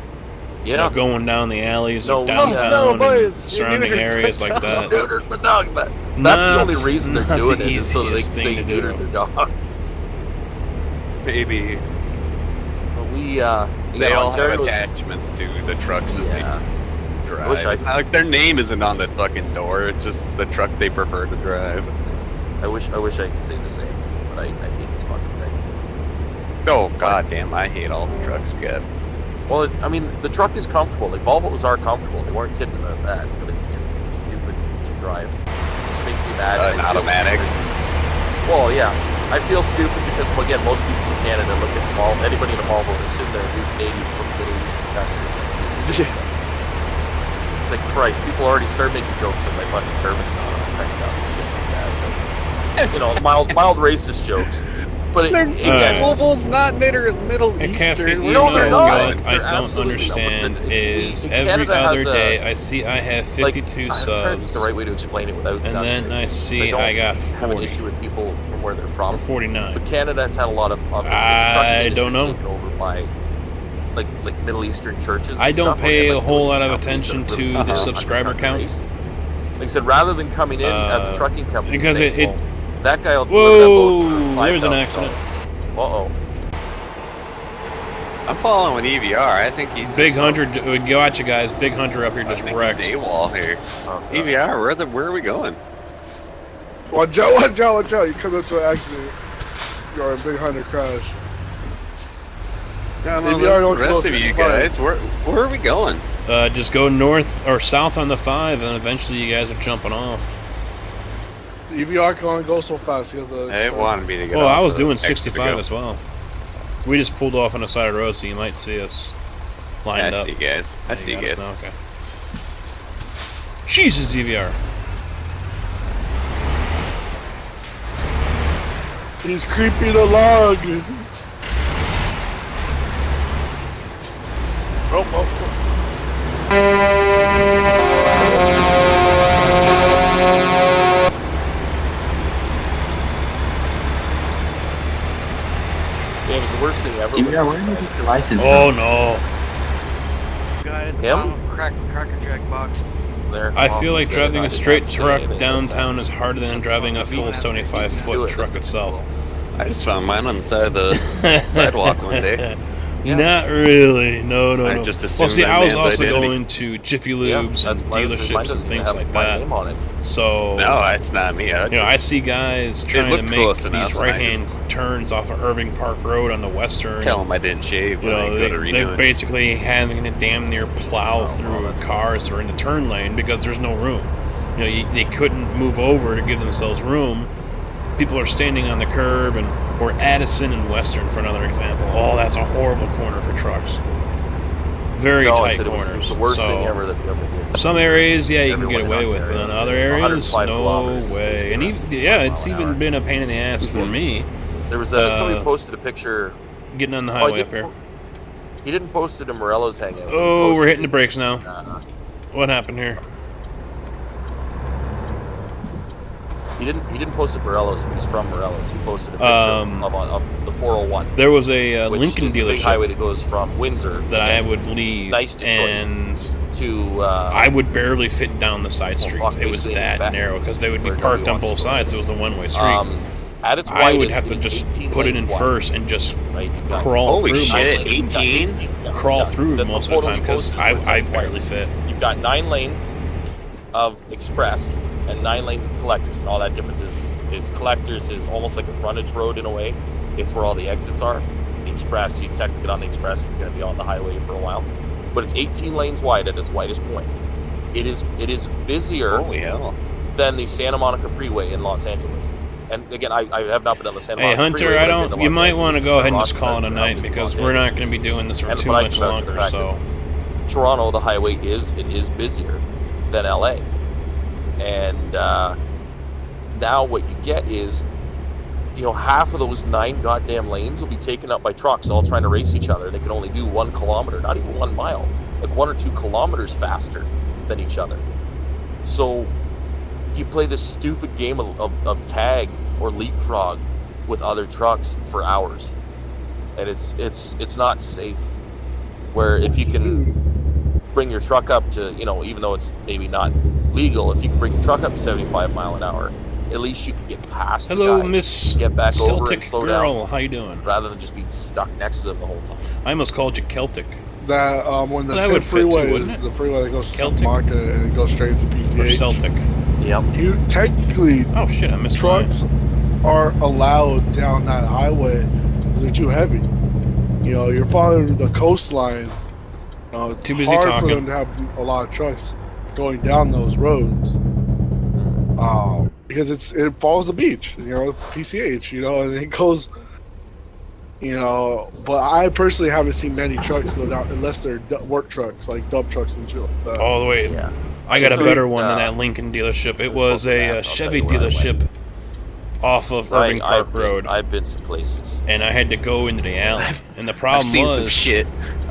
You know, going down the alleys of No, downtown boys, and surrounding areas like that. Neutered my dog, but that's the only reason they're doing it, is so that they can say you neutered their dog. Maybe. But They all have Ontario's- attachments to the trucks that they drive. I wish I It's could not like their name isn't on the fucking door. It's just the truck they prefer to drive. I wish I could say the same, but I hate this fucking thing. Oh goddamn! I hate all the trucks we got. Well, the truck is comfortable. Like, Volvos are comfortable. They weren't kidding about that, but it's just stupid to drive. It just makes me mad. An automatic. Well, yeah. I feel stupid because, well, again, most people in Canada look at anybody in a Volvo and assume they're a new Canadian from the Middle Eastern country. It's like, Christ, people already start making jokes of my fucking turbines not on the out and shit like that. But, you know, mild racist jokes. But Volvo's not Middle Casket, Eastern. you No, know they're not. what I They're don't absolutely not. understand But is every Canada has other a- day I see I have 52 I'm trying to think subs, the right way to explain it without and sounding then I racist, 'cause see don't I got have an 40 issue with people from where they're or from. 49. But Canada has had a lot of its trucking I industry don't know. taken over by like Middle Eastern churches. I and don't stuff, where pay they have, a like, whole Middle lot of Eastern companies attention that really to the sell subscriber underground count. rates. Like I said, rather than coming in as a trucking company, because saying, it- well, that guy will deliver that load for Whoa, there's an $5,000. accident. Uh-oh. I'm following with EVR. I think he's Big Hunter, go at you guys. Big Hunter up here I just think wrecked. he's AWOL here. Oh, God. EVR, where are we going? Watch out, watch out, watch out. You come into an accident. You're a big Hunter crash. Yeah, EVR the don't rest go of you 65. guys, where are we going? Just go north or south on the 5, and eventually you guys are jumping off. EVR can only go so fast because of It wanted me to get Well, off I was the doing exit 65 to as well. We just pulled off on the side of the road, so you might see us go. lined I up. see you guys. I see you got us guys. now, okay. Jesus, EVR. He's creeping along. Oh. Yeah, it was the worst thing ever. when Yeah, it where was did you like- get your license Oh from? no. Guy at the Him? bottom of Cracker Jack box. There. I Well, feel he like said driving it, I a didn't straight have to say truck anything this downtown time. is harder than driving a full Do 75-foot it, truck this is itself. cool. I just found mine on the side of the sidewalk one day. Yeah. Not really. No. I just Well, assumed see, that I was man's also identity. going to Jiffy Yeah, Lubes that's and mine dealerships doesn't and even things have like my that. name on it. So, No, it's not me. I see guys trying to looked make close these enough, and I right-hand turns off of Irving Park Road on the western. Tell them I didn't shave You when I know, go to they're renew it. basically having to damn near plow through that's cars that are in the turn lane because there's no room. You know, they couldn't move over to give themselves room. People are standing on the curb, or Addison and Western, for another example. Oh, that's a horrible corner for trucks. Very No, I tight said it corners. was the worst So, thing ever that we ever did. some areas, yeah, you can get Everyone away in with, Ontario but in is other at areas, 105 no kilometers is way. And basically yeah, around it's 65 even mile an been a pain in the ass for me There was somebody posted a picture. getting on the Oh, he highway up didn't here. He didn't post it in Morello's hangout. but he Oh, we're posted hitting the it brakes in, now. What happened here? He didn't post it Morello's, but he's from Morello's. He posted a picture of the 401. There was a which Lincoln is the big dealership highway that goes from Windsor that I would leave, Nice Detroit. and to I would barely fit down the side streets. fuck, It was basically that back narrow because they would be where parked nobody on wants both to go. sides. It was a one-way street. At its I widest, would have it to is just 18 put it in lanes wide, first and just right? You've got crawl Holy through. shit, You've got 18? Crawl through That's most the of the photo time he because posted is I it's barely wide. fit. You've got 9 lanes of express and 9 lanes of collectors, and all that difference is collectors is almost like a frontage road in a way. It's where all the exits are. The express, you technically get on the express if you're going to be on the highway for a while, but it's 18 lanes wide at its widest point. It is busier Holy hell. than the Santa Monica Freeway in Los Angeles. And again, I have not been on the Santa Hey, Monica Hunter, Freeway. I but I've been don't. to You Los might Angeles want to go ahead and just Toronto call it a because night I was in because Los we're not Angeles. going to be doing this for And- too but I much can vouch for the longer. fact So, Toronto, the highway is busier than LA, and now what you get is, half of those 9 goddamn lanes will be taken up by trucks all trying to race each other. They can only do 1 kilometer, not even 1 mile, like 1 or 2 kilometers faster than each other. So you play this stupid game of tag or leapfrog with other trucks for hours, and it's not safe. Where if you can bring your truck up to, even though it's maybe not legal, if you can bring your truck up to 75 mile an hour, at least you can get past hello, the guy, Miss get back over and Celtic slow girl. down, How you doing? rather than just being stuck next to them the whole time. I almost called you Celtic. That when the Well, that 10 would fit too, freeway wouldn't is it? the freeway that goes to Celtic. Santa Monica and it goes straight to Or PCH. Celtic. Yep. You technically Oh shit, I missed trucks are allowed down that highway because they're too heavy. You're following the coastline. It's Too busy hard for talking. them to have a lot of trucks going down those roads. Because it follows the beach, PCH, and it goes, but I personally haven't seen many trucks go down unless they're work trucks, like dump trucks and shit like that. All the way. Yeah. I got a So, better one than that Lincoln dealership. It was a Chevy dealership off of Irving Park Road, I've been some places. and I had to go into the alley. And the I've problem seen some was, shit.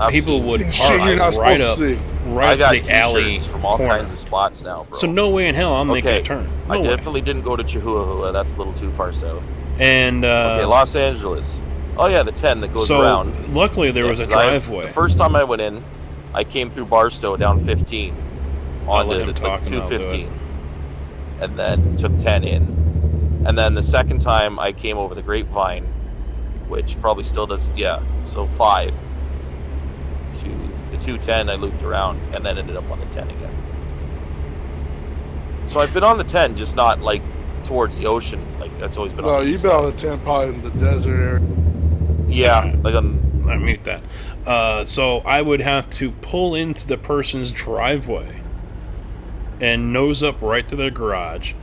people would Shit park you're not right supposed up, to see. right I up got the alley t-shirts from all corner. kinds of spots now, bro. So no way in hell I'm making Okay, a turn. I No way. definitely didn't go to Chihuahua. That's a little too far south. And Okay, Los Angeles. Oh yeah, the 10 that goes so around. luckily there Yeah, was a 'cause I- driveway. The first time I went in, I came through Barstow down 15 I'll on let the him talk and I'll do 215, and then took 10 in. And then the second time I came over the Grapevine, which probably still does, so 5 to the 210. I looped around and then ended up on the 10 again. So I've been on the 10, just not like towards the ocean. Like that's always been on No, the you've east been side. on the 10 probably in the desert area. Yeah, like on. I mute that. So I would have to pull into the person's driveway and nose up right to their garage,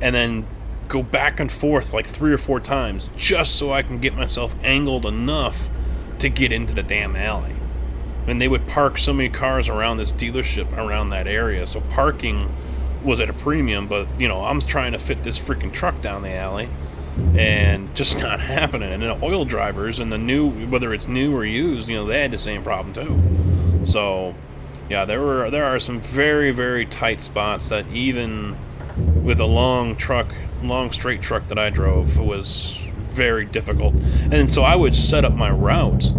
and then go back and forth like 3 or 4 times just so I can get myself angled enough to get into the damn alley. And they would park so many cars around this dealership around that area, so parking was at a premium. But I'm trying to fit this freaking truck down the alley, and just not happening. And then oil drivers and the new, whether it's new or used, they had the same problem too. So yeah, there are some very, very tight spots that even with a long straight truck that I drove, was very difficult. And so I would set up my route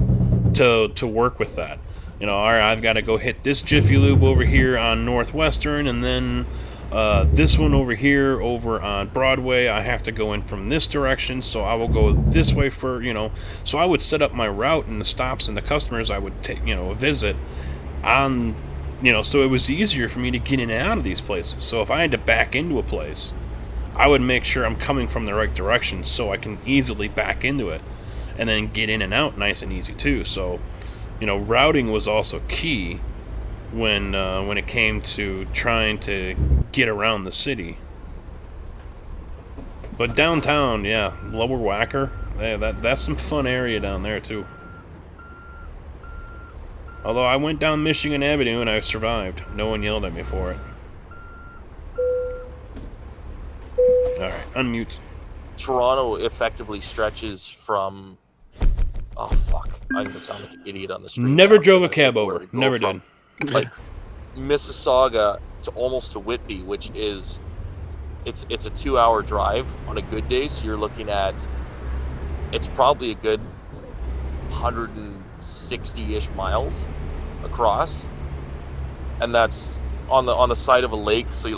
to work with that. All right, I've got to go hit this Jiffy Lube over here on Northwestern, and then this one over here over on Broadway, I have to go in from this direction, so I will go this way for, so I would set up my route and the stops and the customers I would take, visit on, so it was easier for me to get in and out of these places. So if I had to back into a place, I would make sure I'm coming from the right direction so I can easily back into it and then get in and out nice and easy too. So, routing was also key when it came to trying to get around the city. But downtown, yeah, Lower Wacker, that's some fun area down there too. Although I went down Michigan Avenue and I survived. No one yelled at me for it. Alright, unmute. Toronto effectively stretches from. Oh fuck! I'm gonna sound like an idiot on the street. Never now, drove so a I cab think where over. to go Never from, did. Like Mississauga to almost to Whitby, which is it's a 2-hour drive on a good day. So you're looking at it's probably a good 160-ish miles across, and that's on the side of a lake. So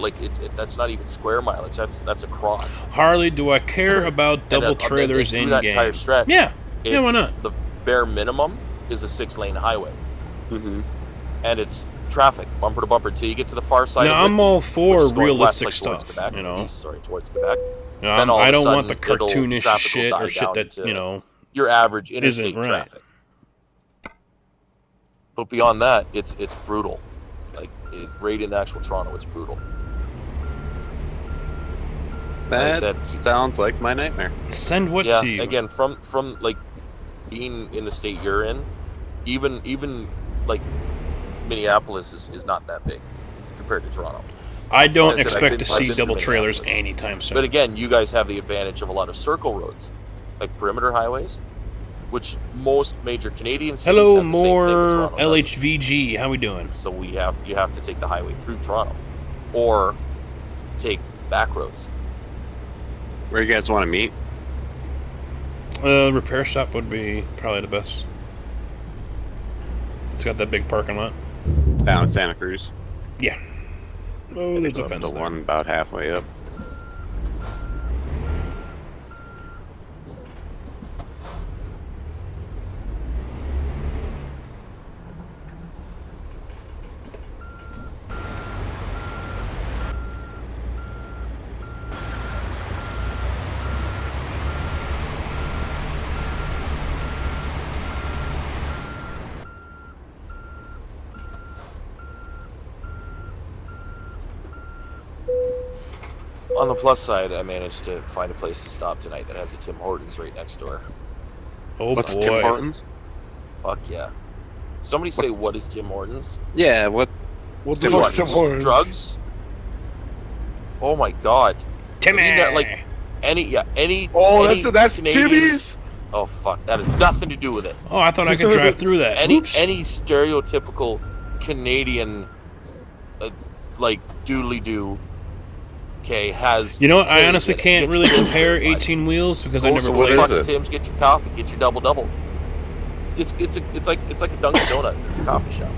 that's not even square mileage. That's across. Harley, do I care about And, double and trailers through in that game? entire stretch. Yeah, why not? The bare minimum is a 6-lane highway, Mm-hmm. and it's traffic bumper to bumper till you get to the far side. Now, of I'm Whitby, all which for is going realistic west, like, towards stuff, Quebec, east, towards Quebec. Then all of I a don't want the sudden, cartoonish traffic will shit die or shit down that, to your average interstate right. traffic. But beyond that, it's brutal. Like right in actual Toronto, it's brutal. That said- sounds like my nightmare. Send what Yeah, to you? again, from like being in the state you're in, even like Minneapolis is not that big compared to Toronto. I don't Like I said, expect I've to been- I've see been to double trailers Minneapolis. anytime soon. But again, you guys have the advantage of a lot of circle roads, like perimeter highways, which most major Canadian cities Hello, have the same thing, but more Toronto doesn't. LHVG. How we doing? So you have to take the highway through Toronto, or take back roads. Where you guys want to meet? Repair shop would be probably the best. It's got that big parking lot. Down in Santa Cruz. Yeah. Oh, there's a The fence there. one about halfway up. On the plus side, I managed to find a place to stop tonight that has a Tim Hortons right next door. Oh What's boy. Tim Hortons? Fuck yeah! Somebody say, what is Tim Hortons? Yeah, what? What the Tim fuck's Tim Hortons. Hortons? Drugs? Oh my god! Timmy. I mean, that, like, any. Oh, any that's Canadian- Timmy's. Oh fuck! That has nothing to do with it. Oh, I thought I could drive through that. Any Oops. stereotypical Canadian, like doodly doo. Okay, has. You know what? I Tim's honestly in it. can't Get really your compare Tim's, 18 wheels because I Oh, never so what played is it. it? Tim's, get your coffee, get your double. It's like a Dunkin' Donuts. It's a coffee shop.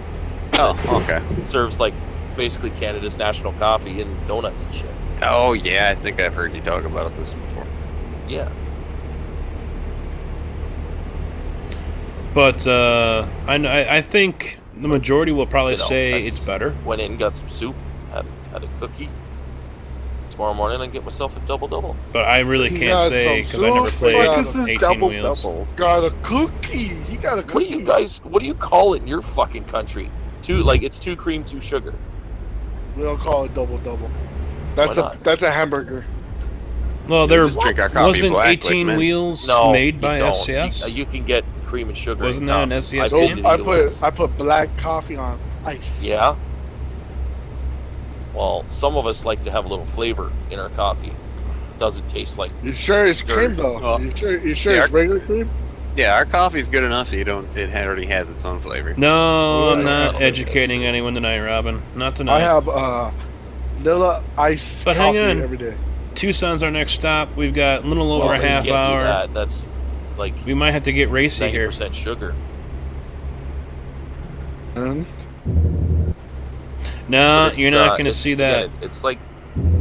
Oh, okay. It serves like basically Canada's national coffee and donuts and shit. Oh, yeah, I think I've heard you talk about this before. Yeah. But I think the majority will probably You know, say that's- it's better. Went in, got some soup, had a cookie. Tomorrow morning, I get myself a double. But I really He can't got say some because I never soup. played Fuck Fuck is is this 18 double wheels. double? Got a cookie. He got a cookie. What do you call it in your fucking country? It's 2 cream, 2 sugar. We don't call it double. Why That's not? that's a hamburger. Well, there just drink our coffee wasn't black, 18 like men. wheels No, made you by don't. SCS. You can get cream and sugar. Wasn't in that an coffee. SCS I've So been game? to the I US. put black coffee on ice. Yeah. Well, some of us like to have a little flavor in our coffee. Doesn't taste like. You sure it's cream Dirt. though? Oh. You sure See, it's our- regular cream? Yeah, our coffee's good enough. It already has its own flavor. No, I'm Right. not Okay, that's educating true. anyone tonight, Robin. Not tonight. I have vanilla ice But hang coffee on. every day. Tucson's our next stop. We've got a little over Well, a they half get you hour. that. That's like We might have to get racy here. 90% sugar. And No, But you're it's, not going to it's- see again, that. it's like,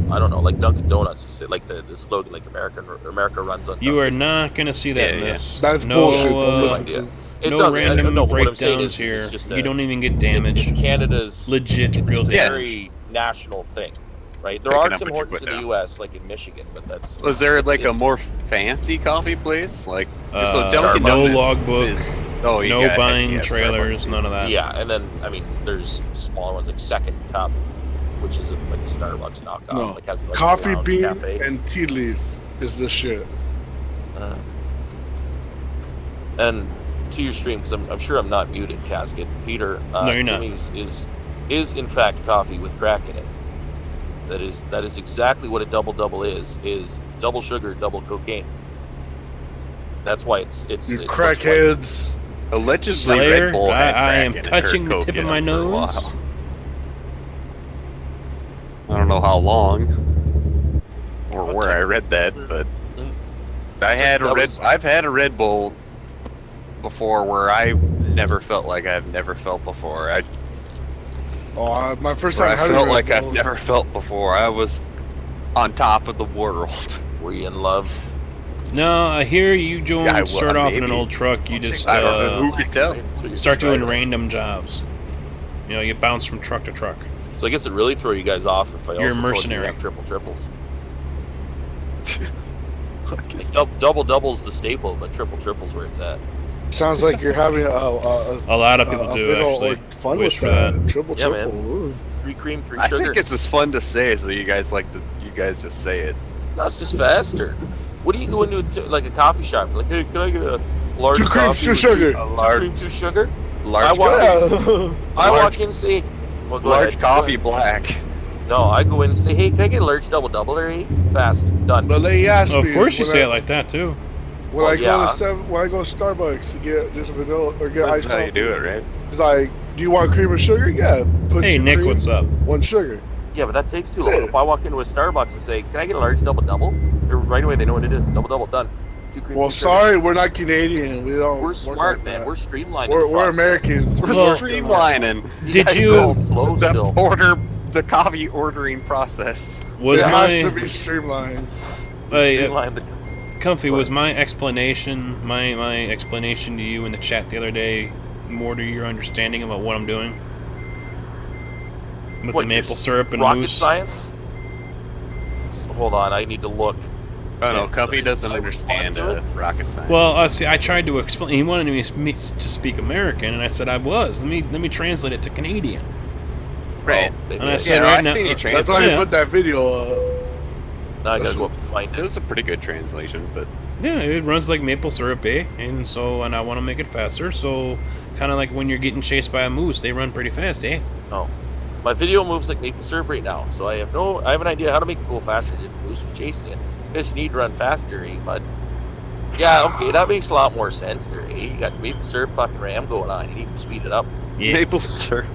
I don't know, like Dunkin' Donuts. You say like the slogan, like America runs on. You are Dunkin'. not going to see that in Yeah, yeah. this. that's no, bullshit. Yeah. It no doesn't. random no, but what I'm saying breakdowns is here. it's just You don't even get damage. It's Canada's Legit real it's a damage. very national thing, right? There Picking are up Tim what you Hortons put in the down. U.S., like in Michigan, but that's. Was there it's- like a it's- more fancy coffee place? Like, Uh, Dunkin' no Donuts logbook, is- oh, you no got buying SCS, trailers, Starbucks, too. none of that. Yeah, and then I mean, there's smaller ones like Second Cup, which is like a Starbucks knockoff. No. Like has like Coffee a lounge bean cafe. and tea leaf is the shit. And to your stream, because I'm sure I'm not muted, Casket. Peter, No, you're not. Timmy's is in fact coffee with crack in it. That is exactly what a double is double sugar, double cocaine. That's why it's You it looks crackheads. Allegedly, Slayer, Red Bull had I crack am in it, touching or the coke tip in of my it for a nose. while. I don't know how long or where I read that, but I've had a Red Bull before where I never felt like I've never felt before. My first Where time I having felt Red like Bull- I've never felt before. I was on top of the world. Were you in love? No, I hear you Yeah, don't start off in an maybe. old truck. You just I don't know. Who could tell? That's what you're start doing describing. random jobs. You know, you bounce from truck to truck. So I guess it really throw you guys off if I You're a also told you mercenary. you have triples. Like, doubles the staple, but triples where it's at. Sounds like you're having a A lot of people do bit of, actually. like, fun wish with for that. that. Triple. Yeah, man. Ooh. 3 cream, 3 I sugar. think it's just fun to say, so you guys just say it. That's just faster. What do you go into like a coffee shop? Like, hey, can I get a large 2 cream, coffee 2 with sugar. 2 large- cream, 2 sugar? Large, I walk in and say, well, go large ahead. coffee black. No, I go in and say, hey, can I get a large double there, eh? Fast, done. But they asked Of me. course you when say I- it like that too. When Well, I go yeah. when I go to Starbucks to get just vanilla or get That's iced how you coffee, do it, right? it's like, do you want cream and sugar? Yeah. Put Hey 2 Nick, cream, what's up? 1 sugar. Yeah, but that takes too That's long. it. If I walk into a Starbucks and say, can I get a large double? Right away, they know what it is. Double, done. 2 cream, Well, 2 sugar. sorry, we're not Canadian. We don't. We're work smart, like man. that. We're streamlining We're the process. Americans. We're Well- streamlining You Did guys you- are all slow still? the coffee ordering process. Was it has to my be streamlined. Streamline the. Comfy, was my explanation to you in the chat the other day more to your understanding about what I'm doing with What, the maple your syrup and rocket mousse? science? Hold on, I need to look. Oh no, Yeah. Comfy doesn't I understand respond to rocket science. Well, see, I tried to explain. He wanted me to speak American, and I said I was. Let me translate it to Canadian. right. Oh, maybe And I I- said Yeah, right I now. seen you That's translate. why Yeah. you put that video up. now I gotta go up and find It it. was a pretty good translation, but Yeah, it runs like maple syrup, eh? And I want to make it faster. So, kind of like when you're getting chased by a moose, they run pretty fast, eh? Oh, my video moves like maple syrup right now, so I have an idea how to make it go faster if a moose was chasing you. Because you need to run faster, eh? But yeah, okay, that makes a lot more sense there, eh? You got maple syrup fucking ram going on. You need to speed it up, Yeah. maple syrup.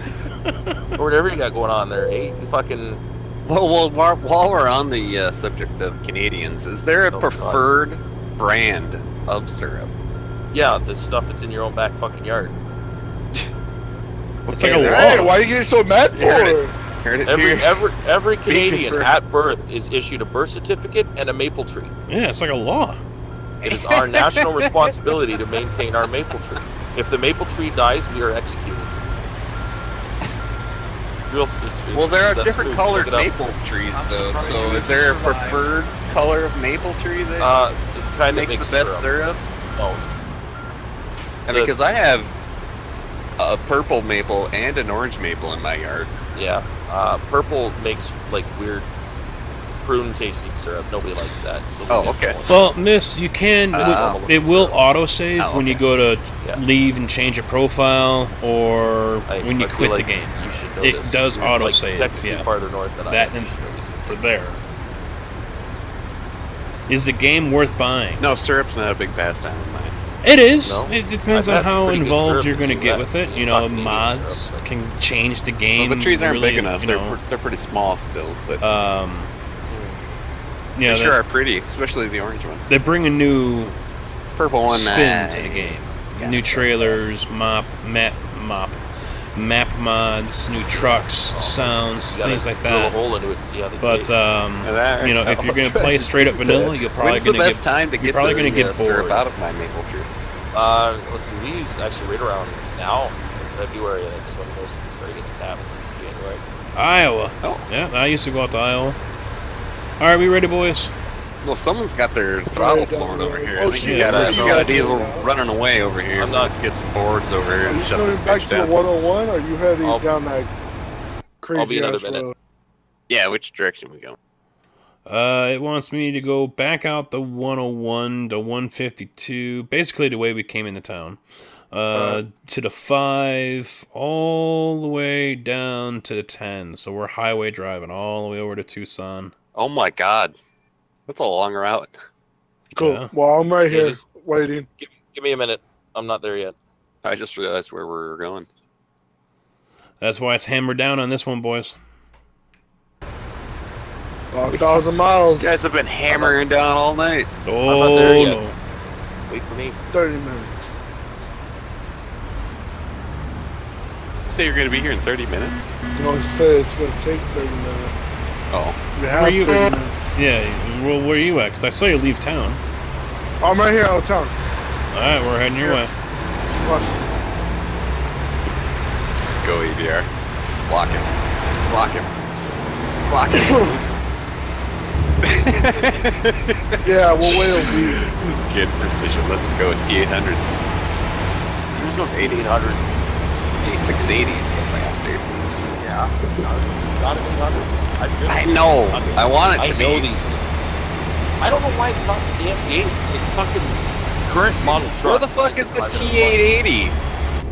or whatever you got going on there, eh? You fucking. Well, while we're on the subject of Canadians, is there a Oh, God. preferred brand of syrup? Yeah, the stuff that's in your own back fucking yard. It's like a there- law. Hey, why are you getting so mad for Heard it. it? Heard it Every here. every Canadian confirmed. at birth is issued a birth certificate and a maple tree. Yeah, it's like a law. It is our national responsibility to maintain our maple tree. If the maple tree dies, we are executed. It's Well, there are that's different true. colored Look it up. maple trees, I'm though. surprised So, you is there a survived. preferred color of maple tree that It kind of makes makes the best syrup. syrup? No, I The- mean, because I have a purple maple and an orange maple in my yard. yeah. Purple makes like weird prune tasting syrup. Nobody likes that. So Oh, we get okay. going. Well, miss, you can. Oh. It will autosave Oh, when you okay. go to Yeah. leave and change a profile, or when you I feel quit like the game. You should know It this. does You're, like, autosave, technically yeah. farther north than I That am. and You should know these things. for there. Is the game worth buying? No, syrup's not a big pastime of mine. It is. No. It depends I've on had some how pretty good involved syrup you're in going to the get US. with it. It's You not know, Canadian mods syrup, but- can change the Well, game. the trees aren't really, big enough. you They're know, they're pretty small still, but you know, they sure are pretty, especially the orange one. they bring a new Purple one. spin to the game. Yeah, New so trailers, map mods, new trucks, sounds, You gotta things like drill a that. hole into it and see how they But taste. you know, if you're gonna play straight up vanilla, you're probably When's the gonna best get time to you're get probably the gonna get syrup bored. out of my maple tree? Let's see. We use actually right around now, February. I think is when most of them start getting tapped. January. Iowa. Oh. Yeah, I used to go out to Iowa. All right, we ready, boys? Well, someone's got their throttle flowing over here. I Oh, think shit, you got that's a right. diesel running away over here. I'm not- Get some boards over here Are and you shut this coming back bitch to the down. 101, or are you heading I'll- down that crazy I'll be another ass minute. road? Yeah, which direction we go? It wants me to go back out the 101 to 152, basically the way we came into town. To the 5, all the way down to the 10. So we're highway driving all the way over to Tucson. Oh my God, that's a long route. Cool. Yeah. Well, I'm right Okay, here just- waiting. Give me a minute. I'm not there yet. I just realized where we're going. That's why it's hammered down on this one, boys. 1,000 miles, You guys have been hammering down all night. Oh, not there yet. no. Wait for me. 30 minutes. You say you're going to be here in 30 minutes? You know, say it's gonna take 30 minutes. Oh, You have Where you- 30 minutes. Yeah, well, where are you at? Because I saw you leave town. I'm right here out of town. All right, we're heading your way. Watch. go EVR. Block him. Block him. Block him. Yeah, we'll wait a week. This is good precision. Let's go T800s. These are 1800s. T680s, you bastard. Yeah, Yeah, it's not an 800. I've driven I know. an 800. I want it I to know be. these things. I don't know why it's not the damn game. It's a fucking current model truck. Where the fuck is the T880?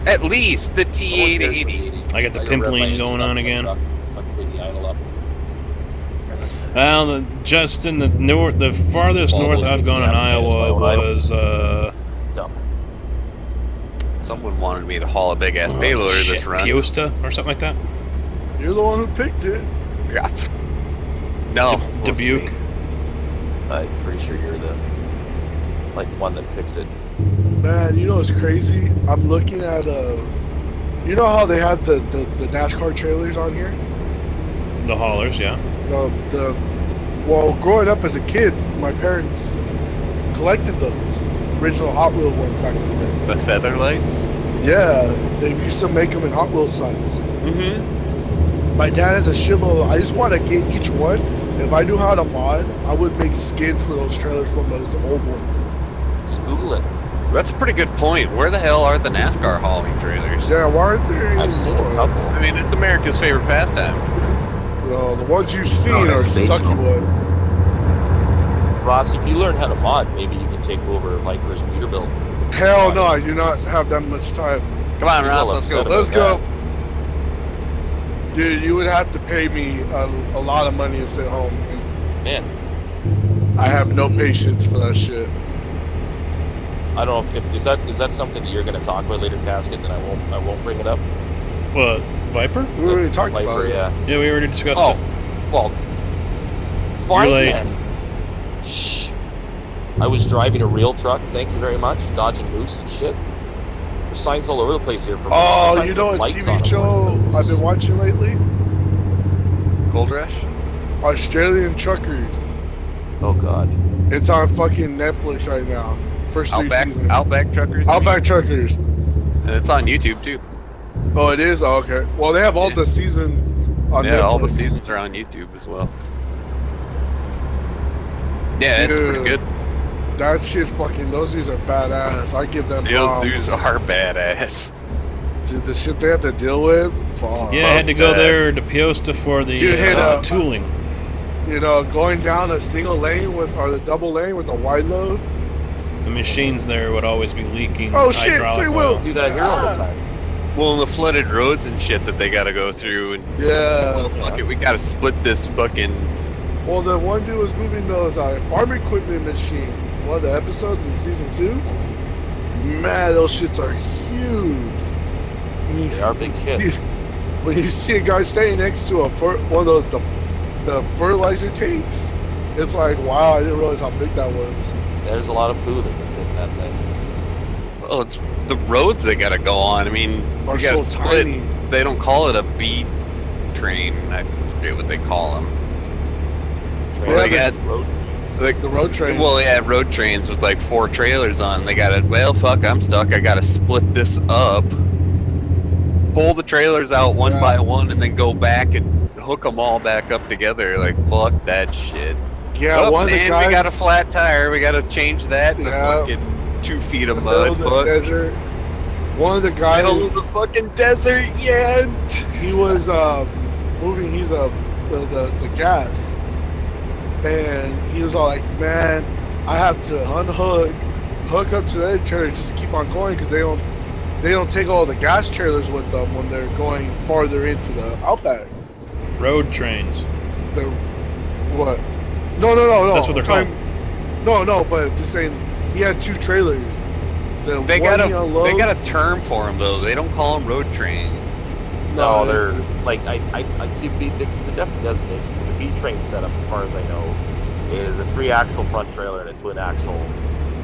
At least the T880. I got the pimpling going on again. Fucking bring the idle up. Well, just in the north, the farthest north I've gone in Iowa was It's dumb. Someone wanted me to haul a big ass payloader this run. Piosta or something like that. You're the one who picked it. Yeah. No. Dubuque. I'm pretty sure you're the one that picks it. Man, you know what's crazy? I'm looking at you know how they have the NASCAR trailers on here? The haulers, yeah. Well, growing up as a kid, my parents collected those original Hot Wheels ones back in the day. The feather lights? Yeah, they used to make them in Hot Wheels size. Mm-hmm. My dad has a shitload. I just want to get each one. If I knew how to mod, I would make skins for those trailers from those old ones. Just Google it. That's a pretty good point. Where the hell are the NASCAR hauling trailers? Yeah, why aren't there I've seen a anymore? couple. I mean, it's America's favorite pastime. Well, the ones you've seen Oh, are that's sucky baseball. ones. Ross, if you learn how to mod, maybe you can take over Viper's Peterbilt. Hell no, I do not have that much time. Come on, He's Ross, all let's go. upset Let's about go. Dude, you would have to pay me a lot of money to sit home. Man, I have no He's- patience for that shit. I don't know if is that something that you're going to talk about later, Casket. Then I won't bring it up. What, Viper? We already talked about Viper, it. yeah. Yeah, we already discussed Oh, it. well, fine late. then. Shh. I was driving a real truck. Thank you very much. Dodging moose and shit. There's signs all over the place here for moose. Oh, There's you signs know with what lights on TV them show for moose. I've been watching lately? Gold Rush? Australian Truckers. Oh God. It's on fucking Netflix right now. First three seasons. Outback Truckers? Outback Truckers. And it's on YouTube too. Oh, it is? Oh, okay. Well, they have all the seasons on Netflix. Yeah, all the seasons are on YouTube as well. Yeah, it's pretty good. That shit's fucking, those dudes are badass. I give them Those props. dudes are badass. Dude, the shit they have to deal with, fuck. Yeah, I had to go that. there to Piosta for the Dude, hit tooling. You know, going down a single lane or the double lane with a wide load. The machines there would always be leaking Oh, shit, hydraulic they oil. will. Do that here all the time. Well, and the flooded roads and shit that they gotta go through, and Yeah. fuck it, we gotta split this fucking. Well, the one dude was moving those farm equipment machine. One of the episodes in season 2. Man, those shits are huge. They are big shits. When you see a guy standing next to one of those the fertilizer tanks, it's like, wow, I didn't realize how big that was. There's a lot of poo that can fit in that thing. Oh, it's the roads they gotta go on. I mean, Are you gotta so split. tiny. They don't call it a B train. I forget what they call them. Trains, they got- road trains. Like The road train. Well, yeah, road trains with like 4 trailers on. They gotta. Well, fuck, I'm stuck. I gotta split this up, pull the trailers out one Yeah. by one, and then go back and hook them all back up together. Like, fuck that shit. yeah, Oh, one of the man, guys. we got a flat tire. We gotta change that in the Yeah. fucking 2 feet of in the middle mud. of the Fuck. desert. One of the guys, Middle of the fucking desert, yeah. he was moving. He's the gas, and he was all like, "Man, I have to hook up to the other trailer, just keep on going because they don't take all the gas trailers with them when they're going farther into the outback." Road trains. The what? No. That's what they're called. No, but just saying, he had 2 trailers. The They one got he a unloads- they got a term for them though. They don't call them road trains. No, they're like I see there's a definite designation. So the B train setup, as far as I know, is a 3-axle front trailer and a twin-axle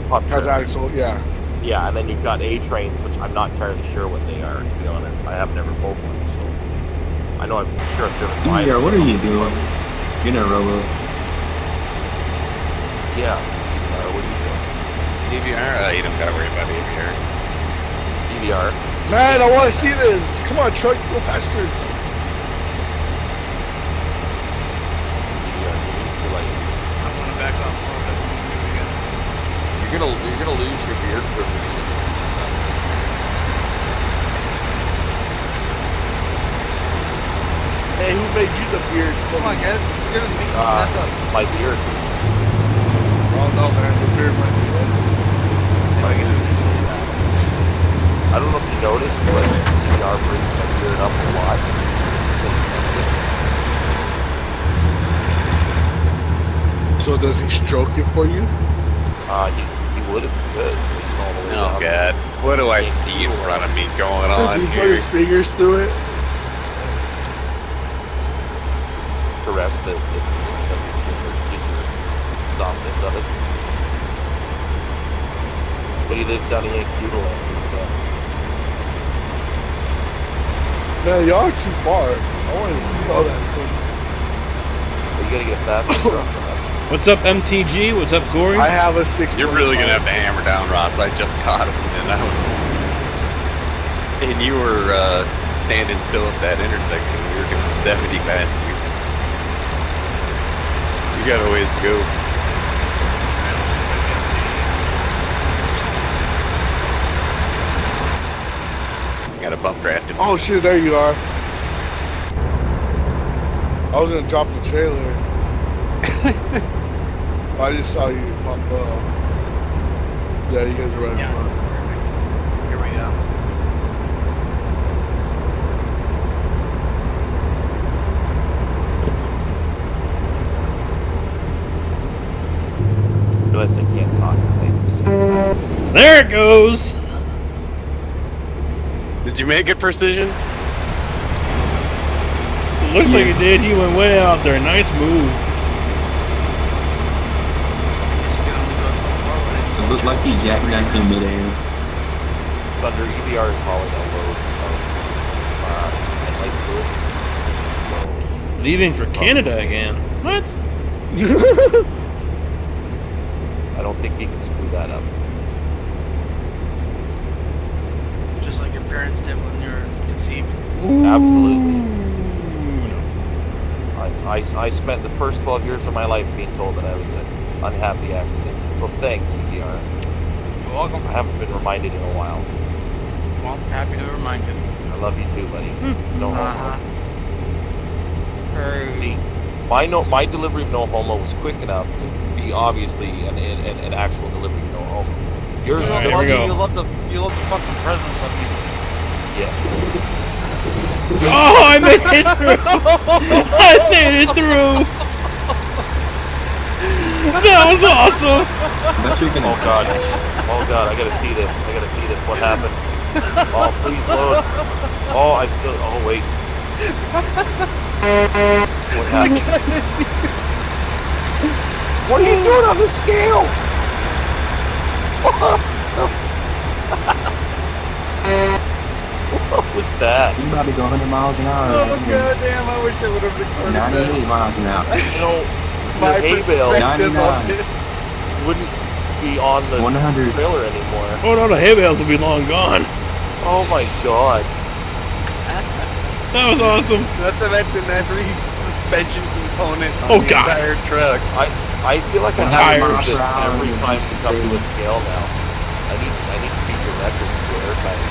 pump has trailer. axle, yeah. Yeah, and then you've got A trains, which I'm not entirely sure what they are, to be honest. I have never pulled one, so I know I'm sure I've driven by. Yeah, them. what are you doing? You're not Robo. Yeah. What are you doing? EVR, you don't gotta worry about EVR. EVR. Man, I want to see this. Come on, truck, go faster. EVR. Too late. I want to back off a little bit. You're gonna lose your beard privilege. who made you the beard? Come on, guys. You're gonna make me mess up. My beard. Oh no, man, the beard might be it. My beard is fantastic. I don't know if you noticed, but EVR brings my beard up a lot. Because he loves it. So does he stroke it for you? He would if he could. He's all the way Oh down. god, what do I see in front of me going Does on he put here? his fingers through it? To rest the temperature or ginger softness of it. But he lives down in Yankee, so he can't. Man, y'all are too far. I want to see all that quick. But you gotta get a faster truck from us. What's up, MTG? What's up, Corey? I have a 6. You're really gonna have to hammer down, Ross. I just caught him, and you were standing still at that intersection. We were doing 70 past you. You got a ways to go. Got a bump draft him. Oh shit, there you are. I was gonna drop the trailer. I just saw you pop up. Yeah, you guys are right in front. Perfect. Here we go. I realize I can't talk and type at the same time. There it goes. Did you make it precision? Looks like it did. He went way out there. Nice move. It looked like he jackknifed in midair. Thunder EVR is hauling a load of headlight fluid. So Leaving for Canada again. What? I don't think he can screw that up. Just like your parents did when you were conceived. Absolutely. I spent the first 12 years of my life being told that I was an unhappy accident. So thanks, EVR. You're welcome. I haven't been reminded in a while. Well, happy to remind you. I love you too, buddy. No homo. Hey. See, my delivery of no homo was quick enough to be obviously an actual delivery of no homo. Yours Alright, took here we go. You love the fucking presence of me. Yes. Oh, I made it through. I made it through. That was awesome. But you're gonna Oh god. Oh god, I gotta see this. What happened? Oh, please load. Oh, wait. What happened? What are you doing on the scale? What was that? You about to go 100 miles an hour. Oh goddamn! I wish I would have recorded 98 miles an hour. You know, My your hay bale perspective of 99. it. wouldn't be on the 100. trailer anymore. Oh no, the hay bales will be long gone. Oh my god. That was awesome. Not to mention every suspension component Oh, on the God. entire truck. I feel like I Tires. have to do this Miles per every hour time we come to a is scale now. I need to beat your record for airtime.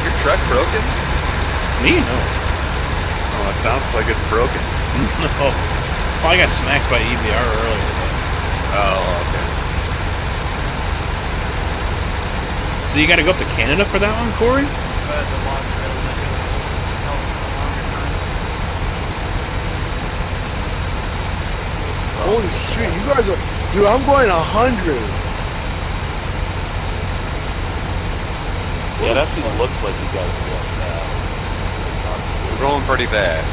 Your truck broken? Me? No. Oh, it sounds like it's broken. No. Well, I got smacked by EVR earlier. Oh, okay. So you got to go up to Canada for that one, Corey? But the long trail is like a hell of a longer time. Holy shit! You guys are, dude. I'm going 100. Yeah, it actually looks like you guys are going fast. We're rolling pretty fast.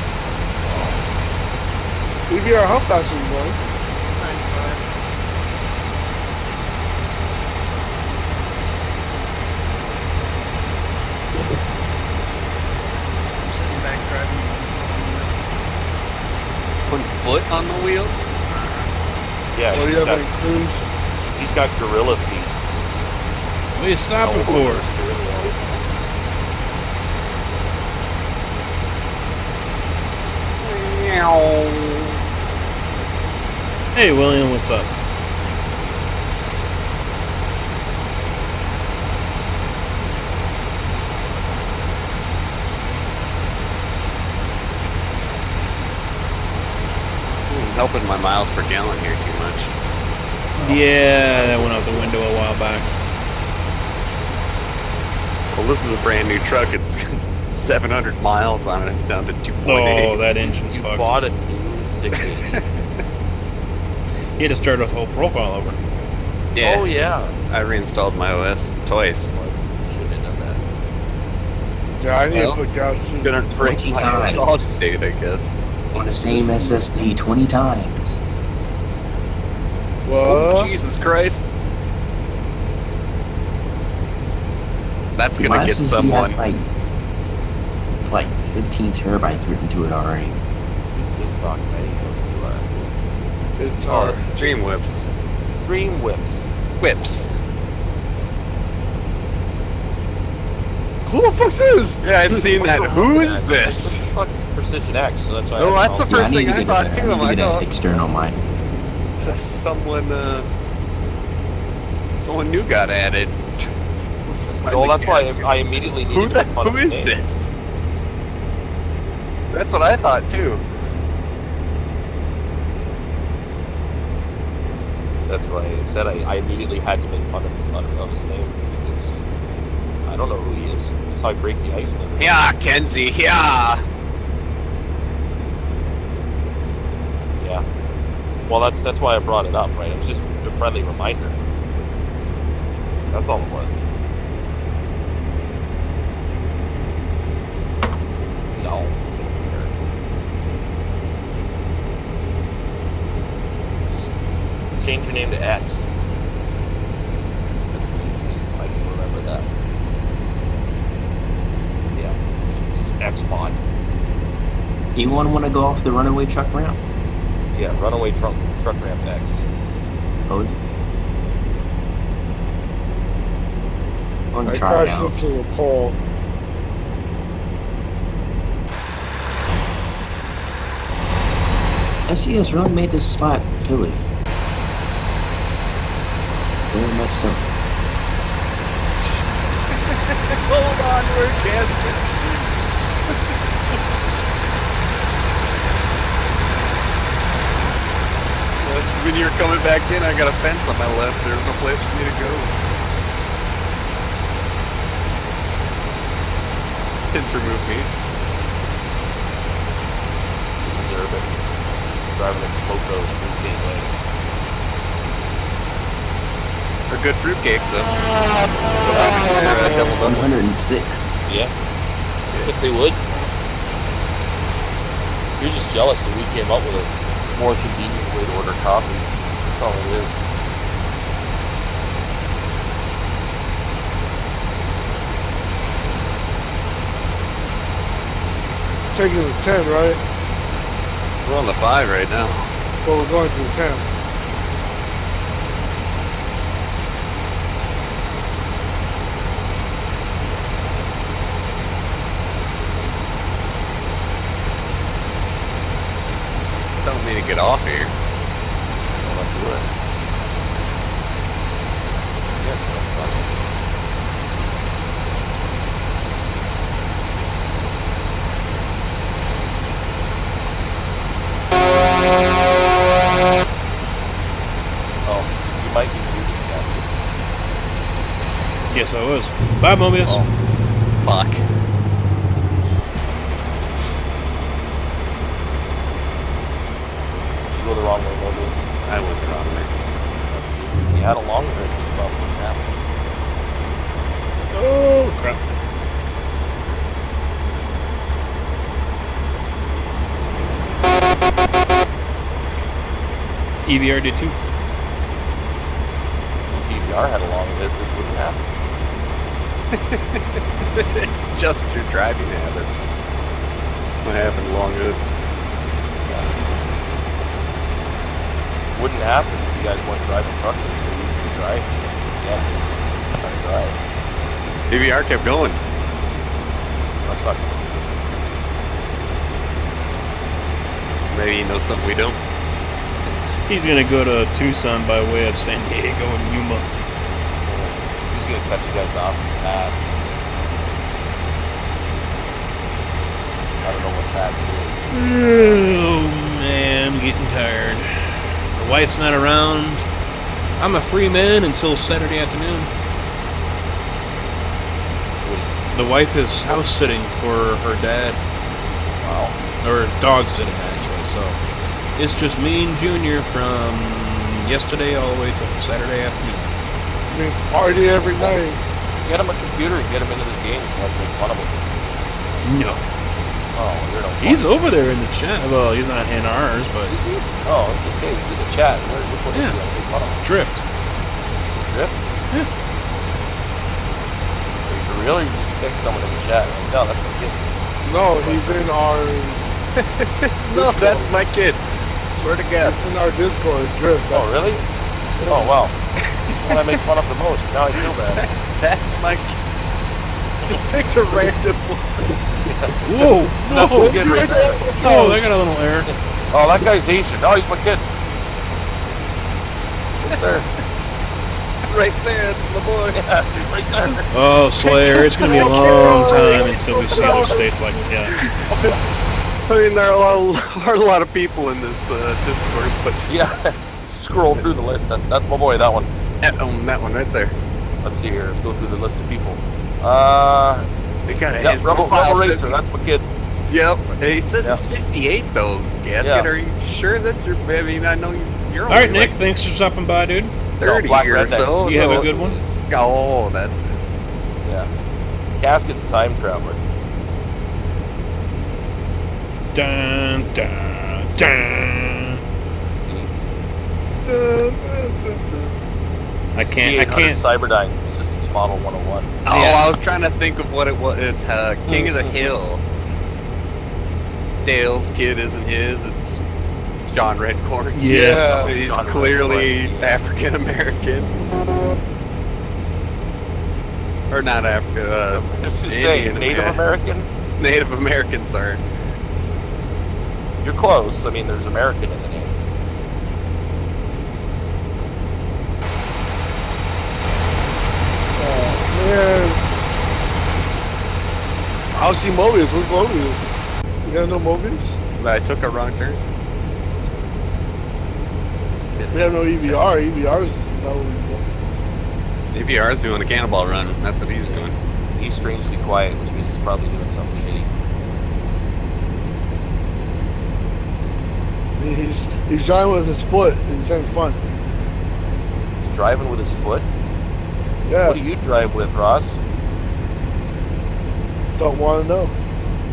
EVR, how fast are you going? 95. I'm sitting back driving. Putting foot on the wheel? Yeah, What do you have any cruise? he's got gorilla feet. What are you stopping Oh, for? steering wheel. Hey, William, what's up? helping my miles per gallon here too much. Yeah, that went out the window a while back. Well, this is a brand new truck. It's 700 miles on it. It's down to 2.8. Oh, that engine's You fucked. bought a new 680. He had to start his whole profile over. Yeah. Oh, yeah. I reinstalled my OS twice. Well, I shouldn't have done that. Yeah, I need Well, to put gas too. Gonna break 20 my times. solid state, I guess. On the same SSD 20 times. Oh, What? Jesus Christ. That's My gonna get SSD someone. has it's like 15 terabytes written to it already. Who's this talking? I didn't know who you are. It's Oh, hard. that's Dream Whips. Dream Whips. Whips. Who the fuck's this? Yeah, I've seen What's that. wrong Who with is that? this? What the fuck is Precision X? So that's why. Oh, I that's the don't know. first I need thing to I get thought a- too. I need I'm to like, get oh, an external mic. someone new got added. Well, that's why I immediately Who needed to make fun who of his is name. this? That's what I thought too. That's why I said I immediately had to make fun of his name because I don't know who he is. That's how I break the ice with him. Yeah, Kenzie. Yeah. Yeah. Well, that's why I brought it up, right? It was just a friendly reminder. That's all it was. No. Just change your name to X. That's the easiest. I can remember that. Yeah. Just X mod. Anyone want to go off the runaway truck ramp? Yeah, runaway truck ramp X. Oh, is it? I want I to try it crashed out. into the pole. SES really made this spot hilly. Very much so. Hold on, we're a Casket. When you're coming back in, I got a fence on my left. There's no place for me to go. Fence remove me. You deserve it. Driving in slow those fruitcake lanes. They're good fruitcakes, though. Double double. 106. Yeah. But they would. You're just jealous that we came up with a more convenient way to order coffee. That's all it is. Taking the 10, right? We're on the 5 right now. But we're going to the 10. Telling me to get off here. Well, let's do it. Yeah, it's not fun. Oh, you might be muted, Casket. Yes, I was. Bye, Mobius. Oh, Fuck. did you go the wrong way, Mobius? I went the wrong way. Let's see. If you had a long drink, this probably wouldn't happen. Oh, crap. EVR did too. If EVR had a long hit, this wouldn't happen. Just your driving habits. What happened to long hoods? This wouldn't happen if you guys weren't driving trucks and so easy to drive. Yeah, how to drive. DVR kept going. That's not good. Maybe he knows something we don't. He's gonna go to Tucson by way of San Diego and Yuma. He's gonna cut you guys off in the pass. I don't know what pass it is. Oh man, I'm getting tired. wife's not around, I'm a free man until Saturday afternoon. The wife is house sitting for her dad. Wow. Or dog sitting, actually. So it's just me and Junior from yesterday all the way to Saturday afternoon. Means party every night. Get him a computer and get him into this game so I can make fun of him. No. Oh, you're no fun. He's over there in the chat. Well, he's not in ours, but... Is he? Oh, I was just saying, he's in the chat. Which one is he? I'm make fun of him. Drift. Drift? Yeah. Are you for real, or you just pick someone in the chat? Like, no, that's my kid. No, he's in our. No, that's my kid. Swear to God. It's in our Discord, Drift. Oh, really? Oh, wow. He's the one I make fun of the most. Now I feel bad. That's my kid. Just picked a random one. Whoa! That's my kid right there. Oh, that got a little error. Oh, that guy's Asian. Oh, he's my kid. Right there. Right there, that's my boy. Yeah, right there. Oh, Slayer, it's going to be a long time until we see other states like that. I mean, there are a lot of people in this Discord, but Yeah. Scroll through the list. That's my boy, that one. that one right there. Let's see here. Let's go through the list of people. They got Yeah, his Rebel profile Racer. says- That's my kid. Yep, he says Yeah. it's 58 though. Gasket, Yeah. are you sure that's your? I mean, I know you're All right, only Nick, like thanks for stopping by, dude. 30 Black or Rednecks so. is You have a what good it one? is. Oh, that's it. Yeah. Casket's a time traveler. Dun, dun, dun. See? I can't. Cyberdyne Systems Model 101. Oh, I was trying to think of what it was. It's King of the Hill. Dale's kid isn't his. It's John Redcorn's. Yeah. He's John clearly Redcorn's, yeah. African American. Or not African. Let's just say Indian, Native yeah. American. Native American, sorry. You're close. I mean, there's American in the name. Man. I'll see Mobius. Where's Mobius? You gotta know Mobius? I took a wrong turn. We have no EVR. EVR's not what we EVR's doing a cannonball run. That's what he's doing. He's strangely quiet, which means he's probably doing something shitty. He's driving with his foot and he's having fun. He's driving with his foot. Yeah. What do you drive with, Ross? Don't want to know.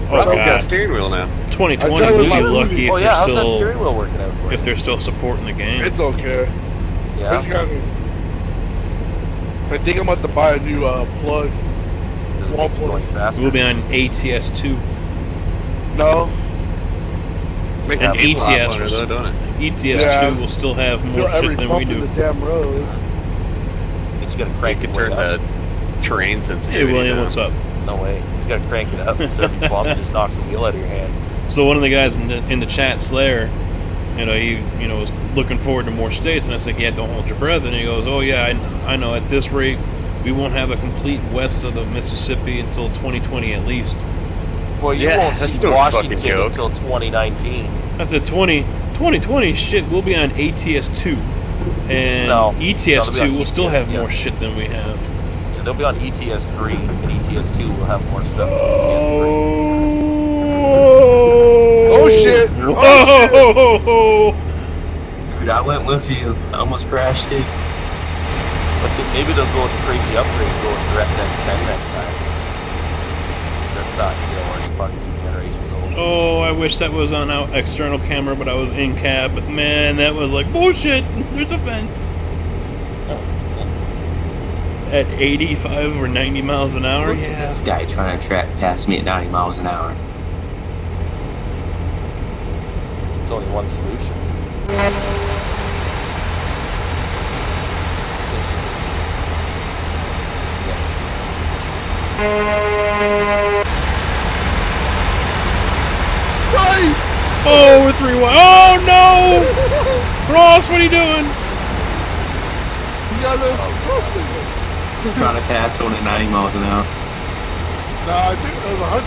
Oh, Russell's got a God. steering wheel now. 2020 I will tell be you, lucky if Oh yeah, how's that they're steering still wheel working out for you? if they're still supporting the game. It's okay. Yeah. It's got me. I think I'm about to buy a new plug. Does it wall make it going faster? We'll be on ATS2. No. Makes Yeah, the game a lot ETS funner was- though, don't it? ETS2 Yeah. will still have Feel more every shit than bump we in do. the damn road. You just gotta You crank can it turn way up. the terrain Hey, sensitivity William, down. what's up? No way. You gotta crank it up. So every bump just knocks the wheel out of your hand. So one of the guys in the chat, Slayer, he was looking forward to more states, and I said, yeah, don't hold your breath. And he goes, oh yeah, I know. At this rate, we won't have a complete west of the Mississippi until 2020 at least. Boy, you Yeah, won't that's see no fucking Washington joke. until 2019. I said 2020 shit. We'll be on ATS2, and No, ETS2 they'll be on will still ETS, have yeah. more shit than we have. Yeah, they'll be on ETS3, and ETS2 will have more stuff than ETS3. Oh shit! Oh Oh, Dude, I went with you. I almost crashed it. But maybe they'll go with the crazy upgrade and go with DirectX 10 next time. That's not, already fucking 2 generations old. oh, I wish that was on out external camera, but I was in cab. But man, that was like bullshit. There's a fence. At 85 or 90 miles an hour, Look at yeah. this guy trying to track past me at 90 miles an hour. There's only one solution. Nice! Oh, we're 3-1. Oh no! Ross, what are you doing? You got those close. Trying to pass on at 90 miles an hour. Nah, I think that was 100.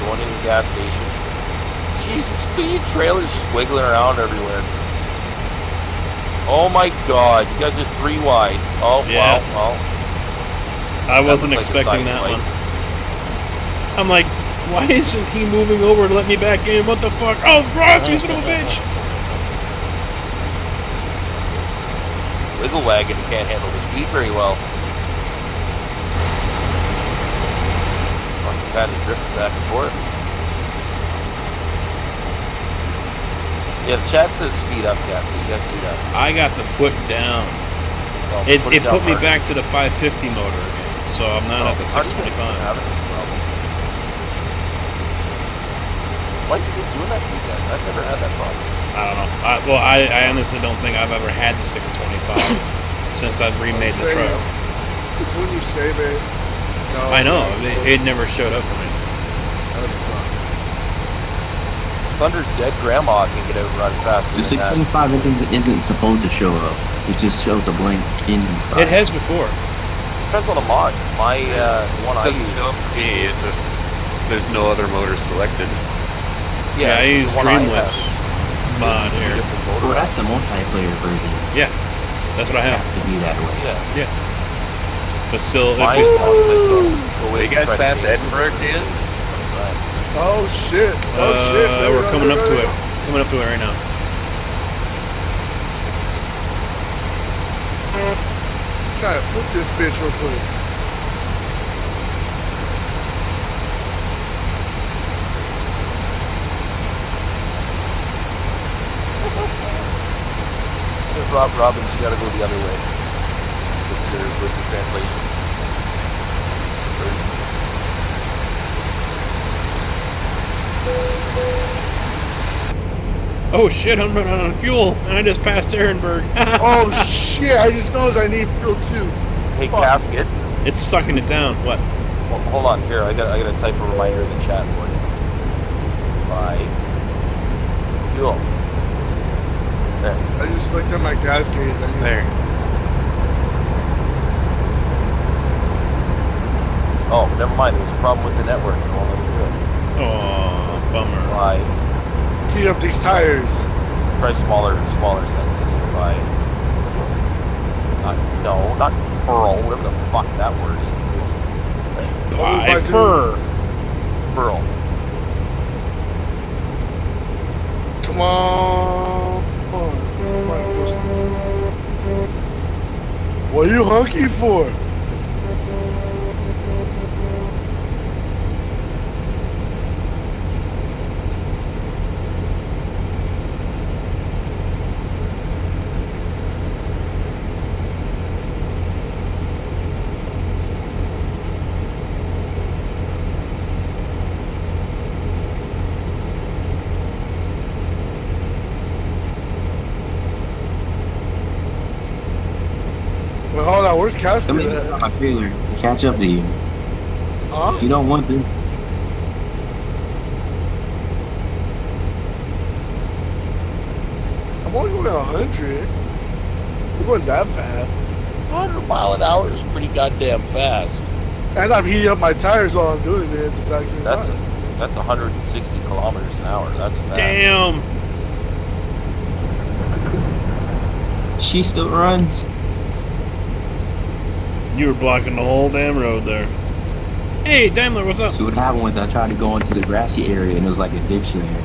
Going in the gas station. Jesus, speed trailers just wiggling around everywhere. Oh my God! You guys are 3 wide. Oh Yeah. well. I wasn't looked like a expecting side that swipe. one. I'm like, why isn't he moving over to let me back in? What the fuck? Oh, Ross, you son of a bitch! Wiggle wagon can't handle the speed very well. Kind of drifting back and forth. Yeah, the chat says speed up, Casket. You guys do that. I got the foot down. Well, It down put me harder. back to the 550 motor again, so I'm not at the How do you guys 625. have this problem? Why is it doing that to you guys? I've never had that problem. I don't know. I honestly don't think I've ever had the 625 since I've remade the truck. It's when you save it. No, I know. It never showed up for me. Thunder's dead grandma can get out and run faster. The than that. 625 isn't supposed to show up. It just shows a blank engine spot. It has before. Depends on the mod. My one I Doesn't use. show up for me. It just there's no other motor selected. Yeah, I use the one I have Dreamlabs mod is two here. different motor Well, that's options. the multiplayer version. Yeah, that's what I It have. has to be that way. Yeah. But still, Mine, as long as I don't go Are in you guys and try to past change Edinburgh it. yet? Oh shit! Oh shit! There we we're go, coming there up we to go. it. Coming up to it right now. Try to flip this bitch real quick. Rob Robbins, you gotta go the other way with the translations. Versions. Oh shit! I'm running out of fuel, and I just passed Ehrenberg. Oh shit! I just noticed I need fuel too. Hey, Fuck. Casket. It's sucking it down. What? Well, hold on, here. I gotta type a reminder in the chat for you. Buy fuel. There. I just looked at my gas gauge. I need There. Oh, never mind. There's a problem with the network. It won't let me do it. Oh, bummer. Buy. tee up these tires. Try smaller senses. Buy. Not furl. Whatever the fuck that word is. By fur. Furl. Come on. Come on. What are you hunky for? Well, hold on. Where's Casket Come in at? on my trailer to catch up to you. Huh? You don't want this. I'm only going 100. We're going that fast. 100 mile an hour is pretty goddamn fast. And I'm heating up my tires while I'm doing it at the exact same That's time. that's 160 kilometers an hour. That's fast. Damn. She still runs. You were blocking the whole damn road there. Hey, Daimler, what's up? So what happened was I tried to go into the grassy area and it was like a ditch there.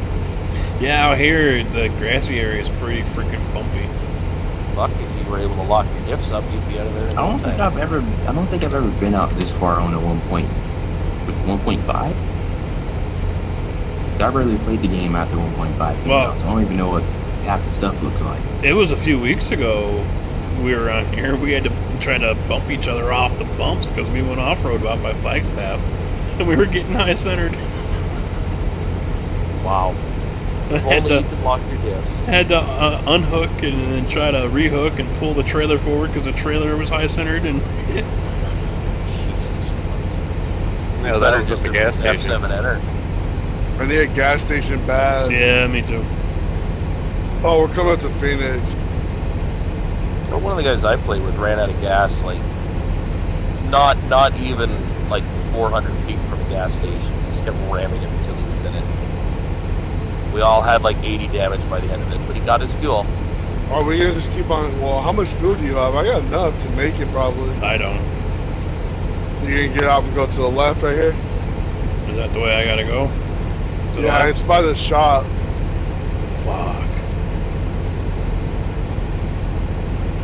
Yeah, out here the grassy area is pretty freaking bumpy. Fuck, if you were able to lock your diffs up, you'd be out of there. In I don't no think time. I've ever been out this far on a 1.5. So I rarely played the game after 1.5 came Well- out, so I don't even know what half the stuff looks like. It was a few weeks ago we were on here. We had to try to bump each other off the bumps because we went off-road out by Flagstaff. And we were getting high-centered. Wow. If Had only you to, could lock your diffs. had to unhook and then try to rehook and pull the trailer forward because the trailer was high-centered. And Jesus Christ. No, that was just a gas station. F7 enter. I need a gas station bad. yeah, me too. Oh, we're coming up to Phoenix. You know, one of the guys I played with ran out of gas, like, not even, like, 400 feet from a gas station. He just kept ramming him until he was in it. We all had, like, 80 damage by the end of it, but he got his fuel. Are we gonna just keep on? Well, how much food do you have? I got enough to make it probably. I don't. You gonna get out and go to the left right here? Is that the way I gotta go? To the Yeah, left? it's by the shop. Fuck.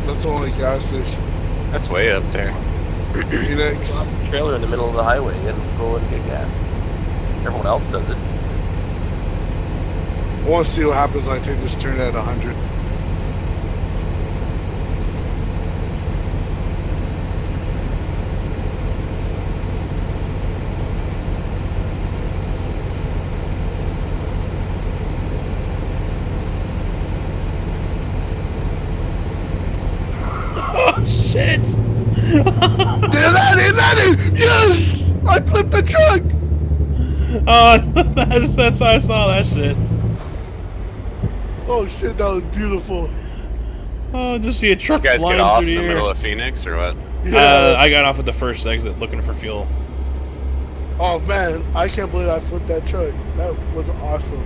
That's the only gas station. That's way up there. Phoenix. Stop the trailer in the middle of the highway and go and get gas. Everyone else does it. I want to see what happens when I take this turn at 100. Oh, shit! Yes! I flipped the truck! Oh, that's how I saw that shit. Oh shit, that was beautiful. Oh, just see a truck You guys flying get off through in the the air. middle of Phoenix or what? I got off at the first exit looking for fuel. Oh man, I can't believe I flipped that truck. That was awesome.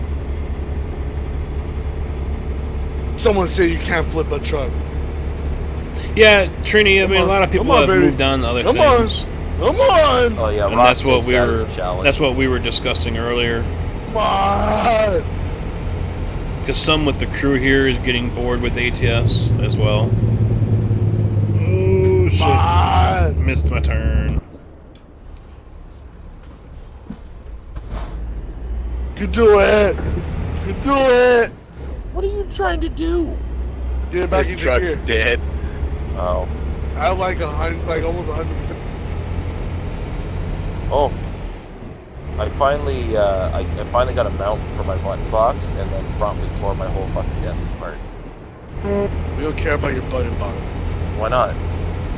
Someone said you can't flip a truck. Yeah, Trini, I mean, on. a lot of people Come on, have baby. moved on to other Come things. Come on! Oh yeah, And Ross that's what takes we that as were a challenge. that's what we were discussing earlier. Come on! Because some with the crew here is getting bored with ATS as well. Oh shit. Come on! Missed my turn. You do it! You do it! What are you trying to do? Get it back This into truck's gear. dead. Oh. I have like almost 100%. Oh. I finally got a mount for my button box and then promptly tore my whole fucking desk apart. We don't care about your button box. Why not?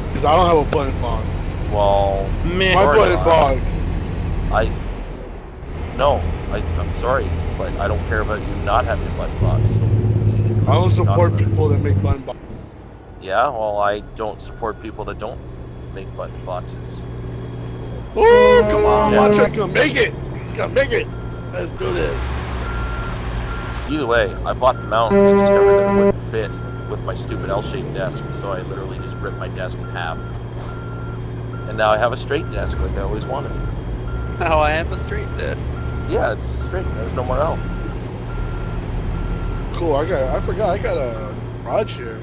Because I don't have a button box. Well, Meh. My sorry, button Ross. box. I'm sorry, but I don't care about you not having a button box. So you need to I don't listen to me talk support about it. people that make button boxes. Yeah, well, I don't support people that don't make button boxes. Oh, come on, Yeah. my truck gonna make it. It's gonna make it. Let's do this. Either way, I bought the mount and discovered that it wouldn't fit with my stupid L-shaped desk, so I literally just ripped my desk in half. And now I have a straight desk like I always wanted. Now I have a straight desk. Yeah, it's straight. There's no more L. Cool. I forgot. I got a garage here.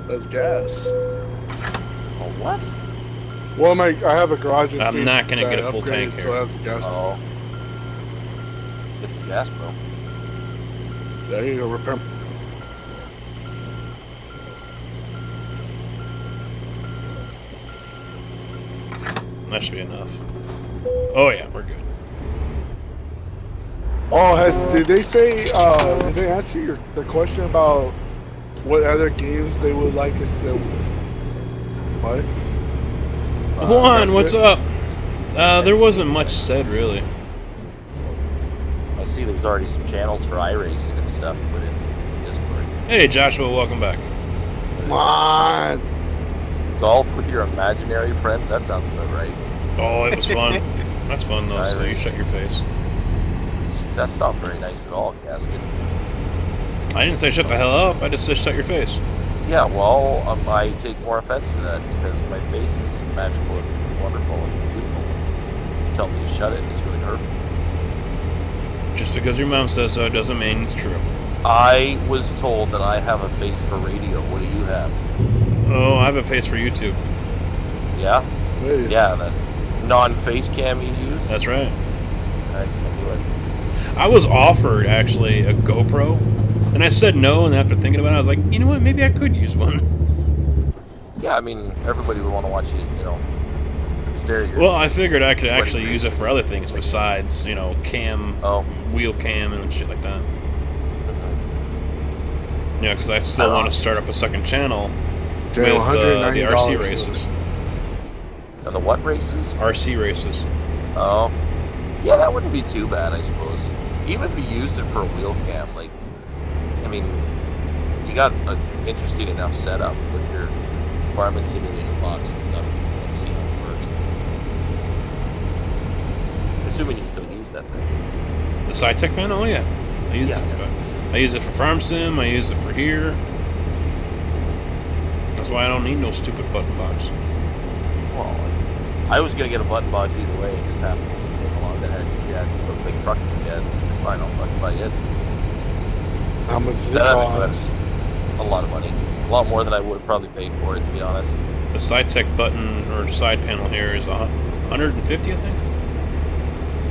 That's gas. Oh, what? Well, I have a garage. In I'm Phoenix not gonna that get a full upgraded, tank so here. that's a gas. Oh. Get some gas, bro. There you go. Repair. That should be enough. Oh yeah, we're good. Oh, did they say? Did they answer the question about what other games they would like us to? What? Juan, what's it. up? There wasn't much said really. I see there's already some channels for iRacing and stuff put in Discord. Hey Joshua, welcome back. Come on. Golf with your imaginary friends? That sounds about right. Oh, it was fun. That's fun though, so you Irish. shut your face. That's not very nice at all, Casket. I didn't say shut the hell up, I just said shut your face. Yeah, well, I take more offense to that because my face is magical and wonderful and beautiful. You tell me to shut it is really hurtful. Just because your mom says so doesn't mean it's true. I was told that I have a face for radio. What do you have? Oh, I have a face for YouTube. Yeah? Please. Yeah, that non-face cam you use? That's right. Alright, so do it. I was offered actually a GoPro, and I said no. And after thinking about it, I was like, you know what? Maybe I could use one. Yeah, I mean, everybody would want to watch you, stare at your... Well, I figured I could Sweaty actually use face. it for other things besides, cam, Oh. wheel cam, and shit like that. Mhm. Yeah, because I still want to start up a second channel Damn, with the $190 RC races. And the what races? RC races. Oh. Yeah, that wouldn't be too bad, I suppose. Even if you used it for a wheel cam, you got an interesting enough setup with your farming simulator box and stuff. You can see how it works. Assuming you still use that thing. The SciTech panel, oh yeah. I use it for Farm Sim, I use it for here. That's why I don't need no stupid button box. Well, I was gonna get a button box either way. It just happened when it came along that had some of the big truck kids. I said, fine, I'll fucking buy it. How much does it That- cost? A lot of money. A lot more than I would have probably paid for it, to be honest. The side tech button or side panel here is 150, I think.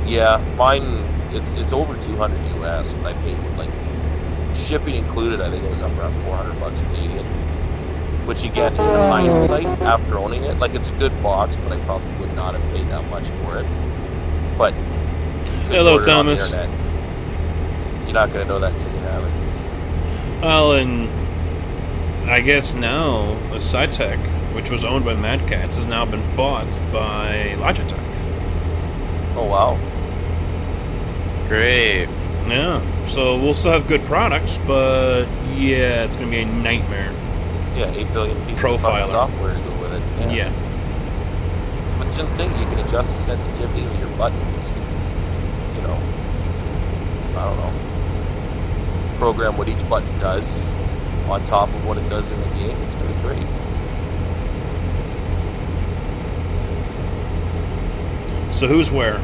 Yeah, mine, it's over 200 US. I paid, like, shipping included, I think it was up around 400 bucks Canadian. Which again, in hindsight, after owning it, like, it's a good box, but I probably would not have paid that much for it. But you could Hello, order it on the Thomas. internet. You're not going to know that until you have it. Well, and I guess now the SciTech, which was owned by Mad Cats, has now been bought by Logitech. Oh, wow. Great. Yeah, so we'll still have good products, but yeah, it's going to be a nightmare. Yeah, 8 billion pieces of Profiler. fucking software to go with it. Yeah. But it's the thing, you can adjust the sensitivity of your buttons. You know, I don't know. Program what each button does on top of what it does in the game. It's going to be great. So who's where?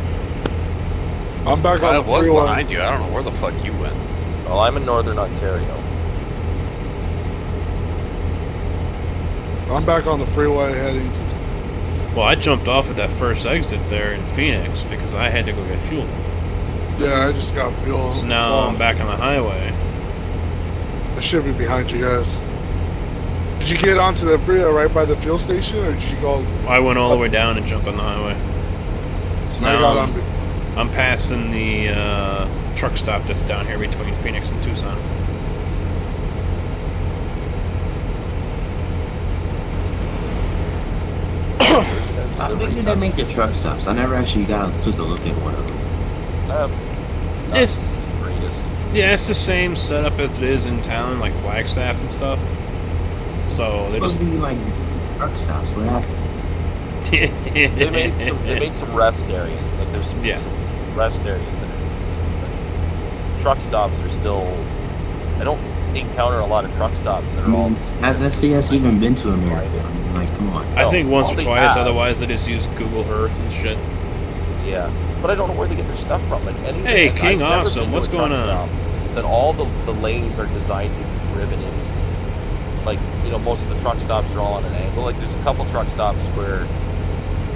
I'm back on I the was freeway. behind you. I don't know where the fuck you went. Well, I'm in Northern Ontario. I'm back on the freeway heading to. Well, I jumped off at that first exit there in Phoenix because I had to go get fuel. Yeah, I just got fuel. So now I'm back on the highway. I should be behind you guys. Did you get onto the freeway right by the fuel station, or did you go? I went all the way down and jumped on the highway. So I now got on. I'm passing the truck stop that's down here between Phoenix and Tucson. How big did they make the truck stops? I never actually took a look at one of them. Not It's- the greatest. Yeah, it's the same setup as it is in town, like Flagstaff and stuff. So It's they supposed just to be like truck stops. What happened? They made some rest areas. Like there's some, Yeah. some rest areas that are decent, but truck stops are still. I don't encounter a lot of truck stops that are all. Has SCS even been to America? I mean, like, come on. I think once Well, or they twice. have. Otherwise, they just use Google Earth and shit. Yeah, but I don't know where they get their stuff from. Like anything. Hey, I've King never Awesome, been to what's a truck going on? stop that all the lanes are designed to be driven into. Like, you know, most of the truck stops are all on an angle. Like there's a couple truck stops where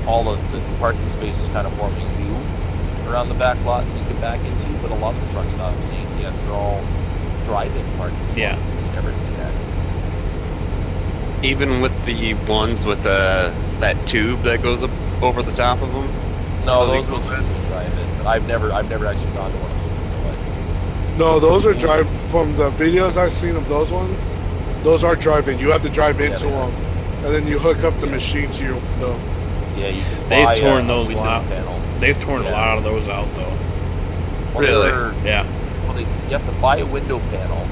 all of the parking spaces kind of form a U around the back lot that you can back into, but a lot of the truck stops in ATS are all drive-in parking spots. Yeah. And you never see that. Even with the ones with that tube that goes up over the top of them. No, Oh, those they- ones usually drive-in, but I've never actually gone to one of those in my life. No, those are drive. From the videos I've seen of those ones, those are driving. You have to drive into they are. them, and then you hook up the machine to your window. Yeah, you can They've buy torn a those window lot. panel. They've torn a Yeah. lot of those out, though. Well, Really? Yeah. You have to buy a window panel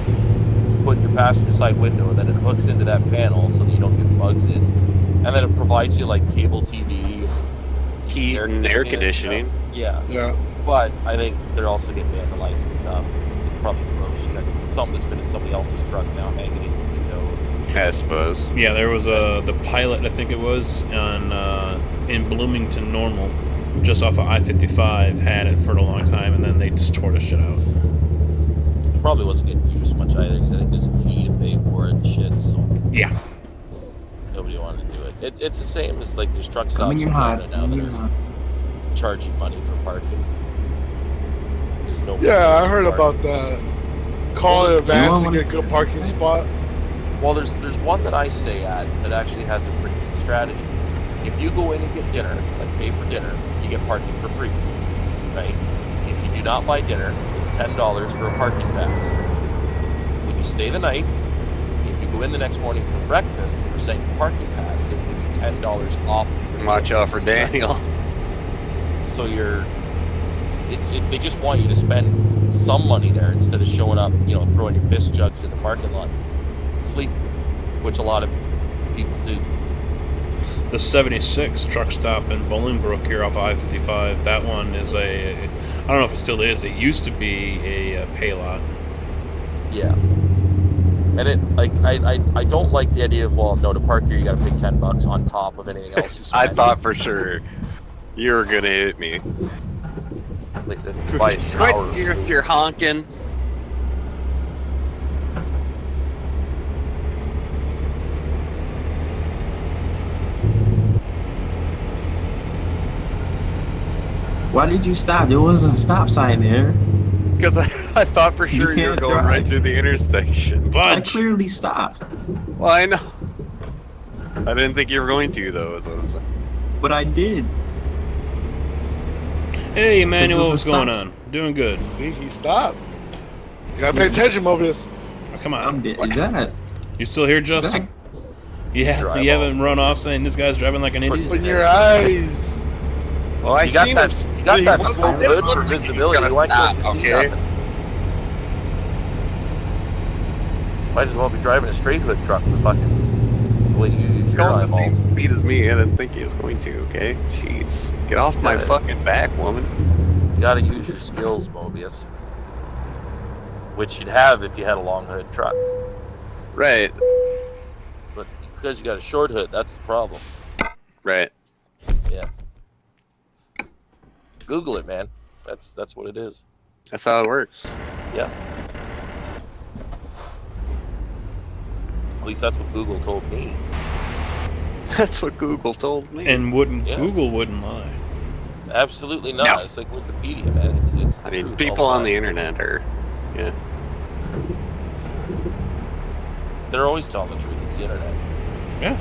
to put in your passenger side window, and then it hooks into that panel so that you don't get bugs in. And then it provides you like cable TV, Heat and air conditioning. stuff. Yeah, Yeah. but I think they're also getting vandalized and stuff. It's probably gross. You got something that's been in somebody else's truck now hanging in the window. I suppose. Yeah, there was the pilot, I think it was, on in Bloomington Normal, just off of I-55, had it for a long time, and then they just tore the shit out. Probably wasn't getting used much either, because I think there's a fee to pay for it and shit, so Yeah. nobody wanted to do it. It's the same as like there's truck Come in stops your in hot. Canada now that are charging money for parking. There's no. Yeah, I place heard for about parking. that. Call in You advance want to one? get a good parking spot. Well, there's one that I stay at that actually has a pretty good strategy. If you go in and get dinner, like pay for dinner, you get parking for free, right? If you do not buy dinner, it's $10 for a parking pass. When you stay the night, if you go in the next morning for breakfast and present your parking pass, they will give you $10 off of your Watch meal. out for Daniel. So they just want you to spend some money there instead of showing up, you know, throwing your piss jugs in the parking lot, sleep, which a lot of people do. The 76 truck stop in Bolingbrook here off I-55, that one is I don't know if it still is, it used to be a pay lot. Yeah. And it, like, I don't like the idea of, well, no, to park here you got to pay $10 on top of anything else you I spend. thought for sure you were gonna hit me. At least I didn't buy a shower. Quit your honking. Why did you stop? There wasn't a stop sign there. Because I thought for sure you were can't going drive. right through the intersection. I Fudge. clearly stopped, Well, I know. I didn't think you were going to, though, is what I'm saying. but I did. Hey, Emmanuel, was a what's going stop. on? Doing good. He stopped. You gotta pay attention, Mobius. Oh, come I'm on. dead. Is that? You still here, Justin? Yeah, Drive you haven't off. run off saying this guy's driving like an idiot? Open your eyes. Well, I You got seen that, him. you got that He slope wasn't- hood for visibility. gotta Why can't you stop, see okay? nothing? Might as well be driving a straight hood truck with fucking the way you use your Going the same eyeballs. speed as me. I didn't think he was going to, okay? Jeez. Get off my Got it. fucking back, woman. You gotta use your skills, Mobius. Which you'd have if you had a long hood truck. Right. But because you got a short hood, that's the problem. Right. Yeah. Google it, man. That's what it is. That's how it works. Yeah. At least that's what Google told me. That's what Google told me. And Yeah. Google wouldn't lie. Absolutely not. No. It's like Wikipedia, man. It's the I mean, truth people all on the the time. internet are, yeah. They're always telling the truth. It's the internet. Yeah.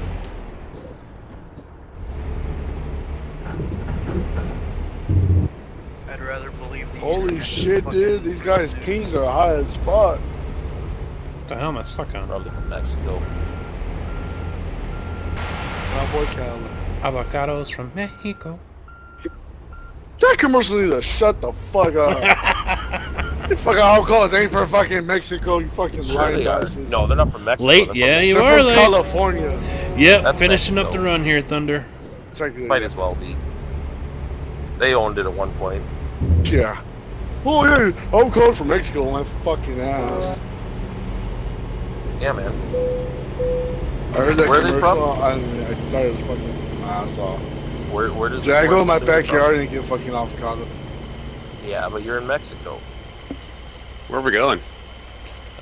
I'd rather believe the Holy internet shit, fucking dude. These guys' news. pings are high as fuck. What the hell am I stuck on? Probably from Mexico. My boy Cal. Avocados from Mexico. That commercial needs to shut the fuck up. You fucking alcohols ain't for fucking Mexico, you fucking Sure lying they are. bastards. No, they're not from Mexico. Late, They're yeah, from you They're are from late. California. Yep, That's finishing up the Mexico. run here, Thunder. Technically, Might as well be. They owned it at one point. yeah. Oh yeah, I'm calling from Mexico, my fucking ass. Yeah, man. I heard that Where are they commercial, I thought it was fucking my ass off. Where does Did I go in my commercial say they're backyard and get fucking avocado? from? Yeah, but you're in Mexico. Where are we going?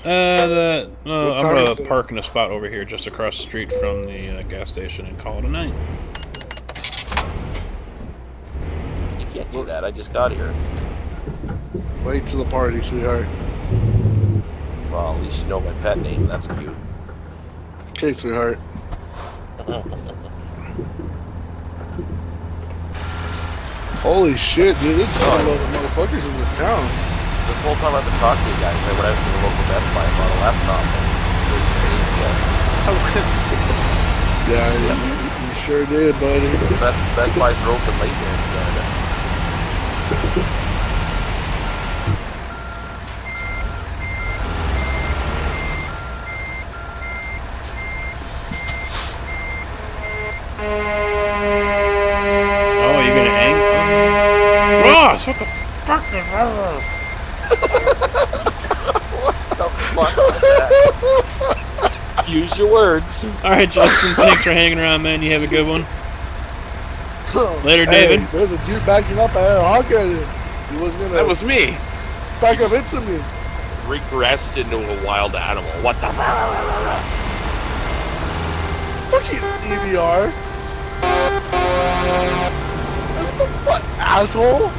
What I'm time gonna is it? park in a spot over here just across the street from the gas station and call it a night. You can't do that. I just got here. Late to the party, sweetheart. Well, at least you know my pet name. That's cute. Okay, sweetheart. Holy shit, dude, there's a lot of motherfuckers in this town. This whole time I've been talking to you guys, I went out to the local Best Buy and bought a laptop. And Yeah, you sure did, buddy. Best Buys are open late here in Canada. Oh, you're gonna hang? Ross, what the fuck is that? The fuck was that? Use your words. Alright, Justin, thanks for hanging around, man. You have a good one. Later, David. Hey, there's a dude backing up. I had a honk at him. He wasn't gonna That was me. back up into me. Regressed into a wild animal. What the? Fuck you, EVR. What the fuck, asshole?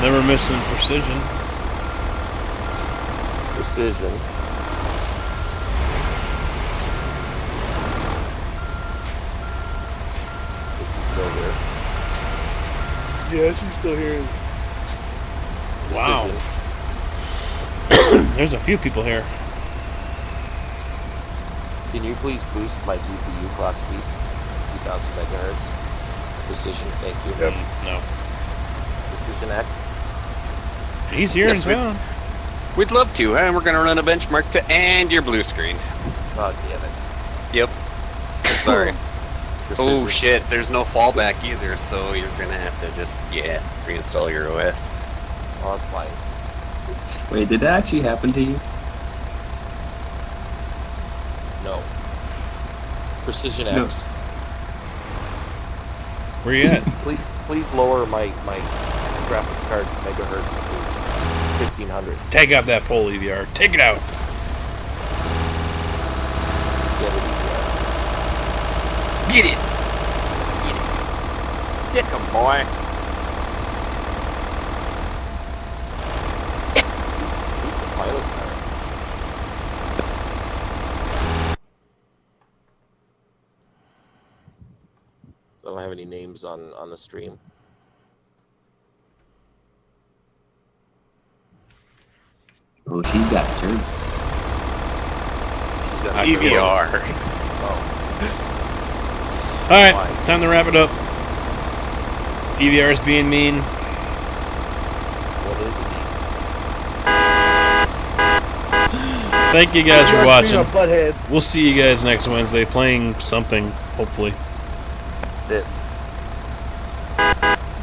Never missing precision. Precision. Is he still there? Yes, he's still here. Wow. Precision. There's a few people here. Can you please boost my GPU clock speed to 2000 megahertz? Precision, thank you. Yep. No. Precision X. He's here Yes, in town. We'd love to, and we're gonna run a benchmark to and you're blue screened. God damn it. Yep. Sorry. Oh shit, there's no fallback either, so you're gonna have to just, reinstall your OS. Oh, that's fine. Wait, did that actually happen to you? No. Precision No. X. Where you at? Please lower my graphics card megahertz to 1500. Take out that pole, EVR. Take it out. Yeah, Get it. sick 'em, boy. Who's the pilot car? I don't have any names on the stream. Oh, she's got a turn. She's got EVR. Oh, All right, time to wrap it up. EVR is being mean. what is it? Thank you guys for You're watching. being a butthead. We'll see you guys next Wednesday playing something, hopefully. This.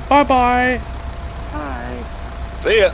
Bye-bye. See ya.